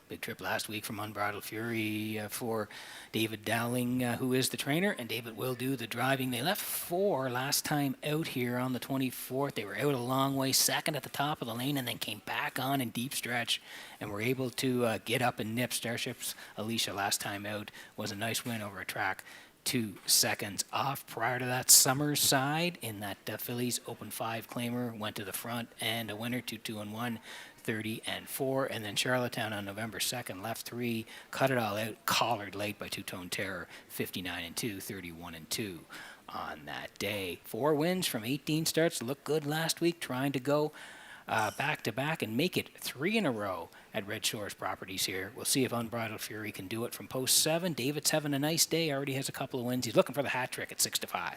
Big trip last week from Unbridled Fury for David Dowling, who is the trainer, and David will do the driving. They left 4 last time out here on the 24th. They were out a long way, second at the top of the lane, and then came back on in deep stretch and were able to get up and nip. Starships Alicia last time out was a nice win over a track. 2 seconds off. Prior to that, Summerside in that Phillies Open 5 claimer went to the front and a winner, 2-1, 30-4. And then Charlottetown on November 2nd, left 3, cut it all out, collared late by Two-Tone Terror, 59-2, 31-2 on that day. 4 wins from 18 starts, looked good last week, trying to go back-to-back and make it 3 in a row at Red Shores Properties here. We'll see if Unbridled Fury can do it from post 7. David's having a nice day, already has a couple of wins. He's looking for the hat trick at 6-5.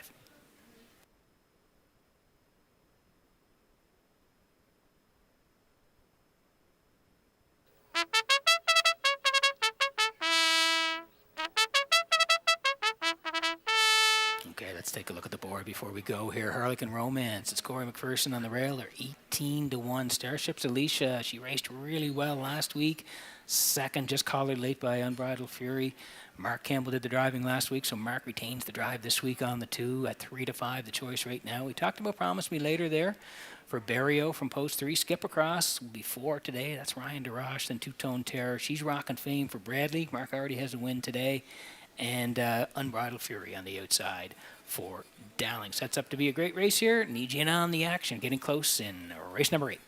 Okay, let's take a look at the board before we go here. Harlequin Romance, it's Corey McPherson on the rail. They're 18-1. Starships Alicia, she raced really well last week. Second, just collared late by Unbridled Fury. Mark Campbell did the driving last week, so Mark retains the drive this week on the 2 at 3-5, the choice right now. We talked about Promise Me Later there for Barrio from post 3. Skip Across will be 4 today. That's Ryan DeRoche, then Two-Tone Terror. She's Rock and Fame for Bradley. Mark already has a win today. and Unbridled Fury on the outside for Dowling. Sets up to be a great race here. Need you in on the action. Getting close in race number 8.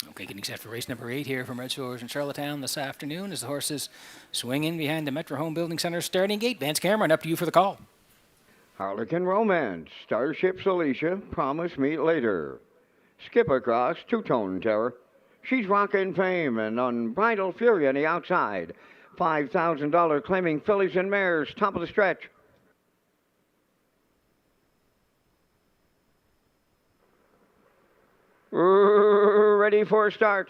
Okay, getting set for race number 8 here from Redshores in Charlottetown this afternoon as the horses swing in behind the Metro Home Building Center starting gate. Vance Cameron, up to you for the call. Harlequin Romance, Starship Celicia, Promise Me Later. Skip Across, Two-Tone Terror. She's Rockin' Fame and Unbridled Fury on the outside. $5,000 claiming fillies and mares, top of the stretch. Ready for a start.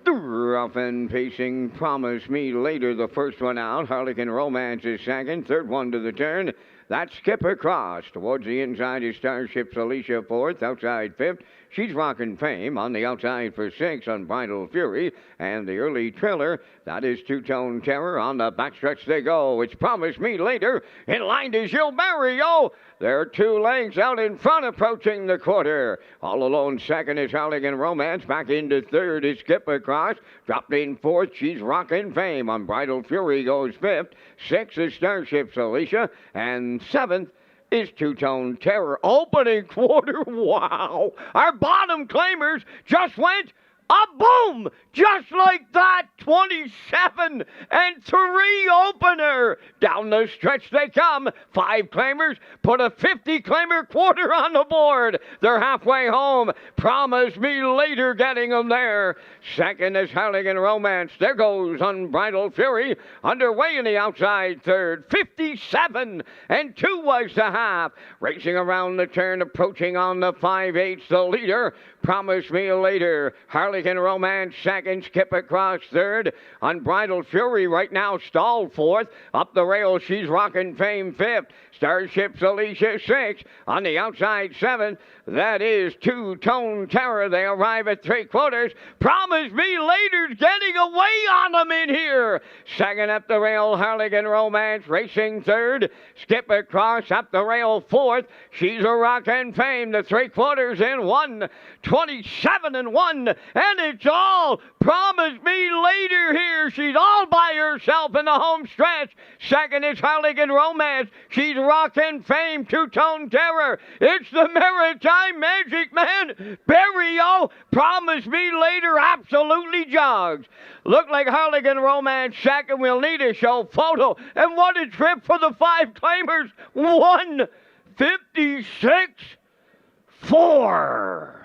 Rough and Pacing, Promise Me Later, the first one out. Harlequin Romance is second. Third one to the turn. That's Skip Across. Towards the inside is Starship Celicia fourth. Outside fifth. She's Rockin' Fame. On the outside for six, Unbridled Fury. And the early trailer, that is Two-Tone Terror. On the backstretch they go. It's Promise Me Later. In line to Gilles Barrio. There are 2 lengths out in front approaching the quarter. All alone second is Harlequin Romance. Back into third is Skip Across. Dropped in fourth, She's Rockin' Fame. Unbridled Fury goes fifth. Sixth is Starship Celicia. And seventh is Two-Tone Terror. Opening quarter, wow. Our bottom claimers just went a boom! Just like that, 27 and 3 opener. Down the stretch they come. 5 claimers put a 50 claimer quarter on the board. They're halfway home. Promise Me Later getting them there. Second is Harlequin Romance. There goes Unbridled Fury. Underway in the outside third. 57 and 2 was the half. Racing around the turn, approaching on the 5/8, the leader. Promise Me Later. Harlequin Romance second. Skip Across third. Unbridled Fury right now stalled fourth. Up the rail, She's Rockin' Fame fifth. Starship Celicia sixth. On the outside seventh. That is Two-Tone Terror. They arrive at 3/4. Promise Me Later's getting away on them in here. Second up the rail, Harlequin Romance racing third. Skip Across up the rail fourth. She's a Rockin' Fame. The 3/4 in 1. 27 and 1. And it's all Promise Me Later here. She's all by herself in the home stretch. Second is Harlequin Romance. She's Rockin' Fame. Two-Tone Terror. It's the Maritime Magic Man. Barrio. Promise Me Later absolutely jogs. Look like Harlequin Romance second. We'll need a show photo. And what a trip for the 5 claimers. 1:56.4.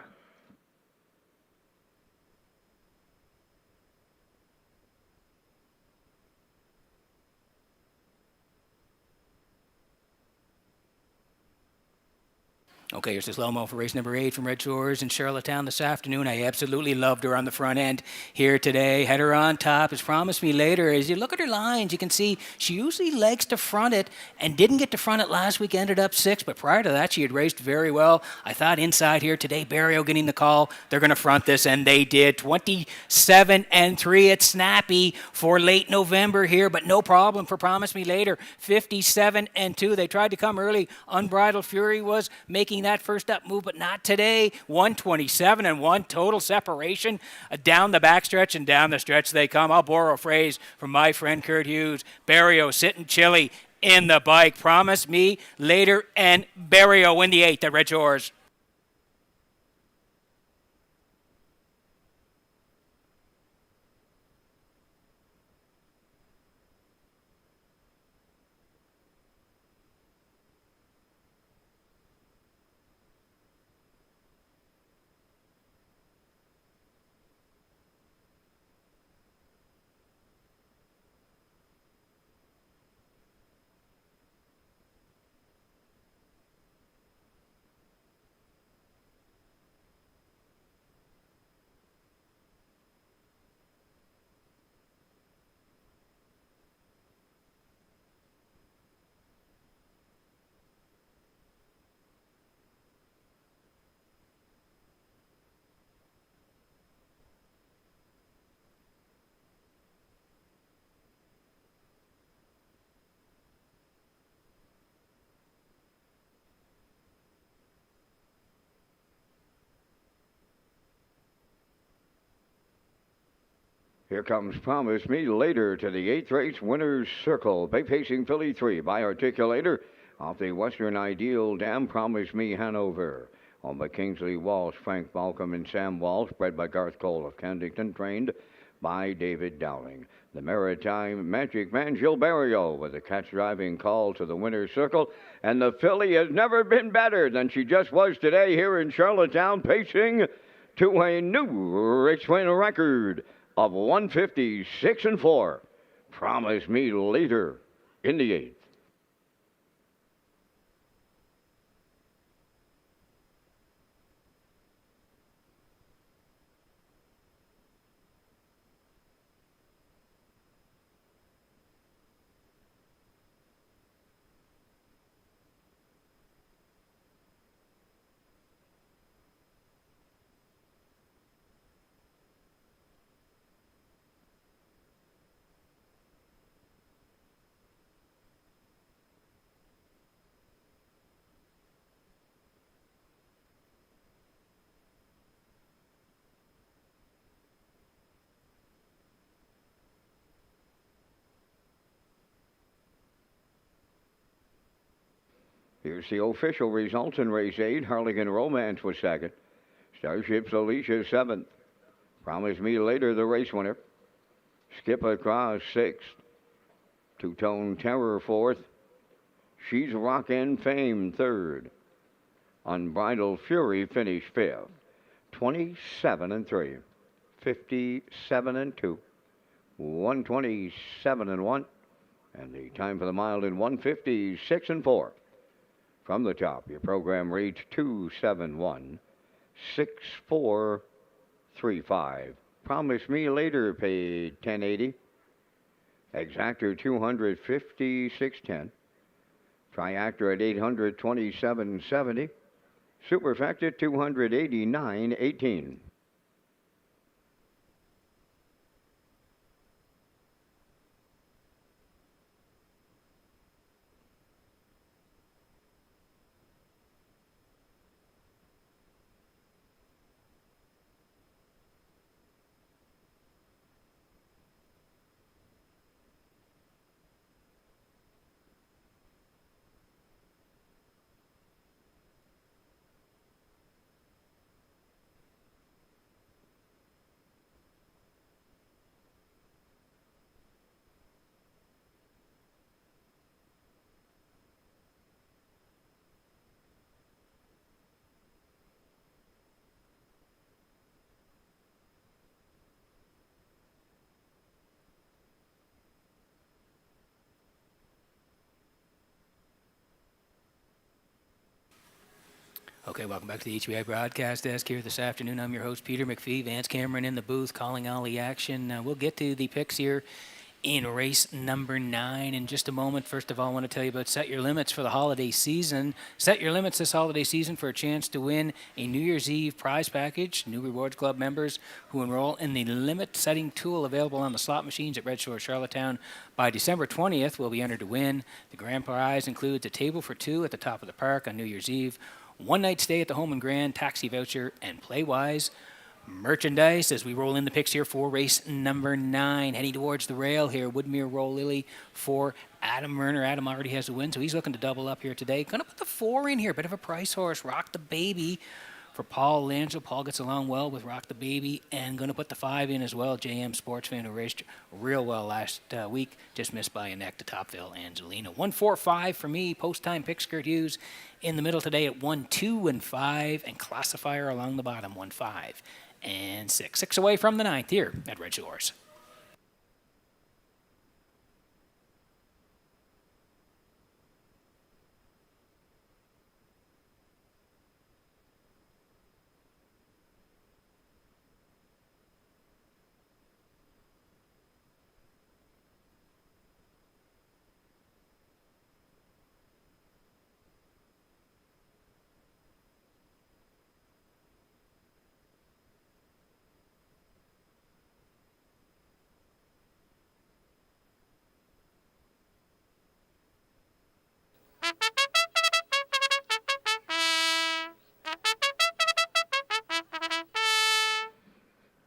Okay, here's the slow-mo for race number 8 from Red Shores in Charlottetown this afternoon. I absolutely loved her on the front end here today. Had her on top, as promised me later. As you look at her lines, you can see she usually likes to front it and didn't get to front it last week, ended up 6th, but prior to that, she had raced very well. I thought inside here today, Barrio getting the call, they're going to front this, and they did. 27-3 at Snappy for late November here, but no problem for Promise Me Later. 57-2. They tried to come early. Unbridled Fury was making that first up move, but not today. 127-1 total separation down the backstretch, and down the stretch they come. I'll borrow a phrase from my friend Kurt Hughes. Barrio sitting chilly in the bike. Promise Me Later and Barrio win the 8th at Red Shores. Here comes Promise Me Later to the 8th race winner's circle. Bay Pacing Philly 3 by Articulator off the Western Ideal Dam. Promise Me Hanover. On by Kingsley Walsh, Frank Balcom, and Sam Walsh. Bred by Garth Cole of Kensington. Trained by David Dowling. The Maritime Magic Man, Gil Barrio, with a catch driving call to the winner's circle. And the filly has never been better than she just was today here in Charlottetown, pacing to a new race win record of 156-4. Promise Me Later in the 8th. Here's the official results in race 8. Harligan Romance was 2nd. Starship's Alicia 7th. Promise Me Later, the race winner. Skip Across 6th. Two-Tone Terror 4th. She's Rockin' Fame 3rd. Unbridled Fury finished 5th. 27-3. 57-2. 127-1. And the time for the mile in 156-4. From the top, your program reads 271-6435. Promise Me Later paid 1080. Exactor 256.10. Triactor at 827.70. Superfecta 289.18. Okay, welcome back to the HBI broadcast desk here this afternoon. I'm your host, Peter McPhee. Vance Cameron in the booth calling all the action. We'll get to the picks here in race number 9 in just a moment. First of all, I want to tell you about Set Your Limits for the holiday season. Set your limits this holiday season for a chance to win a New Year's Eve prize package. New Rewards Club members who enroll in the limit setting tool available on the slot machines at Red Shores, Charlottetown by December 20th will be entered to win. The grand prize includes a table for 2 at the top of the park on New Year's Eve, one night stay at the Home and Grand, taxi voucher, and Playwise merchandise as we roll in the picks here for race number 9. Heading towards the rail here, Woodmere Roll Lily for Adam Werner. Adam already has a win, so he's looking to double up here today. Going to put the 4 in here, bit of a price horse. Rock the Baby for Paul Langell. Paul gets along well with Rock the Baby, and going to put the 5 in as well. JM Sports Fan, who raced real well last week, just missed by a neck to Topville Angelina. 1-4-5 for me. Post-time picks, Kurt Hughes in the middle today at 1-2-5, and Classifier along the bottom, 1-5 and 6. 6 away from the 9th here at Red Shores.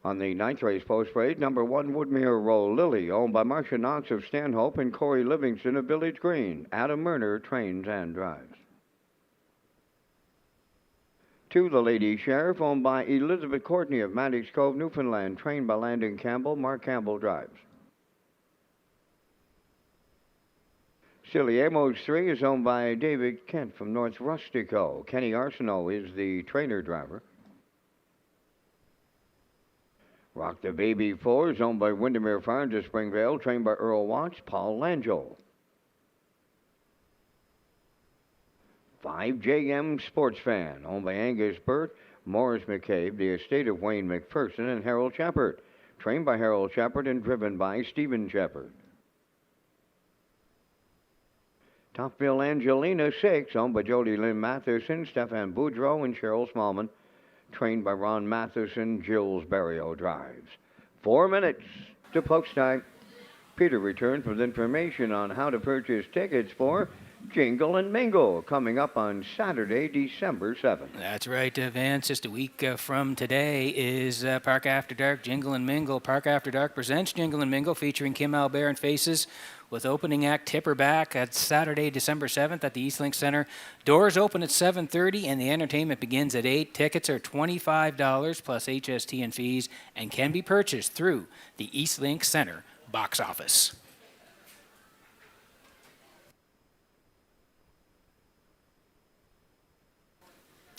On the 9th race post parade, number 1 Woodmere Roll Lily, owned by Marcia Knox of Stanhope and Corey Livingston of Village Green. Adam Werner trains and drives. 2 The Lady Sheriff, owned by Elizabeth Courtney of Maddox Cove, Newfoundland, trained by Landon Campbell. Mark Campbell drives. Silly Amos 3 is owned by David Kent from North Rustico. Kenny Arsenault is the trainer driver. Rock the Baby 4 is owned by Windermere Farms of Springvale, trained by Earl Watts, Paul Langell. 5 JM Sports Fan, owned by Angus Burt, Morris McCabe, the estate of Wayne McPherson, and Harold Shepard, trained by Harold Shepard and driven by Stephen Shepard. Topville Angelina 6, owned by Jody Lynn Matheson, Stefan Boudreau, and Cheryl Smallman, trained by Ron Matheson. Jills Barrio drives. 4 minutes to post time. Peter returns with information on how to purchase tickets for Jingle and Mingle, coming up on Saturday, December 7th. That's right, Vance. Just a week from today is Park After Dark, Jingle and Mingle. Park After Dark presents Jingle and Mingle, featuring Kim Albert and Faces, with opening act Tipperback at Saturday, December 7th at the Eastlink Center. Doors open at 7:30 and the entertainment begins at 8. Tickets are $25 plus HST and fees and can be purchased through the Eastlink Center box office.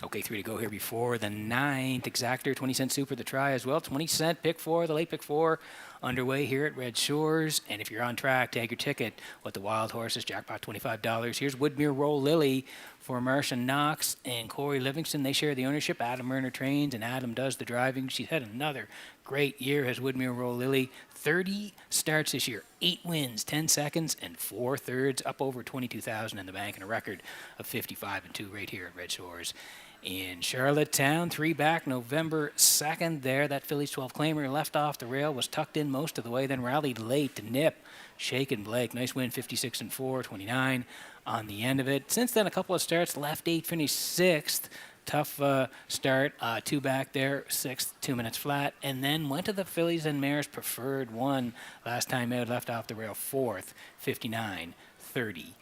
Okay, 3 to go here before the 9th. Exactor, 20-cent super the try as well. 20-cent pick 4, the late pick 4, underway here at Red Shores. And if you're on track, tag your ticket with the Wild Horses. Jackpot $25. Here's Woodmere Roll Lily for Marcia Knox and Corey Livingston. They share the ownership. Adam Werner trains, and Adam does the driving. She's had another great year as Woodmere Roll Lily. 30 starts this year, 8 wins, 10 seconds, and 4 thirds, up over $22,000 in the bank, and a record of 55-2 right here at Red Shores. In Charlottetown, 3 back, November 2nd there. That Phillies 12 claimer left off the rail, was tucked in most of the way, then rallied late to nip Shake and Blake. Nice win, 56-4, 29 on the end of it. Since then, a couple of starts, left 8, finished 6th. Tough start, 2 back there, 6th, 2 minutes flat, and then went to the Phillies and Mares preferred 1 last time out, left off the rail 4th, 59, 30,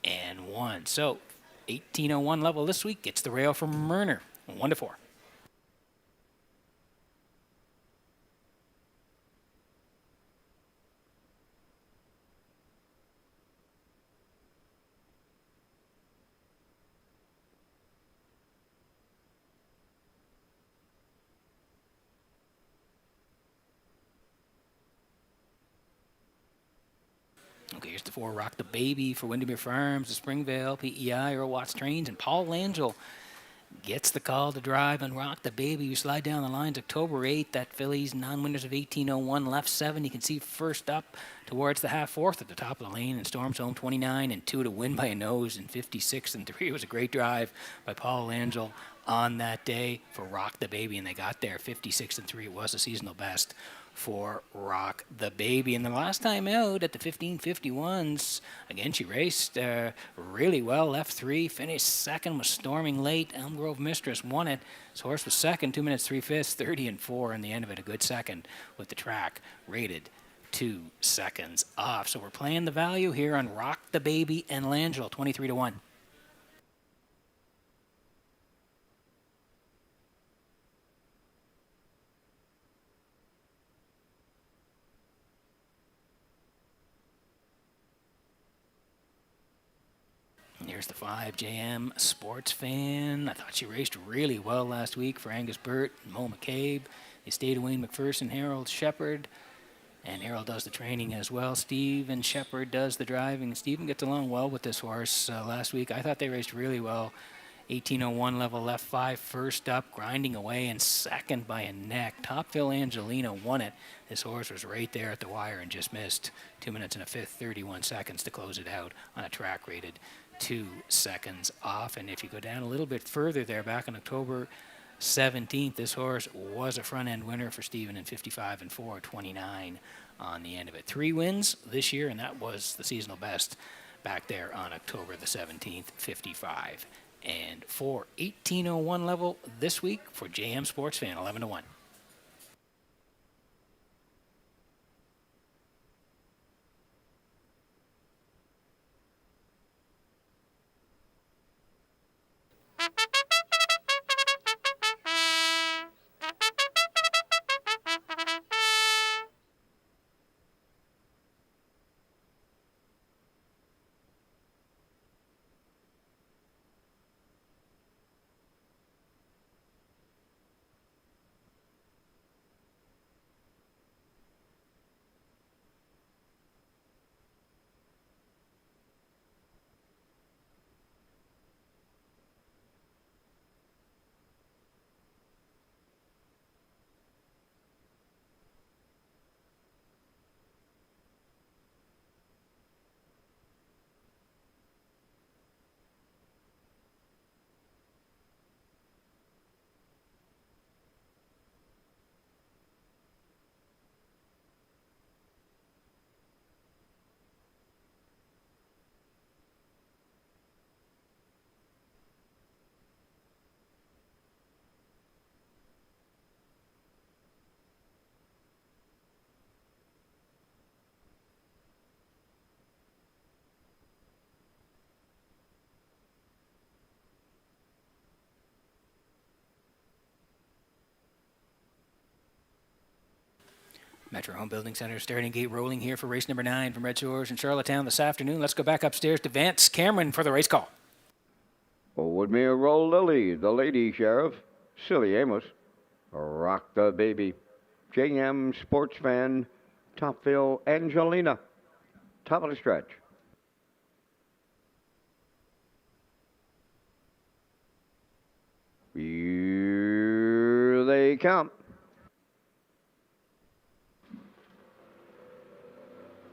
and 1. So 1801 level this week gets the rail from Merner, 1-4. Okay, here's the 4, Rock the Baby for Windermere Farms, the Springvale, PEI, Earl Watts Trains, and Paul Langell gets the call to drive and rock the baby. You slide down the lines October 8th. That filly's non-winners of 1801, left 7. You can see first up towards the half-fourth at the top of the lane, and storms home 29 and 2 to win by a nose, and 56 and 3. It was a great drive by Paul Angel on that day for Rock the Baby, and they got there 56 and 3. It was a seasonal best for Rock the Baby. And the last time out at the 1551s, again, she raced really well, left 3, finished second, was storming late. Elm Grove Mistress won it. This horse was second, 2 minutes 3/5, 30 and 4 in the end of it. A good second with the track rated 2 seconds off. So we're playing the value here on Rock the Baby and Langell, 23 to 1. Here's the 5, JM Sports Fan. I thought she raced really well last week for Angus Burt and Mo McCabe. They stayed to Wayne McPherson, Harold Shepard. And Harold does the training as well. Steven Shepard does the driving. Steven gets along well with this horse last week. I thought they raced really well. 1801 level left 5 first up, grinding away, and second by a neck. Topville Angelina won it. This horse was right there at the wire and just missed 2 minutes and 1/5, 31 seconds to close it out on a track rated 2 seconds off. And if you go down a little bit further there, back on October 17th, this horse was a front-end winner for Steven in 55 and 4, 29 on the end of it. 3 wins this year, and that was the seasonal best back there on October the 17th, 55 and 4. 1801 level this week for JM Sports Fan, 11 to 1. Metro Home Building Center starting gate rolling here for race number 9 from Redshores in Charlottetown this afternoon. Let's go back upstairs to Vance Cameron for the race call. Woodmere Roll Lily, the Lady Sheriff, Silly Amos, Rock the Baby, JM Sports Fan, Topville Angelina, top of the stretch. Here they come.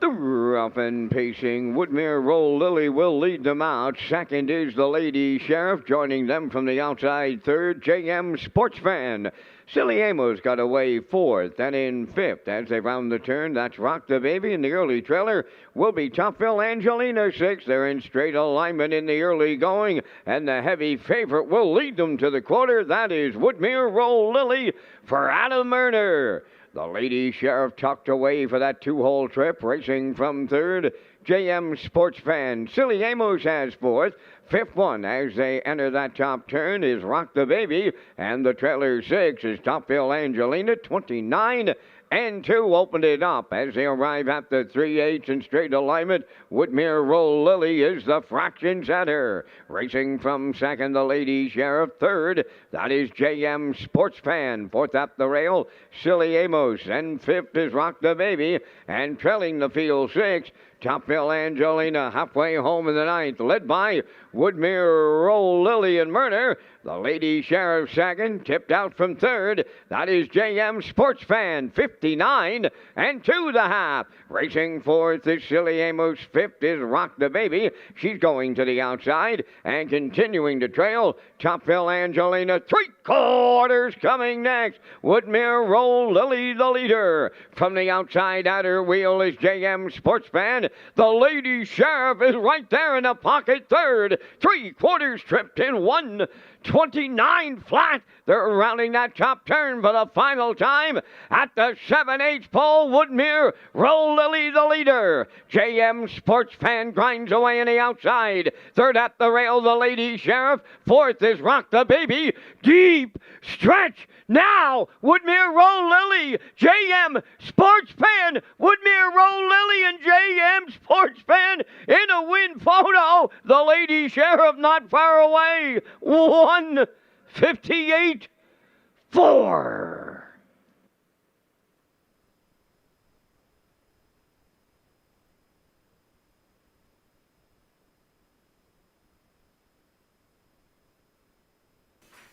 The rough and pacing Woodmere Roll Lily will lead them out. Second is the Lady Sheriff. Joining them from the outside, third, JM Sports Fan. Silly Amos got away fourth, and in fifth as they round the turn, that's Rock the Baby. In the early trailer will be Topville Angelina sixth. They're in straight alignment in the early going, and the heavy favorite will lead them to the quarter. That is Woodmere Roll Lily for Adam Murner. The Lady Sheriff tucked away for that 2-hole trip, racing from third. JM Sports Fan. Silly Amos has fourth. Fifth one as they enter that top turn is Rock the Baby. And the trailer 6 is Topville Angelina, 29 and 2 opened it up as they arrive at the 3/8 in straight alignment. Woodmere Roll Lily is the fraction setter. Racing from second, the Lady Sheriff. Third, that is JM Sports Fan. Fourth up the rail, Silly Amos. And fifth is Rock the Baby. And trailing the field 6, Topville Angelina halfway home in the ninth, led by Woodmere Roll Lily and Murner. The Lady Sheriff second, tipped out from third. That is JM Sports Fan, 59 and 2.5. Racing fourth is Silly Amos. Fifth is Rock the Baby. She's going to the outside and continuing to trail. Topville Angelina, 3/4 coming next. Woodmere Roll Lily, the leader. From the outside at her wheel is JM Sports Fan. The Lady Sheriff is right there in the pocket third. 3/4 tripped in 1:29 flat. They're rounding that top turn for the final time. At the 7/8 pole, Woodmere Roll Lily, the leader. JM Sports Fan grinds away on the outside. Third at the rail, the Lady Sheriff. Fourth is Rock the Baby. Deep stretch. Now, Woodmere Roll Lily, JM Sports Fan, Woodmere Roll Lily and JM Sports Fan in a win photo. The Lady Sheriff not far away. 1:58.4.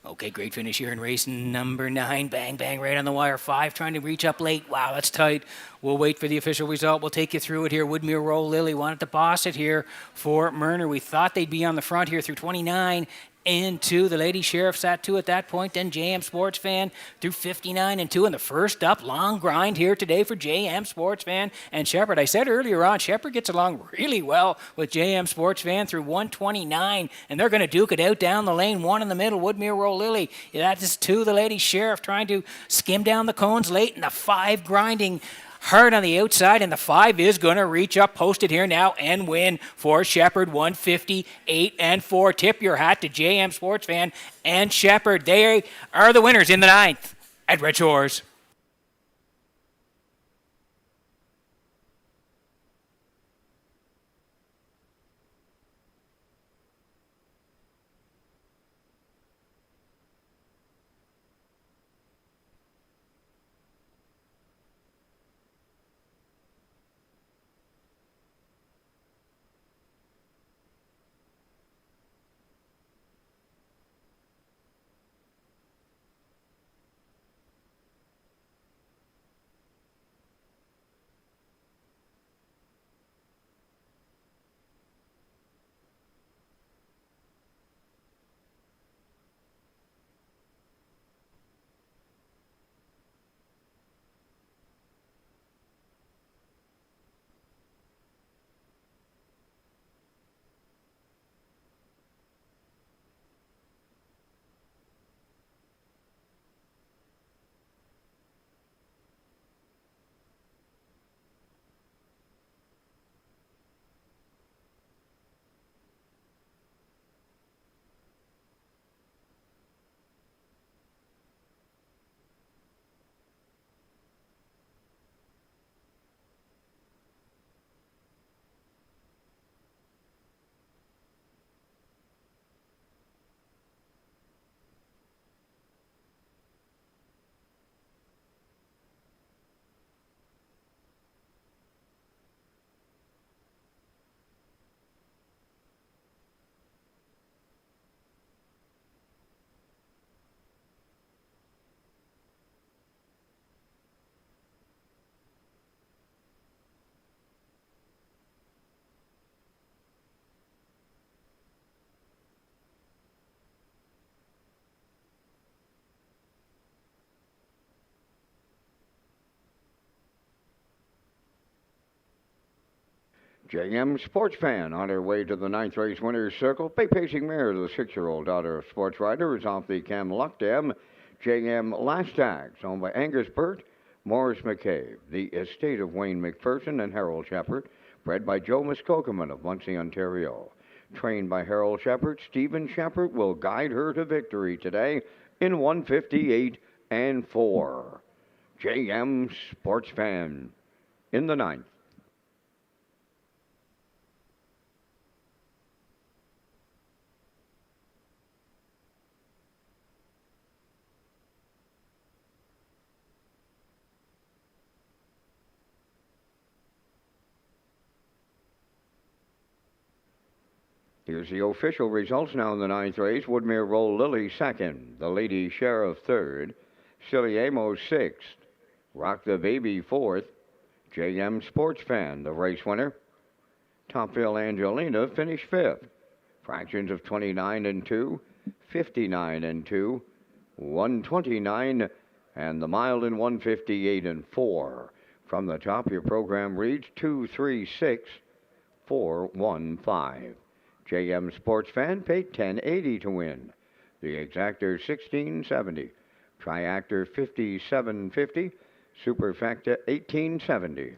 Okay, great finish here in race number 9. Bang, bang, right on the wire. 5 trying to reach up late. Wow, that's tight. We'll wait for the official result. We'll take you through it here. Woodmere Roll Lily wanted to boss it here for Murner. We thought they'd be on the front here through 29 and 2. The Lady Sheriff sat 2 at that point. Then JM Sports Fan through 59 and 2. And the first up, long grind here today for JM Sports Fan and Shepherd. I said earlier on, Shepherd gets along really well with JM Sports Fan through 1:29. And they're going to duke it out down the lane. 1 in the middle, Woodmere Roll Lily. That is 2. The Lady Sheriff trying to skim down the cones late. And the 5 grinding hard on the outside, and the 5 is going to reach up, posted here now, and win for Shepherd, 1:58 and 4. Tip your hat to JM Sports Fan and Shepherd. They are the winners in the 9th at Red Shores. JM Sports Fan on her way to the 9th race winner's circle. Bay Pacing Mare, the 6-year-old daughter of sports writer, is off the Camelot Dam. JM Last Tags, owned by Angus Burt, Morris McCabe. The estate of Wayne McPherson and Harold Shepard, bred by Joe Muskokeman of Muncie, Ontario. Trained by Harold Shepard, Stephen Shepard will guide her to victory today in 1:58 and 4. JM Sports Fan in the 9th. Here's the official results now in the ninth race. Woodmere Roll Lily second. The Lady Sheriff third. Silly Amos sixth. Rock the Baby fourth. JM Sports Fan, the race winner. Topville Angelina finished fifth. Fractions of 29 and 2, 59 and 2, 129, and the mile in 158 and 4. From the top, your program reads 236-415. JM Sports Fan paid $10.80 to win. The exactor $16.70. Triactor $57.50. Superfecta $18.70.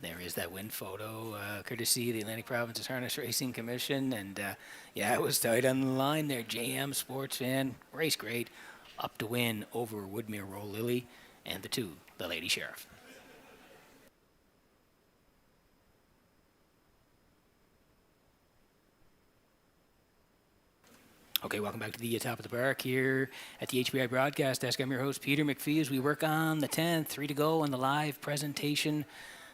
There is that win photo, courtesy of the Atlantic Provinces Harness Racing Commission. And yeah, it was tight on the line there. JM Sports Fan, race great, up to win over Woodmere Roll Lily and the Lady Sheriff. Okay, welcome back to the top of the park here at the HBI Broadcast Desk. I'm your host, Peter McPhee, as we work on the 10th, 3 to go on the live presentation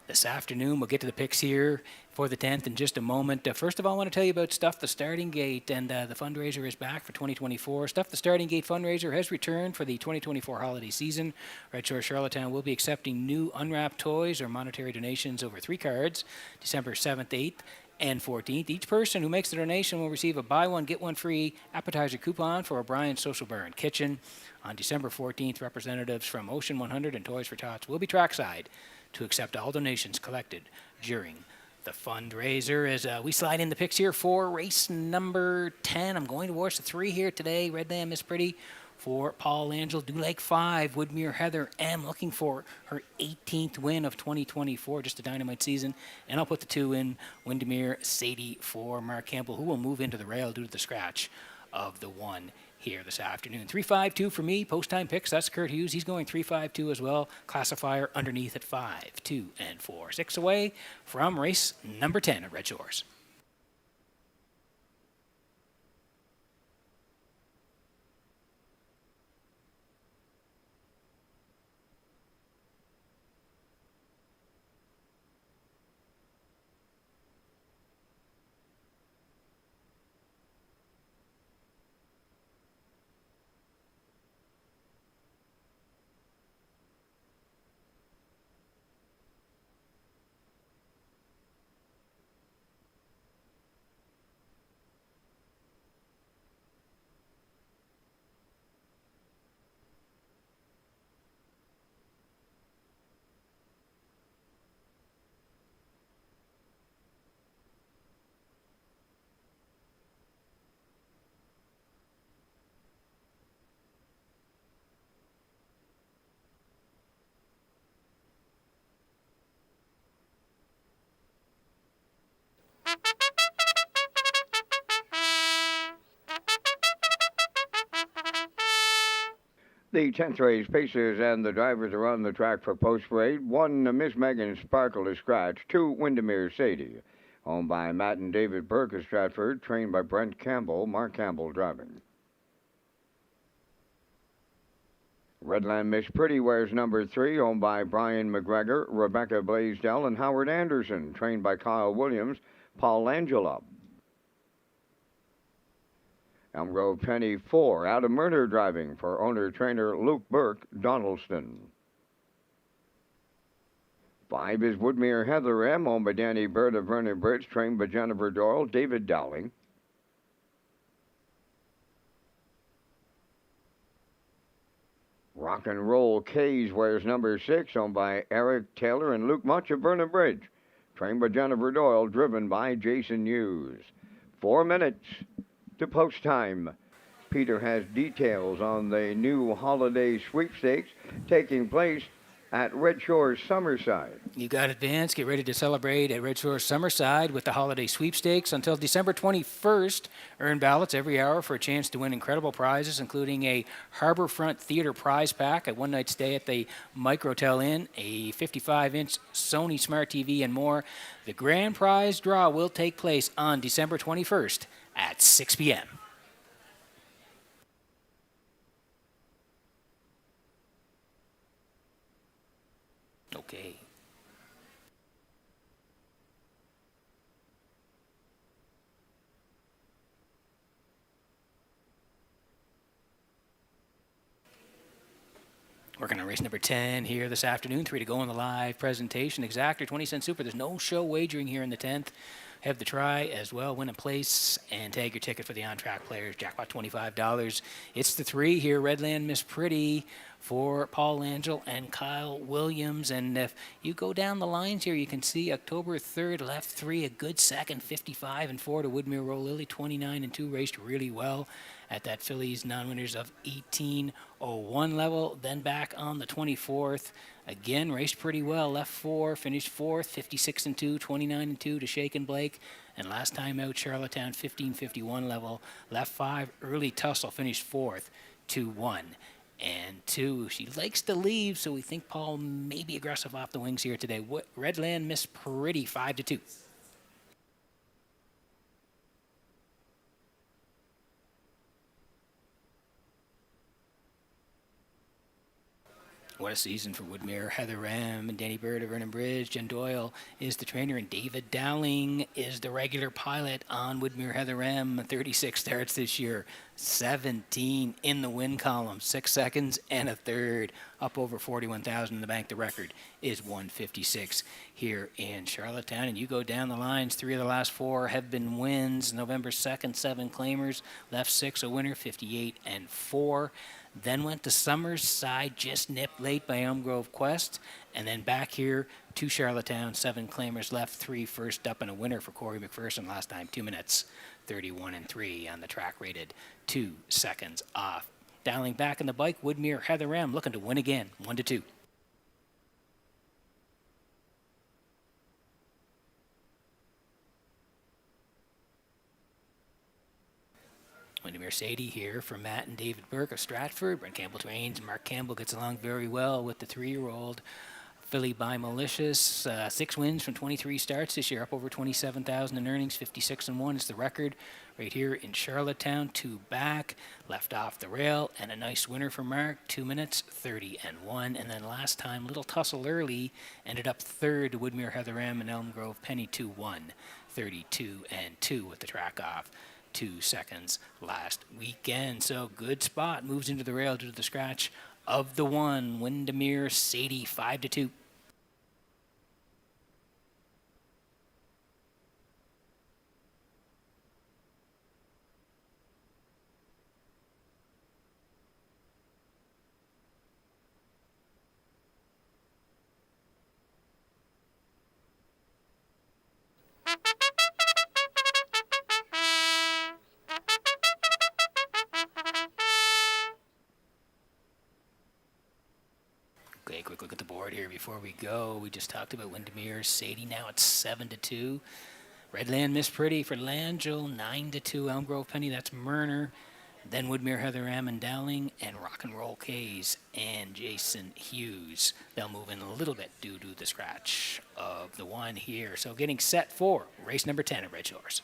this afternoon. We'll get to the picks here for the 10th in just a moment. First of all, I want to tell you about Stuff the Starting Gate, and the fundraiser is back for 2024. Stuff the Starting Gate fundraiser has returned for the 2024 holiday season. Red Shore Charlottetown will be accepting new unwrapped toys or monetary donations over 3 cards, December 7th, 8th, and 14th. Each person who makes the donation will receive a buy one, get one free appetizer coupon for O'Brien's Social Bar and Kitchen. On December 14th, representatives from Ocean 100 and Toys for Tots will be trackside to accept all donations collected during the fundraiser. As we slide in the picks here for race number 10, I'm going towards the 3 here today. Red Lamb is pretty for Paul Angel. Dulake 5, Woodmere Heather M, looking for her 18th win of 2024, just a dynamite season. And I'll put the 2 in, Windermere Sadie for Mark Campbell, who will move into the rail due to the scratch of the 1 here this afternoon. 3-5-2 for me. Post time picks. That's Kurt Hughes. He's going 3-5-2 as well. Classifier underneath at 5, 2, and 4. 6 away from race number 10 at Red Shores. The 10th race paces and the drivers are on the track for post parade. 1, Miss Megan Sparkle is scratched. 2, Windermere Sadie. Owned by Matt and David Burke of Stratford, trained by Brent Campbell, Mark Campbell driving. Redland Miss Pretty wears number 3, owned by Brian McGregor, Rebecca Blaisdell, and Howard Anderson, trained by Kyle Williams, Paul Angela. Elm Grove Penny 4, Out of Murder driving for owner-trainer Luke Burke, Donaldston. 5 is Woodmere Heather M, owned by Danny Bird of Vernon Bridge, trained by Jennifer Doyle, David Dowling. Rock and Roll K's wears number 6, owned by Eric Taylor and Luke Much of Vernon Bridge, trained by Jennifer Doyle, driven by Jason Hughes. 4 minutes to post time. Peter has details on the new holiday sweepstakes taking place at Red Shores Summerside. You got advanced. Get ready to celebrate at Red Shores Summerside with the holiday sweepstakes until December 21st. Earn ballots every hour for a chance to win incredible prizes, including a Harborfront Theater prize pack, a one-night stay at the Microtel Inn, a 55-inch Sony Smart TV, and more. The grand prize draw will take place on December 21st at 6 p.m. Okay. Working on race number 10 here this afternoon. 3 to go in the live presentation. Exactor 20-cent super. There's no show wagering here in the 10th. Have the try as well. Win a place and tag your ticket for the on-track players. Jackpot $25. It's the 3 here. Redland Miss Pretty for Paul Angel and Kyle Williams. And if you go down the lines here, you can see October 3rd, left 3, a good second, 55 and 4 to Woodmere Roll Lily, 29 and 2, raced really well at that Phillies non-winners of 18:01 level. Then back on the 24th, again raced pretty well, left 4, finished 4th, 56 and 2, 29 and 2 to Shake and Blake. And last time out, Charlottetown, 15:51 level, left 5, early tussle, finished 4th, 2-1. And 2. She likes to leave, so we think Paul may be aggressive off the wings here today. Redland Miss Pretty, 5-2. What a season for Woodmere. Heather M and Danny Bird of Vernon Bridge. Jen Doyle is the trainer, and David Dowling is the regular pilot on Woodmere Heather M. 36 starts this year, 17 in the win column, 6 seconds and a third, up over 41,000 in the bank. The record is 156 here in Charlottetown. And you go down the lines, 3 of the last 4 have been wins. November 2nd, 7 claimers, left 6 a winner, 58 and 4. Then went to Summerside, just nipped late by Elm Grove Quest. And then back here to Charlottetown, 7 claimers left, 3 first up, and a winner for Corey McPherson last time, 2 minutes, 31 and 3 on the track, rated 2 seconds off. Dialing back in the bike, Woodmere Heather M looking to win again, 1-2. Windermere Sadie here for Matt and David Burke of Stratford. Brent Campbell trains, and Mark Campbell gets along very well with the 3-year-old. Filly by Malicious, 6 wins from 23 starts this year, up over 27,000 in earnings, 56 and 1 is the record right here in Charlottetown. 2 back, left off the rail, and a nice winner for Mark, 2 minutes, 30 and 1. And then last time, little tussle early, ended up 3rd to Woodmere Heather M and Elm Grove Penny, 2-1, 32 and 2 with the track off. 2 seconds last weekend. So good spot, moves into the rail due to the scratch of the 1. Windermere Sadie, 5-2. Okay, quick look at the board here before we go. We just talked about Windermere Sadie. Now it's 7-2. Redland Miss Pretty for Langell, 9-2. Elm Grove Penny, that's Murner. Then Woodmere, Heather M. and Dowling, and Rock and Roll K's and Jason Hughes. They'll move in a little bit due to the scratch of the one here. So getting set for race number 10 at Red Shores.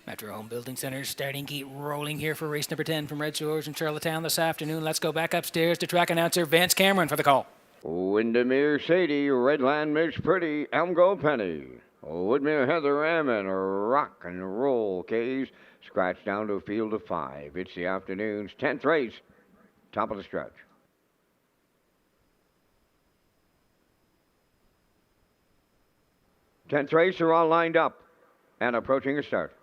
Metro Home Building Center starting gate rolling here for race number 10 from Red Shores in Charlottetown this afternoon. Let's go back upstairs to track announcer Vance Cameron for the call. Windermere Sadie, Redland Miss Pretty, Elmgrove Penny, Woodmere Heather M, and Rock and Roll K's scratched down to a field of 5. It's the afternoon's 10th race, top of the stretch. Tenth race are all lined up and approaching a start.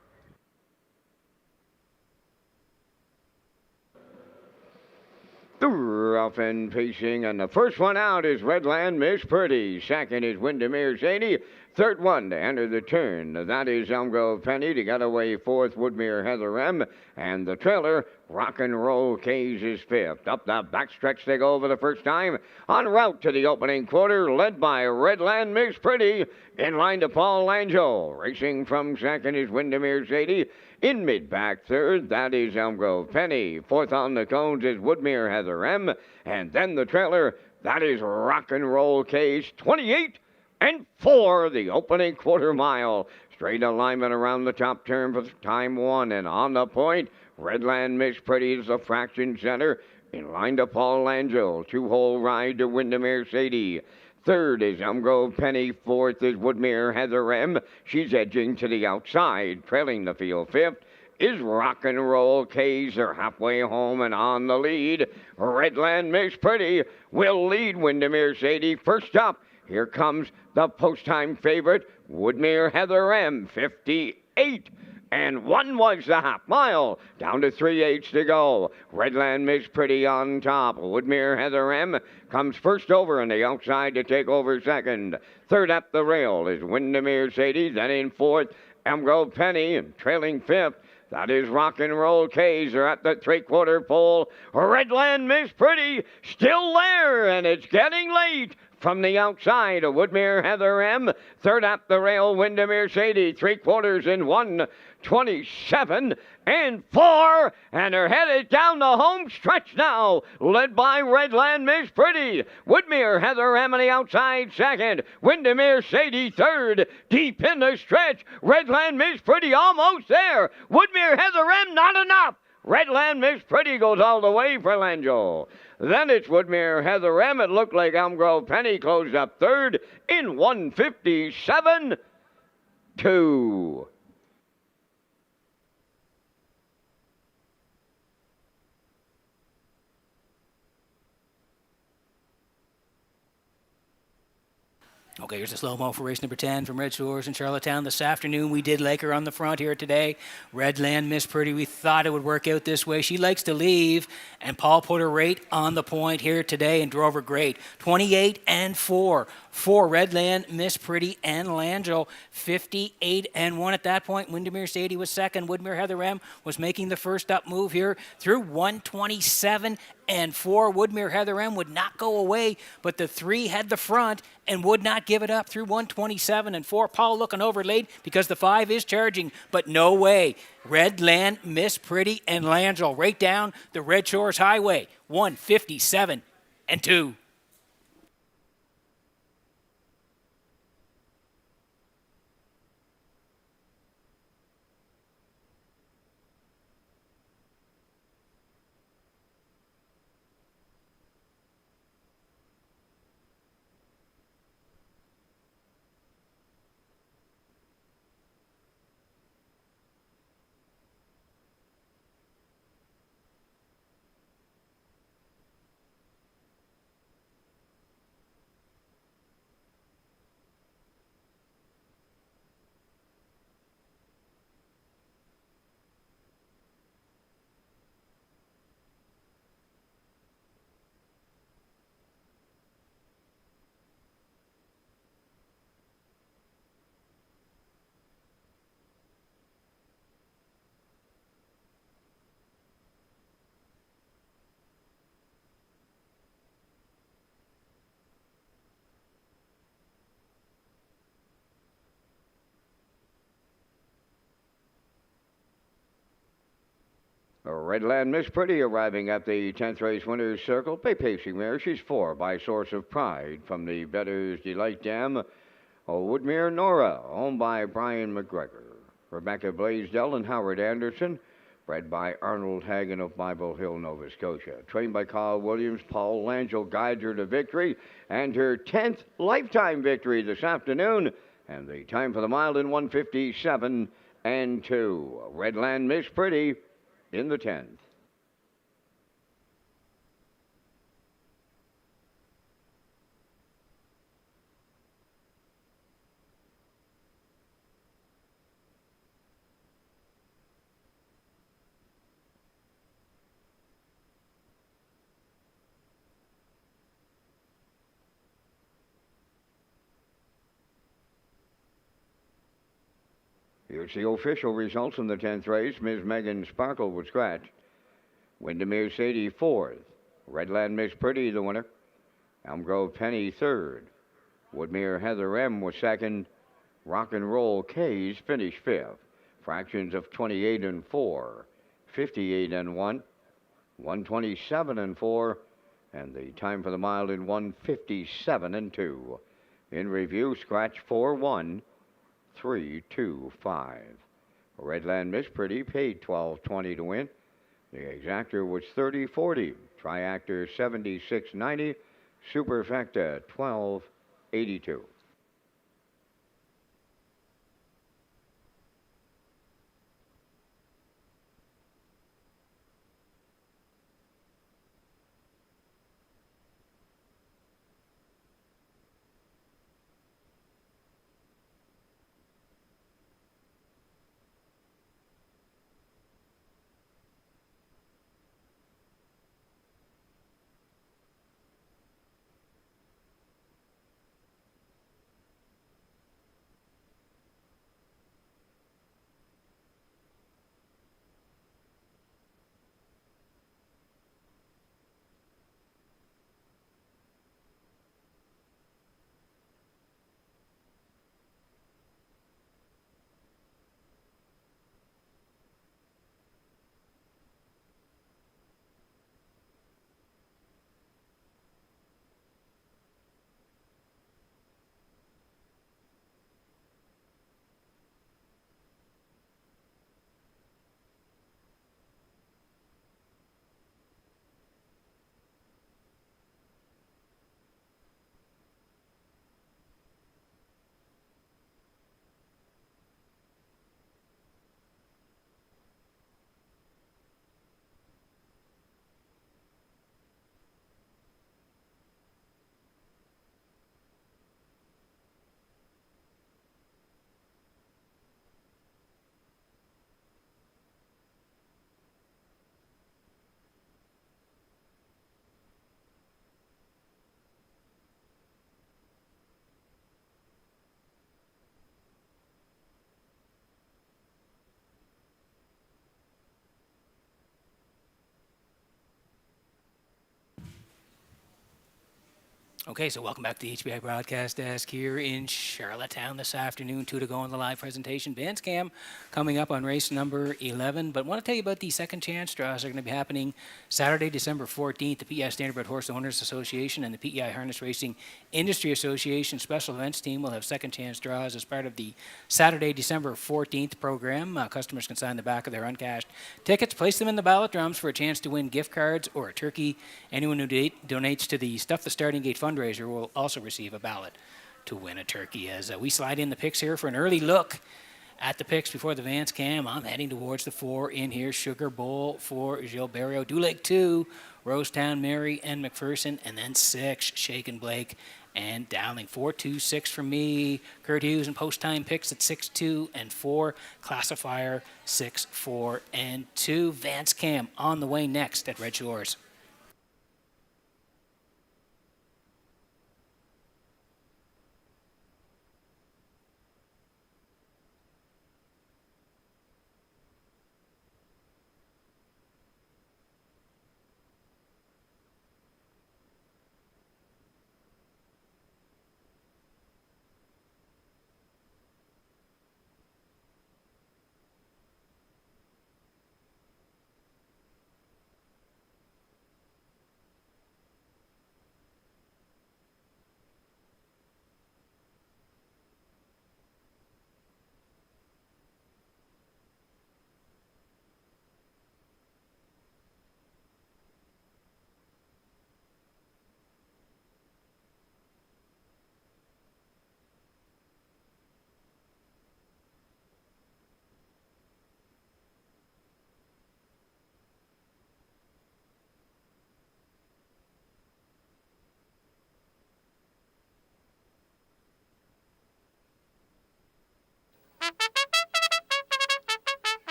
Rough and pacing, and the first one out is Redland Miss Pretty. Second is Windermere Sadie. Third one to enter the turn, that is Elmgrove Penny. To get away fourth, Woodmere Heather M. And the trailer, Rock and Roll K's, is fifth. Up the backstretch they go for the first time. En route to the opening quarter, led by Redland Miss Pretty. In line to Paul Langell. Racing from second is Windermere Sadie. In mid-back third, that is Elmgrove Penny. Fourth on the cones is Woodmere Heather M. And then the trailer, that is Rock and Roll K's. 28 and 4, the opening quarter mile. Straight alignment around the top turn for time one. And on the point, Redland Miss Pretty is the fraction center. In line to Paul Langell. Two-hole ride to Windermere Sadie. Third is Elmgrove Penny. Fourth is Woodmere Heather M. She's edging to the outside. Trailing the field fifth is Rock and Roll K's. They're halfway home and on the lead. Redland Miss Pretty will lead Windermere Sadie. First up, here comes the post-time favorite, Woodmere Heather M. 58. And 1 was the half mile, down to 3/8 to go. Redland Miss Pretty on top. Woodmere Heather M comes first over on the outside to take over second. Third up the rail is Windermere Sadie. Then in fourth, Elmgrove Penny, and trailing fifth, that is Rock and Roll K's. Are at the three-quarter pole. Redland Miss Pretty still there, and it's getting late. From the outside, a Woodmere Heather M. Third up the rail, Windermere Sadie. 3/4 in 1:27 and 4. And they're headed down the home stretch now, led by Redland Miss Pretty. Woodmere Heather M on the outside second. Windermere Sadie third. Deep in the stretch, Redland Miss Pretty almost there. Woodmere Heather M not enough. Redland Miss Pretty goes all the way for Langell. Then it's Woodmere Heather M. It looked like Elmgrove Penny closed up third in 1:57.2. Okay, here's a slow-mo for race number 10 from Red Shores in Charlottetown this afternoon. We did like her on the front here today. Redland Miss Pretty, we thought it would work out this way. She likes to leave, and Paul put her right on the point here today and drove her great. 28 and 4. 4 Redland, Miss Pretty, and Langell, 58-1 at that point. Windermere Sadie was second. Woodmere Heather M was making the first up move here through 127-4. Woodmere Heather M would not go away, but the 3 had the front and would not give it up through 127-4. Paul looking over late because the 5 is charging, but no way. Redland, Miss Pretty, and Langell right down the Red Shores Highway, 157-2. Redland Miss Pretty arriving at the 10th race winner's circle. Pacing there. She's 4 by Source of Pride from the Bettor's Delight Dam. Woodmere Nora, owned by Brian McGregor. Rebecca Blaisdell and Howard Anderson, bred by Arnold Hagen of Bible Hill, Nova Scotia. Trained by Carl Williams, Paul Langell guides her to victory and her 10th lifetime victory this afternoon. And the time for the mile in 157-2. Redland Miss Pretty in the 10th. Here's the official results in the 10th race. Ms. Megan Sparkle was scratched. Windermere Sadie 4th. Redland Miss Pretty the winner. Elm Grove Penny 3rd. Woodmere Heather M was 2nd. Rock and Roll K's finished 5th. Fractions of 28-4, 58-1, 127-4, and the time for the mile in 157-2. In review, scratch 4-1. 3-2-5. Redland Miss Pretty paid $12.20 to win. The exactor was $30.40. Triactor $76.90. Superfecta $12.82. Okay, so welcome back to the HBI Broadcast Desk here in Charlottetown this afternoon. 2 to go on the live presentation. Vans Cam coming up on race number 11. But I want to tell you about the second chance draws. They're going to be happening Saturday, December 14th. The PEI Standardbred Horse Owners Association and the PEI Harness Racing Industry Association Special Events Team will have second chance draws as part of the Saturday, December 14th program. Customers can sign the back of their uncashed tickets, place them in the ballot drums for a chance to win gift cards or a turkey. Anyone who donates to the Stuff the Starting Gate fundraiser will also receive a ballot to win a turkey. As we slide in the picks here for an early look at the picks before the Vance Cam, I'm heading towards the 4 in here. Sugar Bowl for Gilles Barrio. Dulake 2, Rosetown Mary and McPherson. And then 6, Shaken Blake and Dowling. 4, 2, 6 for me. Kurt Hughes and post time picks at 6, 2, and 4. Classifier 6, 4, and 2. Vance Cam on the way next at Red Shores.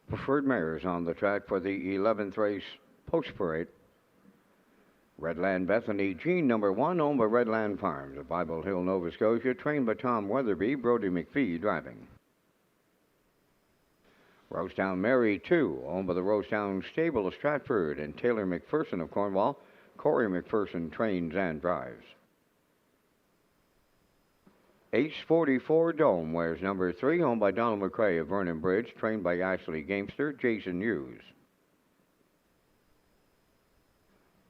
Preferred mares on the track for the 11th race post parade. Redland Bethany, Jean number 1, owned by Redland Farms of Bible Hill, Nova Scotia, trained by Tom Weatherby, Brody McPhee driving. Rosetown Mary 2, owned by the Rosetown Stable of Stratford and Taylor McPherson of Cornwall. Corey McPherson trains and drives. Ace 44 Dome wears number 3, owned by Donald McCrae of Vernon Bridge, trained by Ashley Gamester, Jason Hughes.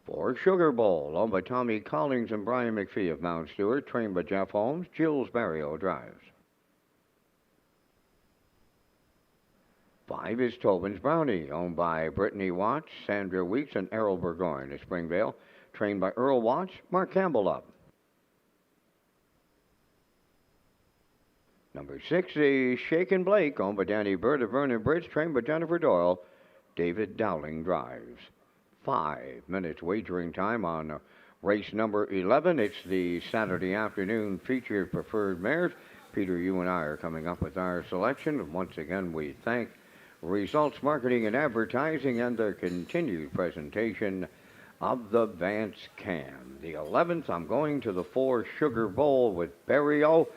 4 Sugar Bowl, owned by Tommy Collins and Brian McPhee of Mount Stewart, trained by Jeff Holmes, Gilles Barrio drives. 5 is Tobin's Brownie, owned by Brittany Watts, Sandra Weeks, and Errol Burgoyne of Springvale, trained by Earl Watts, Mark Campbell up. Number 6 is Shaken Blake, owned by Danny Bird of Vernon Bridge, trained by Jennifer Doyle. David Dowling drives. 5 minutes wagering time on race number 11. It's the Saturday afternoon feature of preferred mares. Peter, you and I are coming up with our selection. And once again, we thank Results Marketing and Advertising and their continued presentation of the Vance Cam. The 11th, I'm going to the 4 Sugar Bowl with Barrio.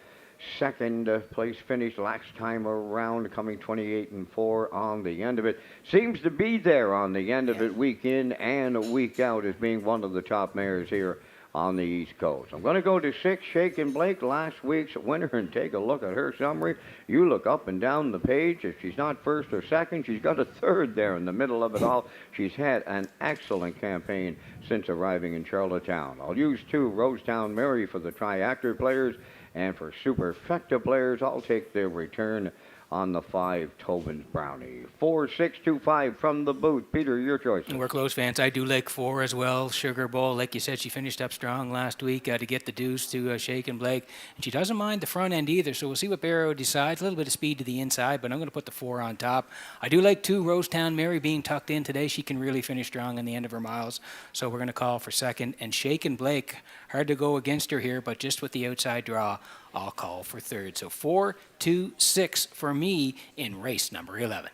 Second place finish last time around, coming 28-4 on the end of it. Seems to be there on the end of it, week in and week out, as being one of the top mares here on the East Coast. I'm going to go to 6, Shaken Blake, last week's winner, and take a look at her summary. You look up and down the page. If she's not first or second, she's got a third there in the middle of it all. She's had an excellent campaign since arriving in Charlottetown. I'll use 2, Rosetown Mary for the triactor players, and for superfecta players, I'll take their return on the 5, Tobin's Brownie. 4, 6, 2, 5 from the boot. Peter, your choice. We're close, fans. I do like 4 as well. Sugar Bowl, like you said, she finished up strong last week to get the deuce to Shaken Blake. And she doesn't mind the front end either, so we'll see what Barrow decides. A little bit of speed to the inside, but I'm going to put the 4 on top. I do like 2, Rosetown Mary being tucked in today. She can really finish strong in the end of her miles, so we're going to call for second. And Shaken Blake, hard to go against her here, but just with the outside draw, I'll call for third. So 4, 2, 6 for me in race number 11.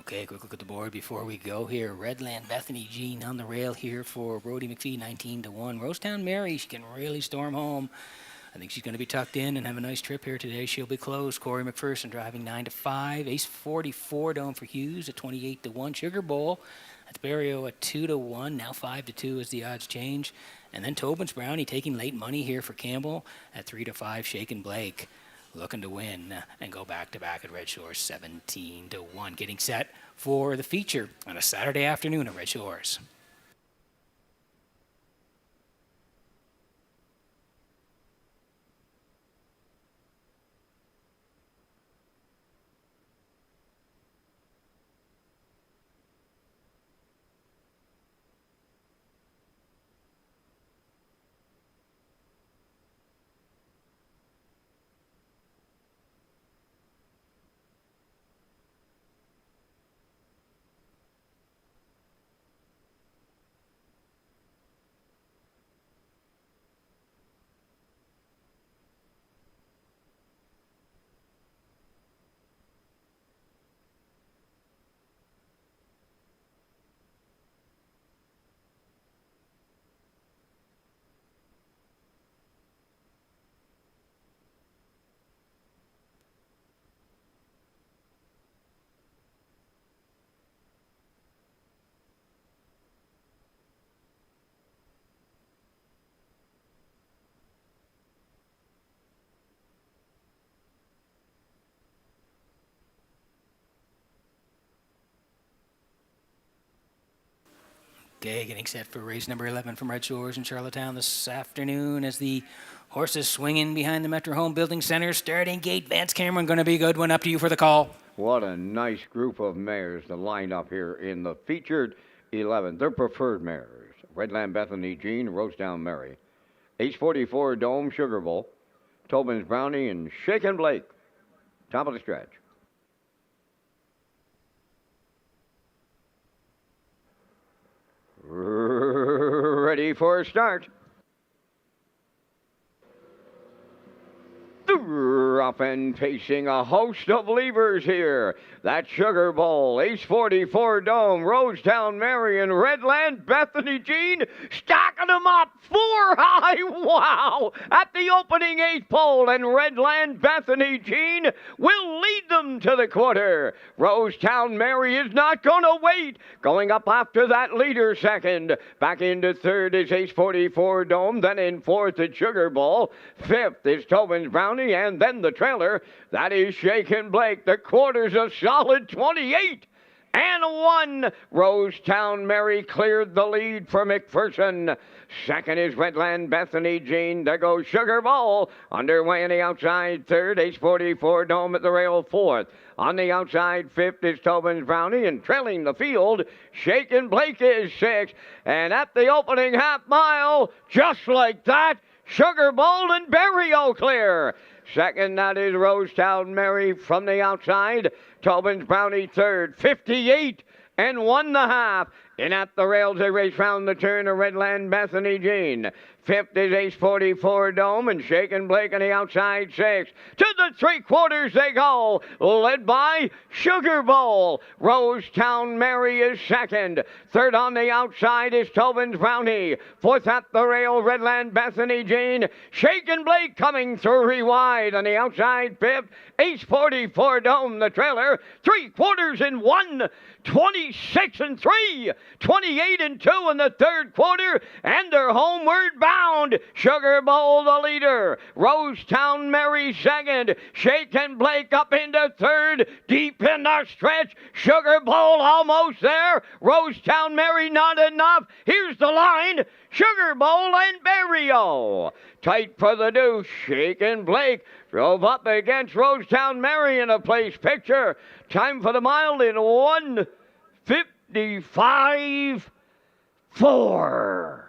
Okay, quick look at the board before we go here. Redland Bethany Jean on the rail here for Brody McPhee, 19-1. Rosetown Mary, she can really storm home. I think she's going to be tucked in and have a nice trip here today. She'll be close. Corey McPherson driving 9-5. Ace 44 Dome for Hughes at 28-1. Sugar Bowl at Barrio at 2-1. Now 5-2 as the odds change. And then Tobin's Brownie taking late money here for Campbell at 3-5. Shaken Blake looking to win and go back-to-back at Red Shores 17-1. Getting set for the feature on a Saturday afternoon at Red Shores. Okay, getting set for race number 11 from Red Shores in Charlottetown this afternoon as the horses swinging behind the Metro Home Building Center. Starting gate, Vance Cameron, going to be a good one. Up to you for the call. What a nice group of mares to line up here in the featured 11. They're preferred mares. Redland Bethany Jean, Rosetown Mary. Ace 44 Dome, Sugar Bowl. Tobin's Brownie, and Shaken Blake. Top of the stretch. Ready for a start. Up and pacing a host of levers here. That Sugar Bowl, Ace 44 Dome, Rosetown Mary, and Redland Bethany Jean stacking them up 4 high. Wow! At the opening 8th pole, and Redland Bethany Jean will lead them to the quarter. Rosetown Mary is not going to wait. Going up after that leader second. Back into third is Ace 44 Dome. Then in fourth is Sugar Bowl. Fifth is Tobin's Brownie, and then the trailer. That is Shaken Blake. The quarter's a solid 28. And 1. Rosetown Mary cleared the lead for McPherson. Second is Redland Bethany Jean. There goes Sugar Bowl. Underway on the outside third. Ace 44 Dome at the rail fourth. On the outside fifth is Tobin's Brownie. And trailing the field, Shaken Blake is sixth. And at the opening half mile, just like that, Sugar Bowl and Barrio clear. Second, that is Rosetown Mary from the outside. Tobin's Brownie third, 58 and 1.5. And at the rails, they race round the turn of Redland Bethany Jean. Fifth is Ace 44 Dome, and Shaken Blake on the outside sixth. To the 3/4 they go, led by Sugar Bowl. Rosetown Mary is second. Third on the outside is Tobin's Brownie. Fourth at the rail, Redland Bethany Jean. Shaken Blake coming through wide on the outside fifth. Ace 44 Dome, the trailer. 3/4 in 1. 26 and 3. 28 and 2 in the third quarter, and they're homeward bound. Sugar Bowl the leader. Rosetown Mary second. Shaken Blake up into third. Deep in the stretch. Sugar Bowl almost there. Rosetown Mary not enough. Here's the line. Sugar Bowl and Barrio. Tight for the deuce. Shaken Blake drove up against Rosetown Mary in a place picture. Time for the mile in 1:55.4.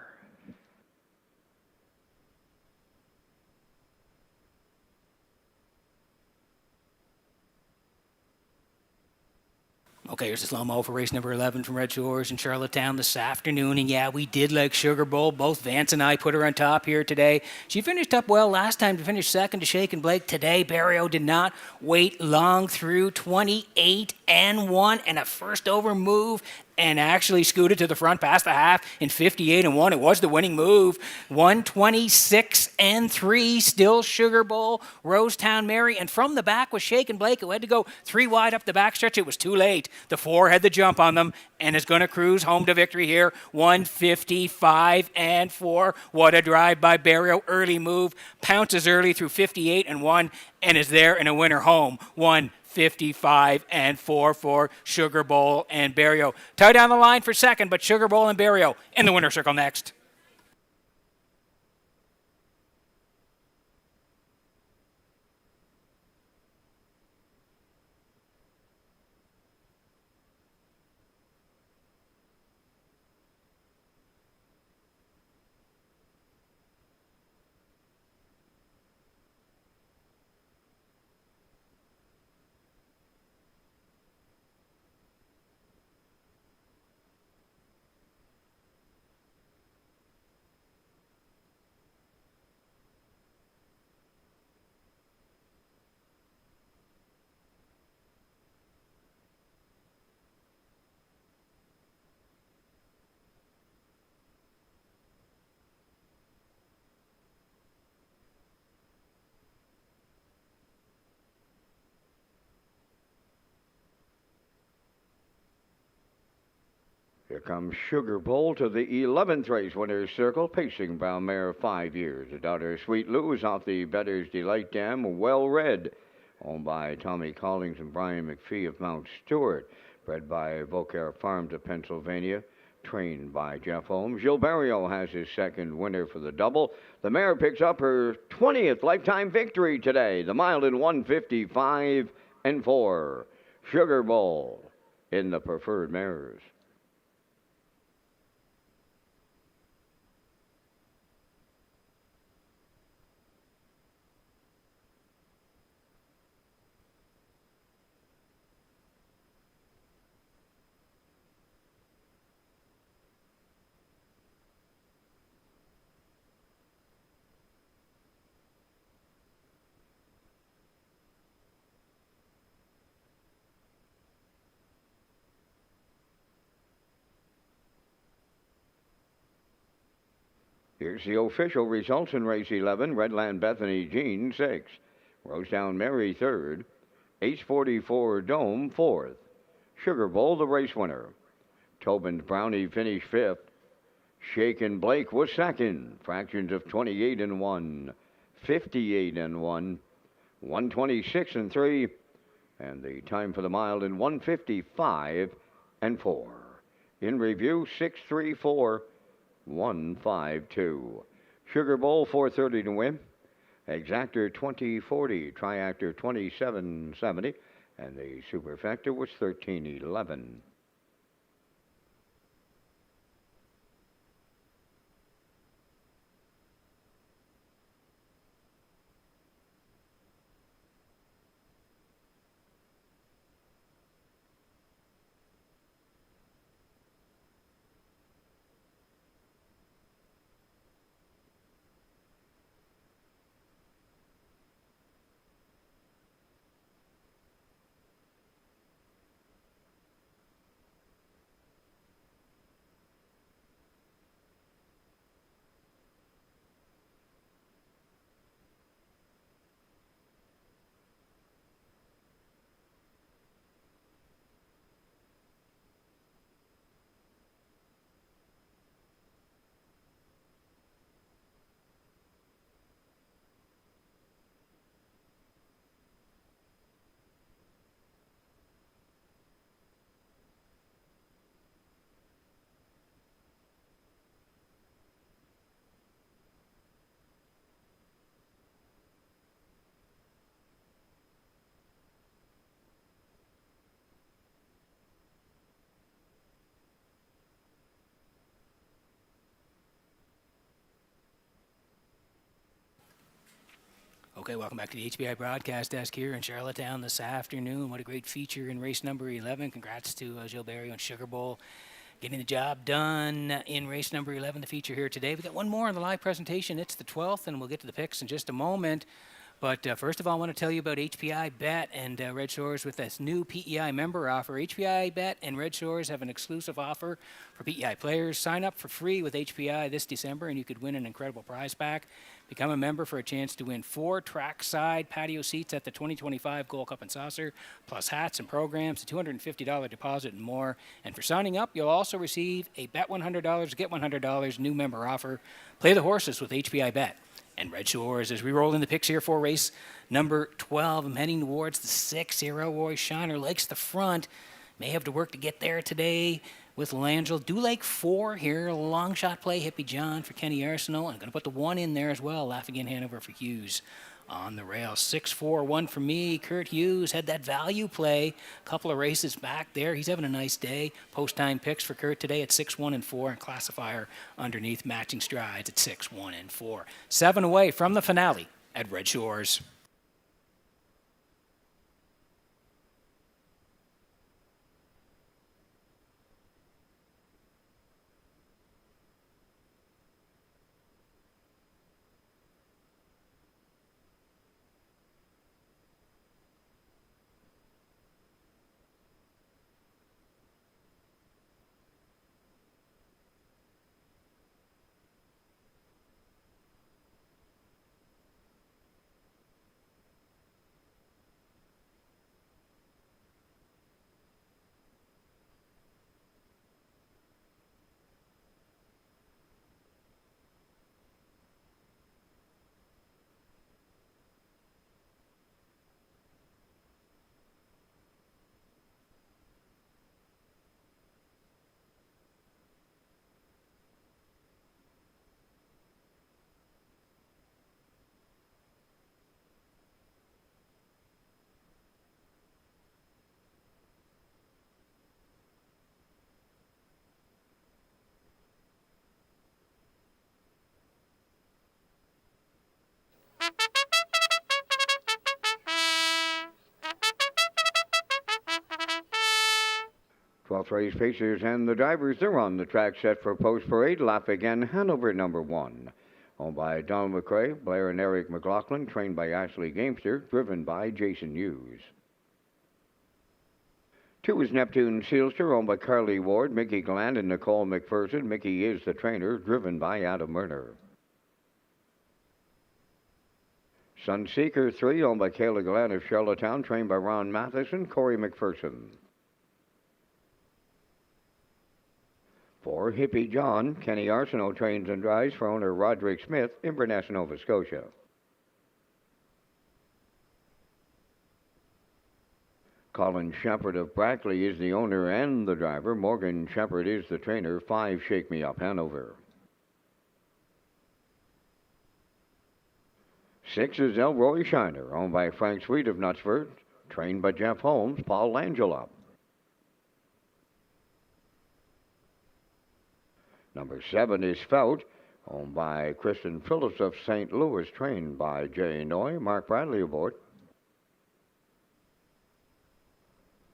Okay, here's the slow-mo for race number 11 from Red Shores in Charlottetown this afternoon. And yeah, we did like Sugar Bowl. Both Vance and I put her on top here today. She finished up well last time to finish second to Shake and Blake. Today, Barrio did not wait long through 28 and 1 and a first over move and actually scooted to the front past the half in 58 and 1. It was the winning move. 126 and 3, still Sugar Bowl, Rosetown Mary, and from the back was Shake and Blake, who had to go 3 wide up the backstretch. It was too late. The 4 had the jump on them and is going to cruise home to victory here. 155 and 4. What a drive by Barrio. Early move, pounces early through 58 and 1 and is there in a winner home. 155 and 4 for Sugar Bowl and Barrio. Tie down the line for second, but Sugar Bowl and Barrio in the winner circle next. Here comes Sugar Bowl to the 11th race winner's circle, pacing brown mare 5 years. The daughter Sweet Lou is off the Bettor's Delight Dam, well read, owned by Tommy Collings and Brian McPhee of Mount Stewart, bred by Vocare Farms of Pennsylvania, trained by Jeff Holmes. Gil Barrio has his second winner for the double. The mare picks up her 20th lifetime victory today. The mile in 155 and 4. Sugar Bowl in the preferred mares. Here's the official results in race 11. Redland Bethany Jean, 6th. Rosetown Mary, 3rd. H44 Dome, 4th. Sugar Bowl, the race winner. Tobin's Brownie finished 5th. Shake and Blake was 2nd. Fractions of 28 and 1. 58 and 1. 126 and 3. And the time for the mile in 155 and 4. In review, 634. 152. Sugar Bowl 430 to win. Exactor 2040. Triactor 2770. And the Superfecta was 1311. Okay, welcome back to the HBI broadcast desk here in Charlottetown this afternoon. What a great feature in race number 11. Congrats to Joe Barry on Sugar Bowl getting the job done in race number 11, the feature here today. We got one more on the live presentation. It's the 12th, and we'll get to the picks in just a moment. But first of all, I want to tell you about HPI Bet and Red Shores with this new PEI member offer. HPI Bet and Red Shores have an exclusive offer for PEI players. Sign up for free with HPI this December, and you could win an incredible prize pack. Become a member for a chance to win 4 trackside patio seats at the 2025 Gold Cup and Saucer, plus hats and programs, a $250 deposit, and more. And for signing up, you'll also receive a Bet $100, Get $100 new member offer. Play the horses with HPI Bet and Red Shores. As we roll in the picks here for race number 12, I'm heading towards the 6 here. Elroy Shiner likes the front. May have to work to get there today with Langell. Do like 4 here. Long shot play, Hippie John for Kenny Arsenal. I'm going to put the 1 in there as well. Laugh Again Hanover for Hughes on the rail. 6-4-1 for me. Kurt Hughes had that value play. A couple of races back there. He's having a nice day. Post-time picks for Kurt today at 6-1-4, and classifier underneath matching strides at 6-1-4. 7 away from the finale at Red Shores. Twelfth race pacers and the drivers, they're on the track set for post parade. Laugh Again Hanover number 1. Owned by Donald McRae, Blair and Eric McLaughlin, trained by Ashley Gamester, driven by Jason Hughes. 2 is Neptune Sealster, owned by Carly Ward, Mickey Gland, and Nicole McPherson. Mickey is the trainer, driven by Adam Murner. Sunseeker 3, owned by Kayla Gland of Charlottetown, trained by Ron Matheson, Corey McPherson. 4, Hippie John, Kenny Arsenault trains and drives for owner Roderick Smith, Inverness, Nova Scotia. Colin Shepard of Brackley is the owner and the driver. Morgan Shepard is the trainer. 5, Shake Me Up Hanover. 6 is Elroy Shiner, owned by Frank Sweet of Knutsford, trained by Jeff Holmes, Paul Langella. Number 7 is Fout, owned by Kristen Phillips of St. Louis, trained by Jay Noy, Mark Bradley aboard.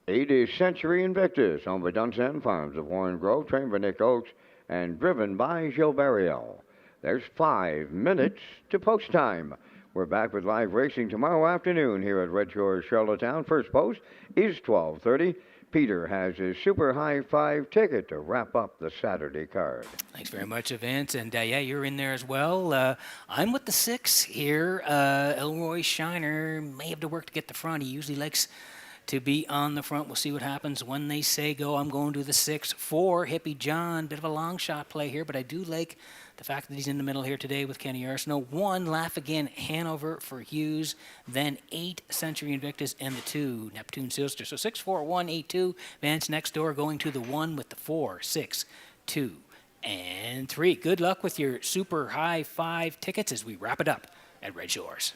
8 is Century Invictus, owned by Dunsand Farms of Warren Grove, trained by Nick Oakes, and driven by Joe Barriel. There's 5 minutes to post time. We're back with live racing tomorrow afternoon here at Red Shores, Charlottetown. First post is 12:30. Peter has his Super High 5 ticket to wrap up the Saturday card. Thanks very much, Vince. And yeah, you're in there as well. I'm with the 6 here. Elroy Shiner may have to work to get the front. He usually likes to be on the front. We'll see what happens when they say go. I'm going to the 6. 4, Hippie John. Bit of a long shot play here, but I do like the fact that he's in the middle here today with Kenny Arsenault. 1, Laugh Again Hanover for Hughes. Then 8, Century Invictus, and the 2, Neptune Sealster. So 6, 4, 1, 8, 2. Vance next door going to the 1 with the 4, 6, 2, and 3. Good luck with your Super High 5 tickets as we wrap it up at Red Shores.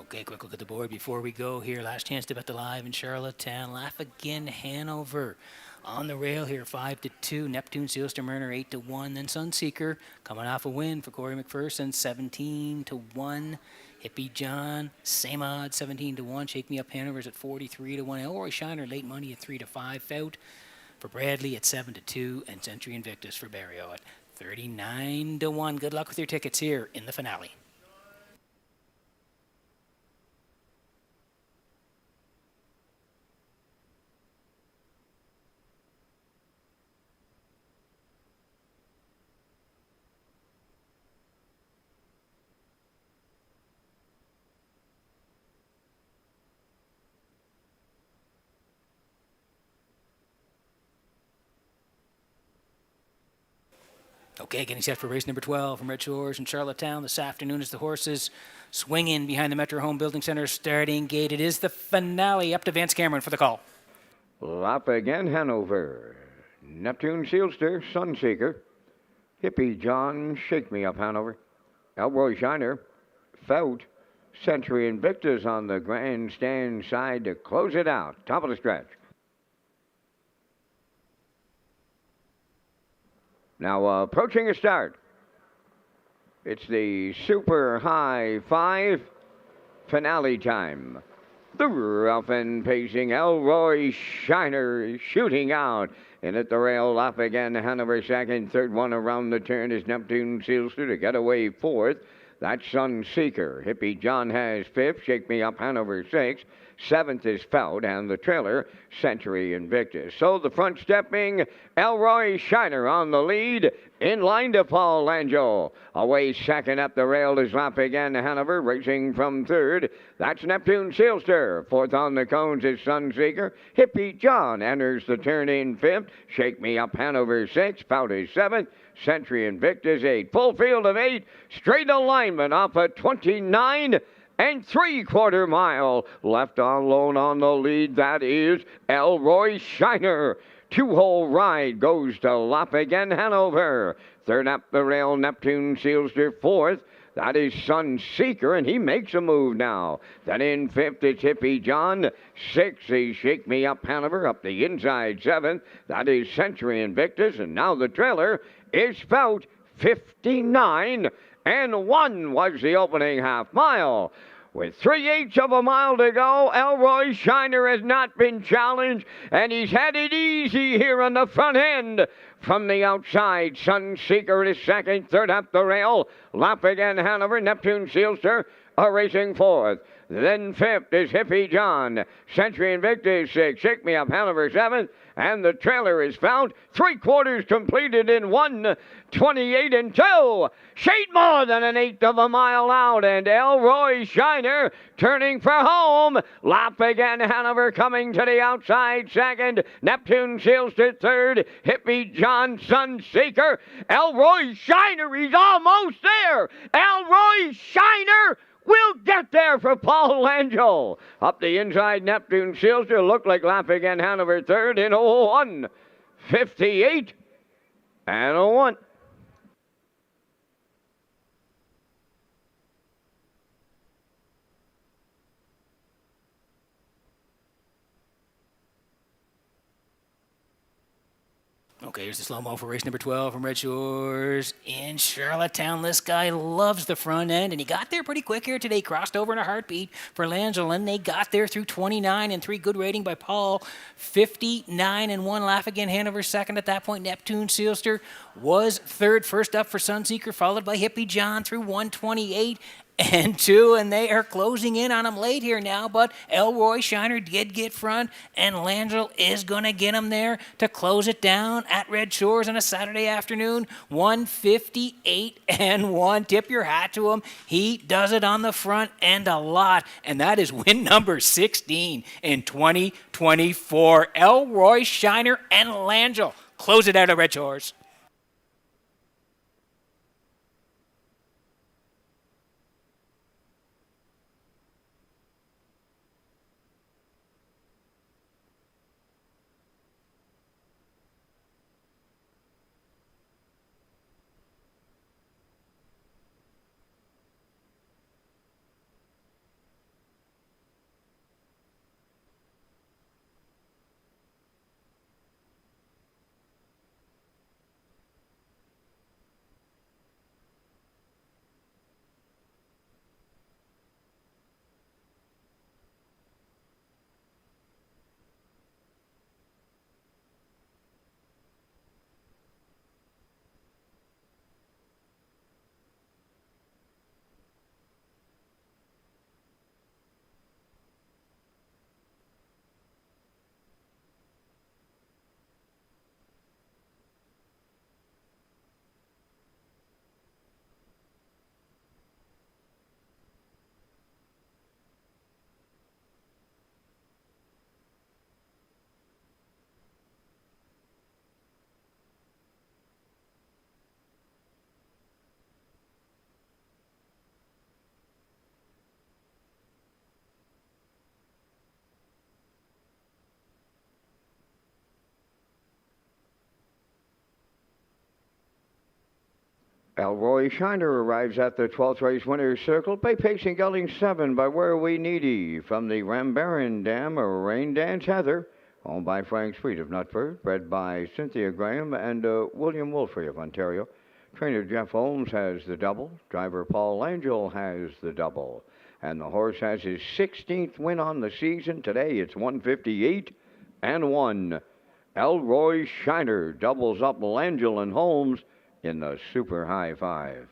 Okay, quick look at the board before we go here. Last chance to bet the live in Charlottetown. Laugh again, Hanover. On the rail here, 5-2. Neptune, Sealster, Murner, 8-1. Then Sunseeker coming off a win for Corey McPherson, 17-1. Hippie John, same odds, 17-1. Shake Me Up Hanover's at 43-1. Elroy Shiner, late money at 3-5. Fout for Bradley at 7-2. And Century Invictus for Barrio at 39-1. Good luck with your tickets here in the finale. Okay, getting set for race number 12 from Red Shores and Charlottetown this afternoon as the horses swing in behind the Metro Home Building Center starting gate. It is the finale. Up to Vance Cameron for the call. Lap again, Hanover. Neptune, Sealster, Sunseeker. Hippie John, Shake Me Up Hanover. Elroy Shiner, Fout, Century Invictus on the grandstand side to close it out. Top of the stretch. Now approaching a start. It's the Super High 5 finale time. The rough and pacing Elroy Shiner is shooting out. And at the rail, lap again, Hanover second. Third one around the turn is Neptune Sealster to get away fourth. That's Sunseeker. Hippie John has fifth. Shake Me Up Hanover sixth. Seventh is Fout, and the trailer, Century Invictus. So the front stepping, Elroy Shiner on the lead, in line to Paul Langell. Away second up the rail is lap again, Hanover, racing from third. That's Neptune Sealster. Fourth on the cones is Sunseeker. Hippie John enters the turn in fifth. Shake Me Up Hanover sixth. Fout is seventh. Century Invictus eighth. Full field of eight. Straight alignment off a 29 and 3/4 mile. Left on lone on the lead, that is Elroy Shiner. Two-hole ride goes to lap again, Hanover. Third up the rail, Neptune Sealster. Fourth, that is Sunseeker, and he makes a move now. Then in fifth, it's Hippie John. Sixth is Shake Me Up Hanover. Up the inside, seventh, that is Century Invictus. And now the trailer is Fout. 59 and 1 was the opening half mile. With 3/8 of a mile to go, Elroy Shiner has not been challenged, and he's had it easy here on the front end. From the outside, Sunseeker is second. Third up the rail, lap again Hanover. Neptune Sealster are racing fourth. Then fifth is Hippie John. Century Invictus sixth. Shake Me Up Hanover seventh. And the trailer is found. 3/4 completed in 1:28 and 2. Shade more than an eighth of a mile out. And Elroy Shiner turning for home. Lap again Hanover coming to the outside second. Neptune Sealster third. Hippie John Sunseeker. Elroy Shiner, he's almost there. Elroy Shiner will get there for Paul Langell. Up the inside, Neptune Sealster looked like lap again Hanover third in 1:58 and 1. Okay, here's the slow-mo for race number 12 from Red Shores in Charlottetown. This guy loves the front end, and he got there pretty quick here today. Crossed over in a heartbeat for Langell, and they got there through 29 and 3. Good rating by Paul. 59 and 1. Laugh again, Hanover second at that point. Neptune Sealster was third. First up for Sunseeker, followed by Hippie John through 1:28 and 2, and they are closing in on him late here now, but Elroy Shiner did get front, and Langell is going to get him there to close it down at Red Shores on a Saturday afternoon. 1:58 and 1. Tip your hat to him. He does it on the front end a lot, and that is win number 16 in 2024. Elroy Shiner and Langell close it out at Red Shores. Elroy Shiner arrives at the 12th race winner's circle by pacing gelding 7 by Where We Needy from the Rambaran Dam, a Rain Dance Heather, owned by Frank Sweet of Nutford, bred by Cynthia Graham and William Wolfrey of Ontario. Trainer Jeff Holmes has the double. Driver Paul Angel has the double. And the horse has his 16th win on the season. Today it's 158 and 1. Elroy Shiner doubles up Langell and Holmes in the Super High Five.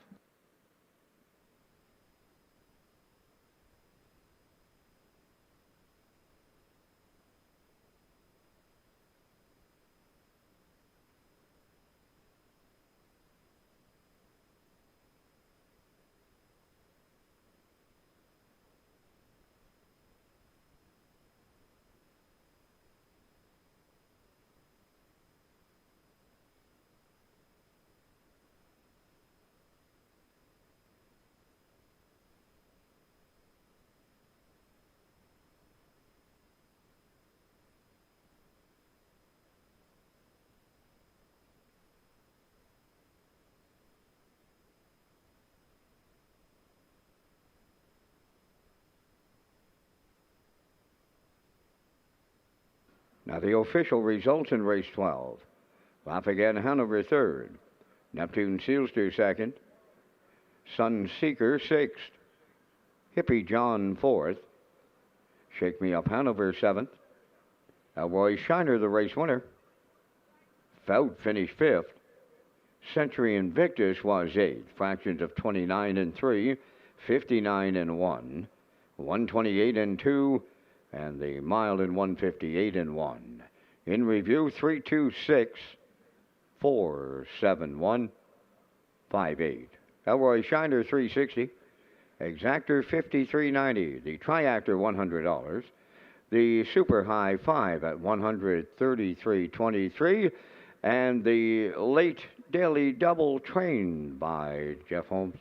Now the official results in race 12. Lafayette Hanover 3rd. Neptune Sealster 2nd. Sunseeker 6th. Hippie John 4th. Shake Me Up Hanover 7th. Elroy Shiner the race winner. Fout finished 5th. Century Invictus was 8th. Fractions of 29 and 3. 59 and 1. 128 and 2. And the mile in 158 and 1. In review, 326, 471, 58. Elroy Shiner 360. Exactor 53.90. The Triactor $100. The Super High 5 at 133.23. And the late daily double trained by Jeff Holmes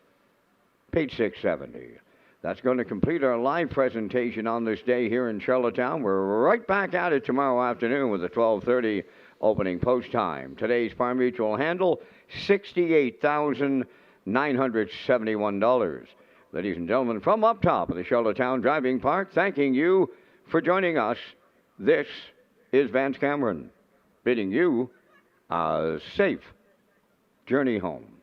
paid $670. That's going to complete our live presentation on this day here in Charlottetown. We're right back at it tomorrow afternoon with the 12:30 opening post time. Today's Farm Mutual handle, $68,971. Ladies and gentlemen, from up top of the Charlottetown Driving Park, thanking you for joining us. This is Vance Cameron, bidding you a safe journey home.